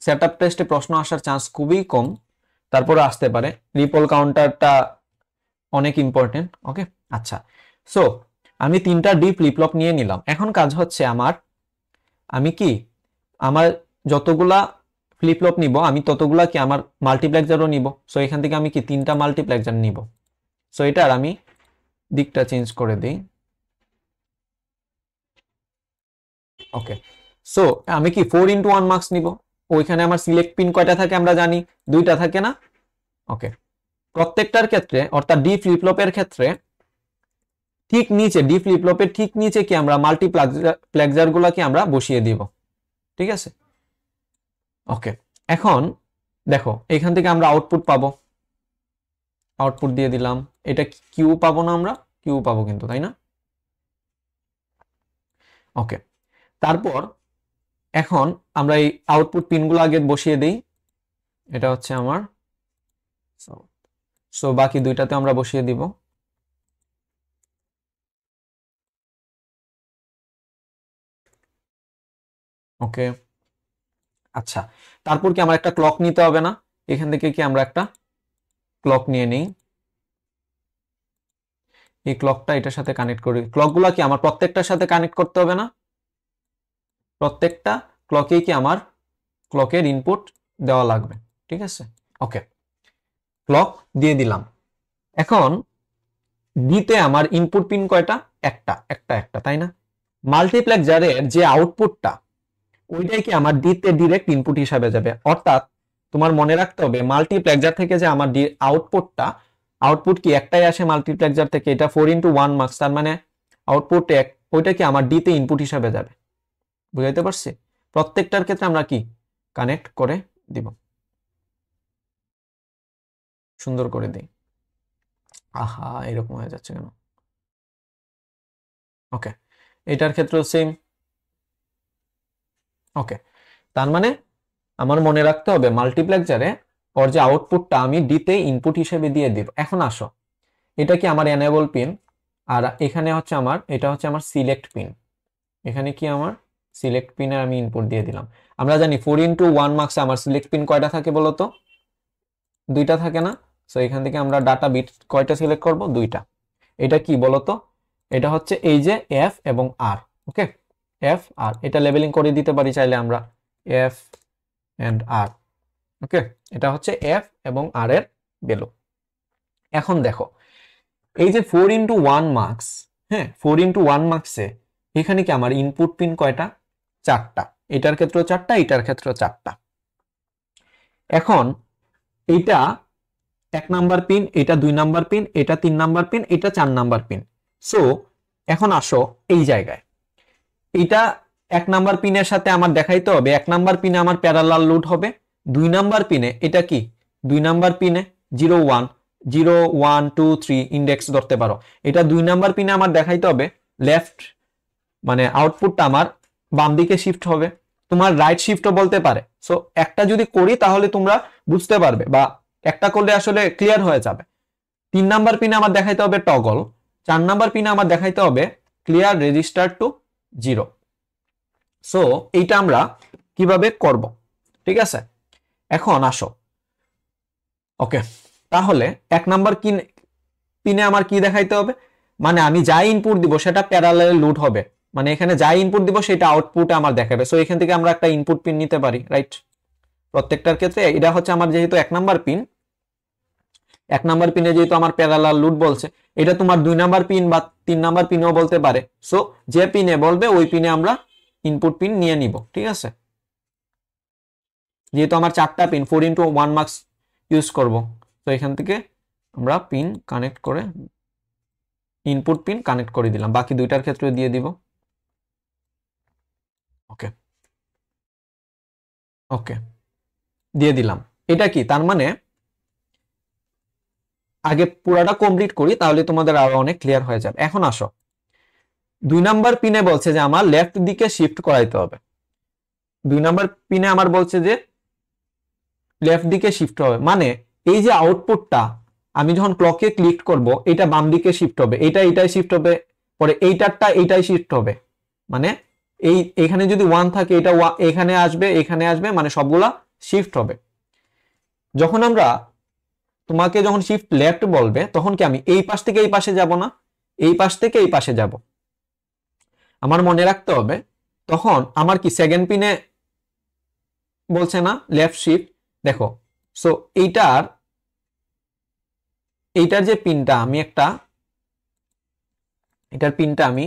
A: সেটআপ টেস্টে প্রশ্ন আসার চান্স খুবই কম, তারপরে আসতে পারে। রিপল কাউন্টারটা অনেক ইম্পর্টেন্ট। ওকে, আচ্ছা, সো আমি 3টা ডি ফ্লিপ ফ্লপ নিয়ে নিলাম। এখন কাজ হচ্ছে আমি কি আমার যতগুলা ফ্লিপ ফ্লপ নিব আমি ততগুলা কি আমার মাল্টিপ্লেক্সারও নিব। সো এখান থেকে আমি কি 3টা মাল্টিপ্লেক্সার নিব। সো এটার আমি দিকটা চেঞ্জ করে দিই। ওকে, সো আমি কি 4x1 মার্কস নিব। ওইখানে আমার সিলেক্ট পিন কয়টা থাকে আমরা জানি, 2টা থাকে না? ওকে, প্রত্যেকটার ক্ষেত্রে অর্থাৎ ডি ফ্লিপ ফ্লপের ক্ষেত্রে ঠিক নিচে, ডি ফ্লিপ ফ্লপের ঠিক নিচে কি আমরা মাল্টিপ্লেক্সার গুলাকে আমরা বসিয়ে দিব। ঠিক আছে, ওকে, এখন দেখো এখান থেকে আমরা আউটপুট পাবো, আউটপুট দিয়ে দিলাম। এটা কিউ পাবো না, আমরা কিউ পাবো কিন্তু, তাই না? ওকে, তারপর এখন আমরা এই আউটপুট পিনগুলো আগে বসিয়ে দিই। এটা হচ্ছে আমার, সো বাকি 2টাতে আমরা বসিয়ে দিব। ওকে, আচ্ছা, তারপর কি আমার একটা ক্লক নিতে হবে না? এখান থেকে কি আমরা একটা ক্লক নিয়ে নিই। এই ক্লকটা এটার সাথে কানেক্ট করি। ক্লকগুলো কি আমার প্রত্যেকটার সাথে কানেক্ট করতে হবে না? প্রত্যেকটা ক্লকেই কি আমার ক্লকের ইনপুট দেওয়া লাগবে। ঠিক আছে, ওকে, ক্লক দিয়ে দিলাম। এখন ডিতে আমার ইনপুট পিন কয়টা? একটা একটা একটা, তাই না? মাল্টিপ্লেক্সারের যে আউটপুটটা ওইটাই কি আমার ডিতে ডিরেক্ট ইনপুট হিসাবে যাবে। অর্থাৎ তোমার মনে রাখতে হবে মাল্টিপ্লেক্সার থেকে যে আমার আউটপুটটা, আউটপুট কি একটাই আসে মাল্টিপ্লেক্সার থেকে, এটা 4x1 মার্কস, তার মানে আউটপুট ওইটা কি আমার ডিতে ইনপুট হিসাবে যাবে। বুঝাইতে পারছি? প্রত্যেকটার ক্ষেত্রে আমরা কি কানেক্ট করে দিব। সুন্দর করে দিই। আহা, এরকম হয়ে যাচ্ছে কেন? ওকে, এটার ক্ষেত্রেও সেম। ওকে, তার মানে আমার মনে রাখতে হবে মাল্টিপ্লেক্সারে ওর যে আউটপুটটা আমি ডিতে ইনপুট হিসেবে দিয়ে দিব। এখন আসো, এটা কি আমার এনেবল পিন, আর এখানে হচ্ছে আমার, এটা হচ্ছে আমার সিলেক্ট পিন। এখানে কি আমার সিলেক্ট পিনের আমি ইনপুট দিয়ে দিলাম। আমরা জানি 4x1 মার্কসে আমার সিলেক্ট পিন কয়টা থাকে বলতো? 2টা থাকে না? সো এখান থেকে আমরা ডাটা বিট কয়টা সিলেক্ট করব? 2টা। এটা কি বলতো? এটা হচ্ছে এই যে এফ এবং আর। ওকে, এফ আর, এটা লেবেলিং করে দিতে পারি চাইলে আমরা, এফ এন্ড আর। ওকে, এটা হচ্ছে এফ এবং আর এর ভ্যালু। এখন দেখো এই যে 4x1 মার্কস, হ্যাঁ 4x1 মার্কসে এখানে কি আমার ইনপুট পিন কয়টা? 4টা। এটার ক্ষেত্রে 4টা, এটার ক্ষেত্রে 4টা। এখন এইটা 1 নাম্বার পিন, এটা 2 নাম্বার পিন, এটা 3 নাম্বার পিন, এটা 4 নাম্বার পিন। সো এখন আসো এই জায়গায়, এটা 1 নাম্বার পিনের সাথে আমার দেখাইতে হবে 1 নাম্বার পিনে আমার প্যারালাল লোড হবে। 2 নাম্বার পিনে এটা কি 2 নাম্বার পিনে 0 1 0 1 2 3 ইন্ডেক্স ধরতে পারো। এটা 2 নাম্বার পিনে আমার দেখাইতে হবে লেফট, মানে আউটপুটটা আমার বাম দিকে শিফট হবে। তোমার রাইট শিফটও বলতে পারে। সো একটা যদি করি তাহলে তোমরা বুঝতে পারবে, বা একটা করলে আসলে ক্লিয়ার হয়ে যাবে। 3 নাম্বার পিনে আমার দেখাইতে হবে টগল, 4 নাম্বার পিনে আমার দেখাইতে হবে ক্লিয়ার রেজিস্টার টু 0। সো এইটা আমরা কিভাবে করব, ঠিক আছে? এখন আসো, ওকে, তাহলে 1 নাম্বার পিনে আমার কি দেখাইতে হবে? মানে আমি যা ইনপুট দিব সেটা প্যারালাল লোড হবে, মানে এখানে যা ইনপুট দিব সেটা আউটপুটে আমার দেখাবে। সো এখান থেকে আমরা একটা ইনপুট পিন নিতে পারি, রাইট? প্রত্যেকটার ক্ষেত্রে এটা হচ্ছে আমার যেহেতু 1 নাম্বার পিন, 1 নাম্বার পিনে যেহেতু আমার প্যারালাল লুট বলছে, এটা তোমার 2 নাম্বার পিন বা 3 নাম্বার পিনও বলতে পারে। সো যে পিনে বলবে ওই পিনে আমরা ইনপুট পিন নিয়ে নিব, ঠিক আছে। যেহেতু আমার 4টা পিন 4x1 মার্কস ইউজ করব, তো এখান থেকে আমরা পিন কানেক্ট করে ইনপুট পিন কানেক্ট করে দিলাম, বাকি দুইটার ক্ষেত্রে দিয়ে দিব। ওকে ওকে দিয়ে দিলাম। এটা কি তার মানে আগে পুরাটা কমপ্লিট করি, তাহলে তোমাদের আরো অনেক ক্লিয়ার হয়ে যাবে। এখন আসো, 2 নাম্বার পিনে বলছে যে আমার লেফট দিকে শিফট করাইতে হবে। 2 নাম্বার পিনে আমার বলছে যে লেফট দিকে শিফট হবে, মানে এই যে আউটপুটটা আমি যখন ক্লকে ক্লিক করব এটা বাম দিকে শিফট হবে, এটাই শিফট হবে, পরে এইটারটা এইটাই শিফট হবে। মানে এখানে যদি 1 থাকে এটা এখানে আসবে, মানে সবগুলা শিফট হবে। যখন আমরা তোমাকে যখন শিফট লেফট বলবে তখন কি আমি এই পাশ থেকে এই পাশে যাব না, এই পাশ থেকে এই পাশে যাব। আমার মনে রাখতে হবে তখন আমার কি সেকেন্ড পিনে বলছে না লেফট শিফট, দেখো। সো এইটার যে পিনটা আমি এটার পিনটা আমি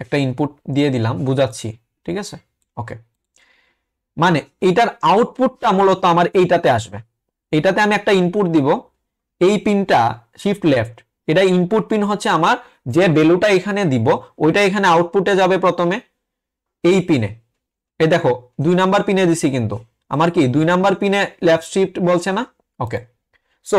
A: একটা ইনপুট দিয়ে দিলাম, বুঝাচ্ছি, ঠিক আছে। ওকে, মানে এটার আউটপুটটা মূলত আমার এইটাতে আসবে, এইটাতে আমি একটা ইনপুট দিব, এই পিনটা শিফট লেফট, এটা ইনপুট পিন হচ্ছে আমার, যে ভ্যালুটা এখানে দিব ওইটা এখানে আউটপুটে যাবে প্রথমে এই পিনে। এই দেখো 2 নাম্বার পিনে দিছি, কিন্তু আমার কি 2 নাম্বার পিনে লেফট শিফট বলছে না। ওকে, সো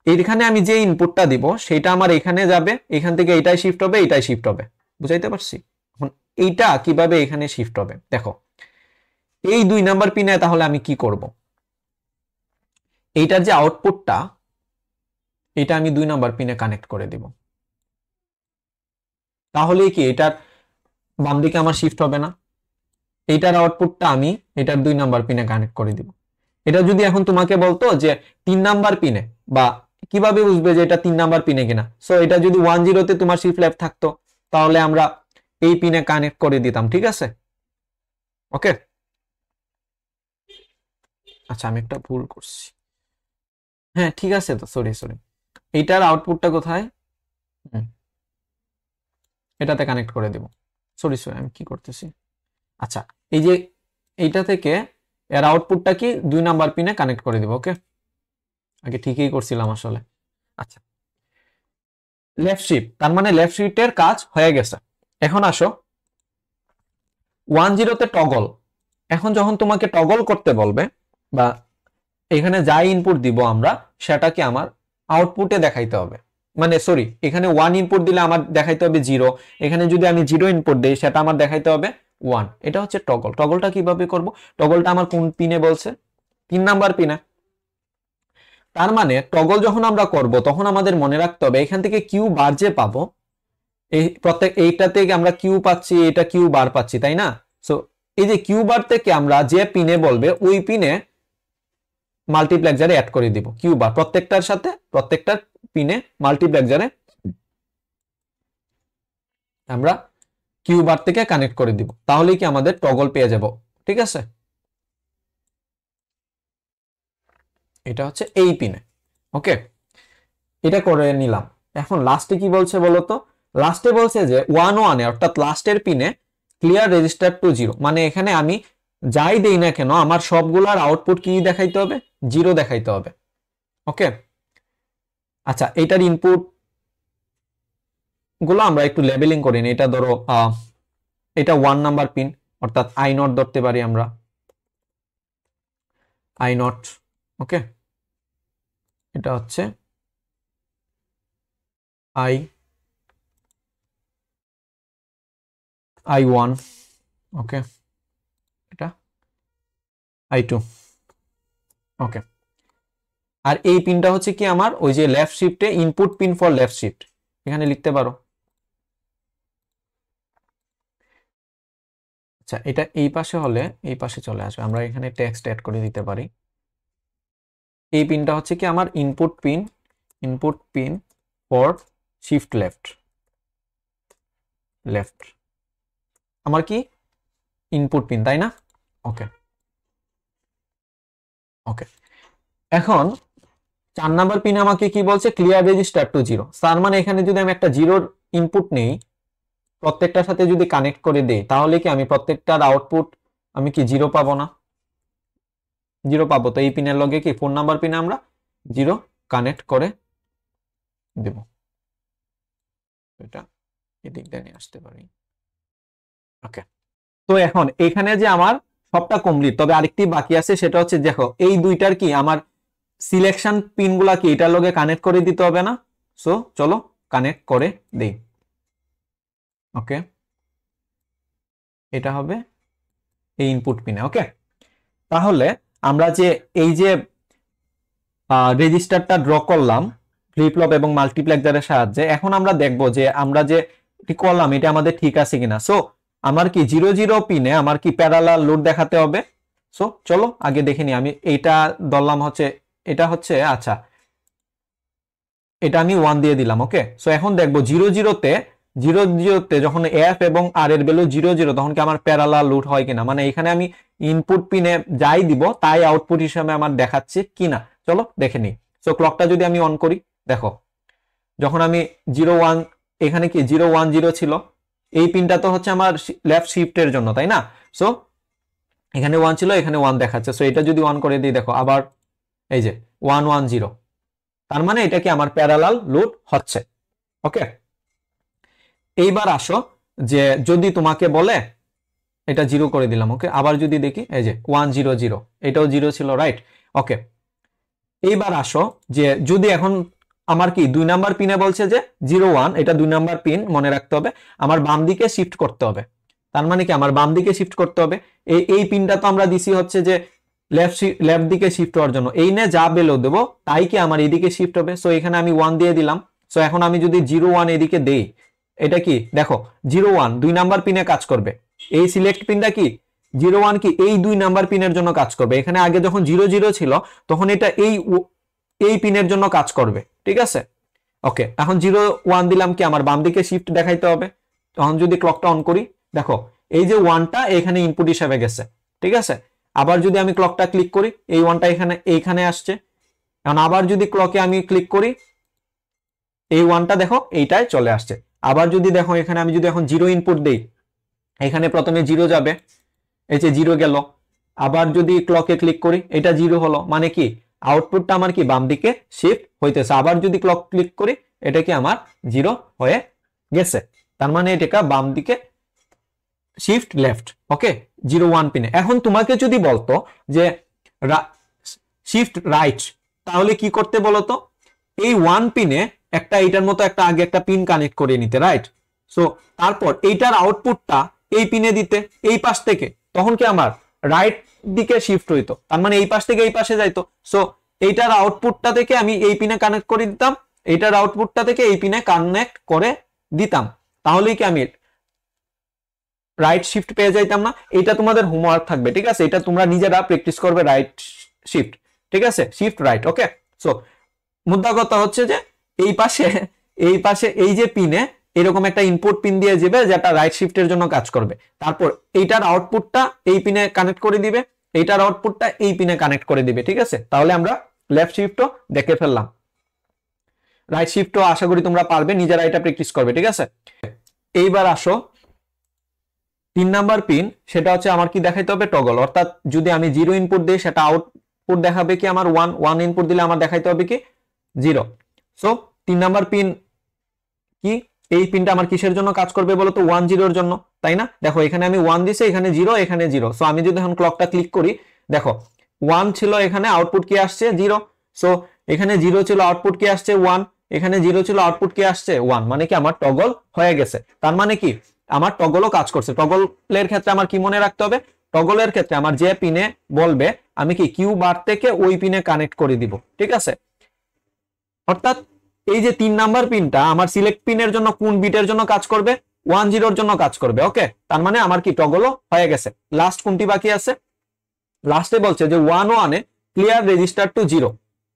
A: এইখানে আমি যে ইনপুটটা দিব সেটা আমার এখানে যাবে, এখান থেকে এটাই শিফট হবে, এটাই শিফট হবে, বুঝাইতে পারছি। এখন এইটা কিভাবে এখানে শিফট হবে দেখো, এই 2 নাম্বার পিনে তাহলে আমি কি করব, এইটার যে আউটপুটটা এটা আমি 2 নাম্বার পিনে কানেক্ট করে দিব, তাহলে কি এটার বাম দিকে আমার শিফট হবে না। এইটার আউটপুটটা আমি এটার 2 নাম্বার পিনে কানেক্ট করে দিব। এটা যদি এখন তোমাকে বলতো যে 3 নাম্বার পিনে, বা কিভাবে বুঝবে যে এটা 3 নাম্বার পিনে কিনা, সো এটা যদি 10 তে তোমার শিফট লেফট থাকতো তাহলে আমরা এই পিনে কানেক্ট করে দিতাম, ঠিক আছে। ওকে, আচ্ছা আমি একটা ভুল করছি, হ্যাঁ ঠিক আছে, তো সরি এইটার আউটপুটটা কোথায়, এটাতে কানেক্ট করে দেব। সরি আমি কি করতেছি, আচ্ছা এই যে এইটা থেকে এর আউটপুটটা কি 2 নাম্বার পিনে কানেক্ট করে দিব। ওকে, আগে ঠিকই করছিলাম আসলে। আচ্ছা, লেফট শিফট, তার মানে লেফট শিফটের কাজ হয়ে গেছে। এখন আসো 10 তে টগল। এখন যখন তোমাকে টগল করতে বলবে, বা এখানে যাই ইনপুট দিব আমরা সেটাকে আমার আউটপুটে দেখাইতে হবে, মানে সরি এখানে 1 ইনপুট দিলে আমার দেখাইতে হবে 0, এখানে যদি আমি 0 ইনপুট দিই সেটা আমার দেখাইতে হবে 1। এটা হচ্ছে টগল। টগলটা কিভাবে করব, টগলটা আমার কোন পিনে বলছে, 3 নাম্বার পিনে। তার মানে টগল যখন আমরা করব তখন আমাদের মনে রাখতে হবে এখান থেকে কিউ বার যে পাবো, এই প্রত্যেক এইটা থেকে আমরা কিউ পাচ্ছি, এটা কিউ বার পাচ্ছি, তাই না। সো এই যে কিউ বার থেকে আমরা যে পিনে বলবে ওই পিনে মাল্টিপ্লেক্সারে অ্যাড করে দিব কিউ বার, প্রত্যেকটার সাথে প্রত্যেকটার পিনে মাল্টিপ্লেক্সারে আমরা কিউ বার থেকে কানেক্ট করে দিব, তাহলেই কি আমাদের টগল পেয়ে যাব, ঠিক আছে। এটা হচ্ছে এই পিনে। ওকে, এটা করে নিলাম। এখন লাস্টে কি বলছে বলতো, লাস্টে বলছে যে 1 অর্থাৎ লাস্টের পিনে ক্লিয়ার রেজিস্টার টু 0, মানে এখানে আমি যাই দেই না কেন আমার সবগুলার আউটপুট কি দেখাইতে হবে, 0 দেখাইতে হবে। ওকে, আচ্ছা এটার ইনপুট গুলো আমরা একটু লেবেলিং করি নি। এটা ধরো এটা 1 নাম্বার পিন, অর্থাৎ i0 ধরতে পারি আমরা, i0। ওকে, এটা হচ্ছে i1। ওকে, এটা i2। ওকে, আর এই পিনটা হচ্ছে কি আমার ওই যে লেফট শিফটে input pin for left shift, এখানে লিখতে পারো। আচ্ছা এটা এই পাশে হলে এই পাশে চলে আসবে, আমরা এখানে টেক্সট অ্যাড করে দিতে পারি। এই পিনটা হচ্ছে কি আমার input pin for shift left আমার কি ইনপুট পিন, তাই না। ওকে ওকে, এখন 4 নাম্বার পিনে আমাকে কি বলছে, ক্লিয়ার রেজিস্টার টু 0। তার মানে এখানে যদি আমি একটা 0 ইনপুট নেই, প্রত্যেকটার সাথে যদি কানেক্ট করে দেই, তাহলে কি আমি প্রত্যেকটার আউটপুট আমি কি 0 পাবো না? 0 পাবো। তো এই পিনের লগে কি 4 নাম্বার পিনে আমরা 0 কানেক্ট করে দেব। এটা এদিক দিয়ে নিয়ে আসতে পারি। ওকে, তো এখন এখানে যে আমার সবটা কমপ্লিট, তবে আরেকটি বাকি আছে, সেটা হচ্ছে দেখো এই দুইটার কি আমার সিলেকশন পিনগুলা কি এটার লগে কানেক্ট করে দিতে হবে না? সো চলো কানেক্ট করে দেই। ওকে, এটা হবে এই ইনপুট পিনে। ওকে, তাহলে আমরা যে এই যে রেজিস্টারটা ড্র করলাম ফ্লিপ ফ্লপ এবং মাল্টিপ্লেক্সারের সাহায্যে, এখন আমরা দেখব যে আমরা যে করলাম এটা আমাদের ঠিক আছে কিনা। সো আমার কি 0 পিনে আমার কি প্যারালাল লোড দেখাতে হবে। সো চলো আগে দেখে নিই। আমি এইটা ধরলাম হচ্ছে, এটা হচ্ছে, আচ্ছা এটা আমি 1 দিয়ে দিলাম। ওকে, সো এখন দেখবো 0 0 তে যখন এফ এবং আর এর ভ্যালু 0 0, তখন কি আমার প্যারালাল লোড হয় কিনা, মানে এখানে আমি ইনপুট পিনে যাই দিব তাই আউটপুট হিসাবে আমার দেখাচ্ছে কিনা। চলো দেখে নিই। সো ক্লকটা যদি আমি অন করি, দেখো যখন আমি 0 1, এখানে কি 0 1 0 ছিল, এই পিনটা তো হচ্ছে আমার লেফট শিফটের জন্য, তাই না? সো এখানে 1 ছিল, এখানে 1 দেখাচ্ছে। সো এটা যদি অন করে দিই, দেখো আবার এই যে 1 1 0, তার মানে এটা কি আমার প্যারালাল লোড হচ্ছে। ওকে, এইবার আসো যে যদি তোমাকে বলে, এটা 0 করে দিলাম। ওকে, আবার যদি দেখি এই যে 1 0 0, এটাও 0 ছিল, রাইট? ওকে, এইবার আসো যে যদি এখন আমার কি 2 নাম্বার পিনে বলছে যে 0 1, এটা 2 নাম্বার পিন, মনে রাখতে হবে আমার বাম দিকে শিফট করতে হবে। তার মানে কি আমার বাম দিকে শিফট করতে হবে। এই পিনটা তো আমরা দিছি হচ্ছে যে লেফট দিকে শিফট হওয়ার জন্য, এই নে যা বেলো দেবো তাই কি আমার এইদিকে শিফট হবে। সো এখানে আমি 1 দিয়ে দিলাম। সো এখন আমি যদি 0 1 এদিকে দেই, এটা কি দেখো 0 1 2 নাম্বার পিনে কাজ করবে। এই সিলেক্ট পিনটা কি 0 1 কি এই 2 নাম্বার পিনের জন্য কাজ করবে। এখানে আগে যখন 0 0 ছিল তখন এটা এই পিনের জন্য কাজ করবে, ঠিক আছে? ওকে, এখন 0 1 দিলাম কি আমার বাম দিকে শিফট দেখাইতে হবে। তখন যদি ক্লকটা অন করি, দেখো এই যে 1টা এখানে ইনপুট হিসেবে গেছে, ঠিক আছে? আবার যদি আমি ক্লকটা ক্লিক করি, এই 1টা এইখানে আসছে। এখন আবার যদি ক্লকে আমি ক্লিক করি, এই 1টা দেখো এইটাই চলে আসছে। আবার যদি দেখো এখানে আমি যদি এখন 0 ইনপুট দেই, এখানে প্রথমে 0 যাবে, এই যে 0 গেল। আবার যদি ক্লকে ক্লিক করি, এটা 0 হলো, মানে কি আউটপুটটা আমার কি বাম দিকে শিফট হইতেছে। আবার যদি ক্লক ক্লিক করি, এটা কি আমার 0 হয়ে গেছে। তার মানে এটা বাম দিকে শিফট লেফট। ওকে, 0 1 পিনে। এখন তোমাকে যদি বলতো যে শিফট রাইট, তাহলে কি করতে বলতো? এই 1 পিনে একটা এটার মতো একটা আগে একটা পিন কানেক্ট করে নিতে, রাইট? সো তারপর এইটার আউটপুটটা এই পিনে দিতে এই পাশ থেকে, তখন কি আমার রাইট দিকে শিফট হইতো। তার মানে এই পাশ থেকে এই পাশে যাইতো। সো এইটার আউটপুটটা থেকে আমি এই পিনে কানেক্ট করে দিতাম, এইটার আউটপুটটা থেকে এই পিনে কানেক্ট করে দিতাম, তাহলেই কি আমি রাইট শিফট পেয়ে যাইতাম না? এটা তোমাদের হোমওয়ার্ক থাকবে, ঠিক আছে? এটা তোমরা নিজেরা প্র্যাকটিস করবে, রাইট শিফট, ঠিক আছে? Shift right. ওকে, সো মুদ্রা কথা হচ্ছে যে এই পাশে এই যে পিনে এরকম একটা ইনপুট পিন দিয়ে যাবে যেটা রাইট শিফটের জন্য কাজ করবে। তারপর এইটার আউটপুটটা এই পিনে কানেক্ট করে দিবে, এইটার আউটপুটটা এই পিনে কানেক্ট করে দিবে, ঠিক আছে? তাহলে আমরা লেফট শিফটও দেখে ফেললাম। রাইট শিফটও আশা করি তোমরা পারবে, নিজেরা এটা প্র্যাকটিস করবে, ঠিক আছে? এইবার আসো 3 নাম্বার পিন, সেটা হচ্ছে আমার কি দেখাইতে হবে? টগল। অর্থাৎ যদি আমি 0 ইনপুট দিই, সেটা আউটপুট দেখাবে কি আমার 1 1 ইনপুট দিলে আমার দেখাইতে হবে কি 0। সো 3 নাম্বার পিন কি, এই পিনটা আমার কিসের জন্য কাজ করবে বলতো? 1 0 এর জন্য, তাই না? দেখো এখানে আমি 1 দিছি, এখানে 0, এখানে 0। সো আমি যদি এখন ক্লকটা ক্লিক করি, দেখো 1 ছিল, এখানে আউটপুট কি আসছে 0। সো এখানে 0 ছিল, আউটপুট কি আসছে 1, এখানে 0 ছিল, আউটপুট কি আসছে 1, মানে কি আমার টগল হয়ে গেছে। তার মানে কি আমার টগলও কাজ করছে। টগলের ক্ষেত্রে আমার কি মনে রাখতে হবে? টগলের ক্ষেত্রে আমার যে পিনে বলবে আমি কি কিউ বার থেকে ওই পিনে কানেক্ট করে দিব, ঠিক আছে? অর্থাৎ এই যে 3 নাম্বার পিনটা আমার সিলেক্ট পিনের জন্য কোন বিটের জন্য কাজ করবে? 1 0 এর জন্য কাজ করবে। ওকে, তার মানে আমার কি টগলও হয়ে গেছে। লাস্ট কোনটি বাকি আছে? লাস্টে বলছে যে 1 1 এ ক্লিয়ার রেজিস্টার টু 0।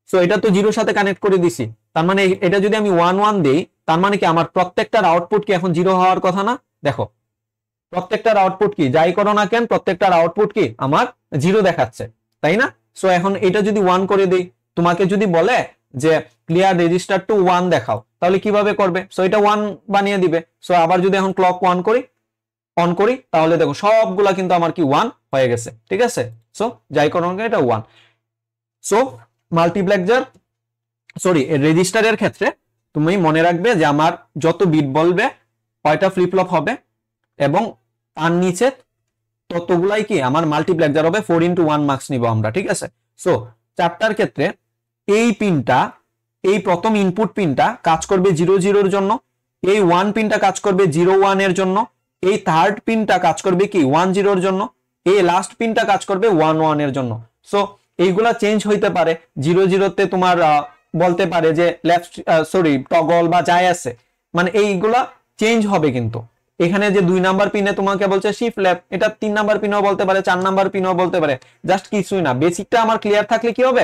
A: সো এটা তো 0 সাথে কানেক্ট করে দিছি। তার মানে এটা যদি আমি 1 1 দেই, তার মানে কি আমার প্রত্যেকটার আউটপুট কি এখন 0 হওয়ার কথা না? দেখো প্রত্যেকটার আউটপুট কি যাই করো না কেন, প্রত্যেকটার আউটপুট কি আমার 0 দেখাচ্ছে, তাই না? সো এখন এটা যদি 1 করে দেই, তোমাকে যদি বলে যে ক্লিয়ার রেজিস্টার টু 1 দেখাও, তাহলে কিভাবে করবে? সো এটা 1 বানিয়ে দিবে। সো আবার যদি এখন ক্লক অন করি তাহলে দেখো সবগুলা কিন্তু আমার কি 1 হয়ে গেছে, ঠিক আছে। সো যাই করো এটা 1। সো মাল্টিপ্লেক্সার রেজিস্টারের ক্ষেত্রে তুমি মনে রাখবে যে আমার যত বিট বলবে কয়টা ফ্লিপ ফ্লপ হবে এবং তার নিচে ততগুলাই কি আমার মাল্টিপ্লেক্সার হবে। 4x1 মার্কস নিব আমরা, ঠিক আছে। সো চারটার ক্ষেত্রে এই পিনটা, এই প্রথম ইনপুট পিনটা কাজ করবে 0 0 জন্য, এই 1 পিনটা কাজ করবে 0 1 এর জন্য, এই থার্ড পিনটা কাজ করবে কি 1 0 জন্য, এই লাস্ট পিনটা কাজ করবে 1 1 এর জন্য। সো এইগুলা চেঞ্জ হইতে পারে। 0 0 তে তোমার বলতে পারে যে লেফট টগল বা যাই আছে, মানে এইগুলা চেঞ্জ হবে। কিন্তু এখানে যে 2 নাম্বার পিনে তোমাকে বলছে শিফট লেফট, এটা 3 নাম্বার পিনও বলতে পারে, 4 নাম্বার পিনও বলতে পারে। জাস্ট কিছুই না, বেসিকটা আমার ক্লিয়ার থাকলে কি হবে,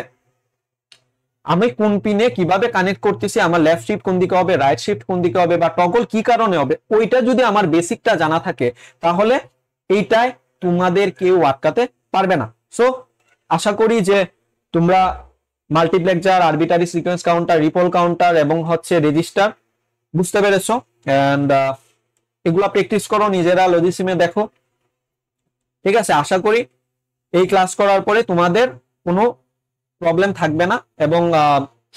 A: আমি কোন পিনে কিভাবে কানেক্ট করতেছি, আমার লেফট শিফট কোন দিকে হবে, রাইট শিফট কোন দিকে হবে, বা টগল কি কারণে হবে, ওইটা যদি আমার বেসিকটা জানা থাকে তাহলে এইটাই তোমাদের কেউ আটকাতে পারবে না। সো আশা করি যে তোমরা multiplexer, arbitrary sequence counter, ripple counter এবং হচ্ছে রেজিস্টার বুঝতে পেরেছো। এন্ড এগুলা প্র্যাকটিস করো, নিজেরা লজিসিমে দেখো, ঠিক আছে। আশা করি এই ক্লাস করার পরে তোমাদের কোনো প্রবলেম থাকবে না এবং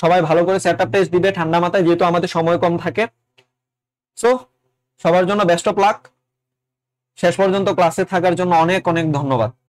A: সবাই ভালো করে সেটআপ টেস্ট দিবে ঠান্ডা মাথায়, যেহেতু আমাদের সময় কম থাকে। সো সবার জন্য বেস্ট অফ লাক। শেষ পর্যন্ত ক্লাসে থাকার জন্য অনেক অনেক ধন্যবাদ।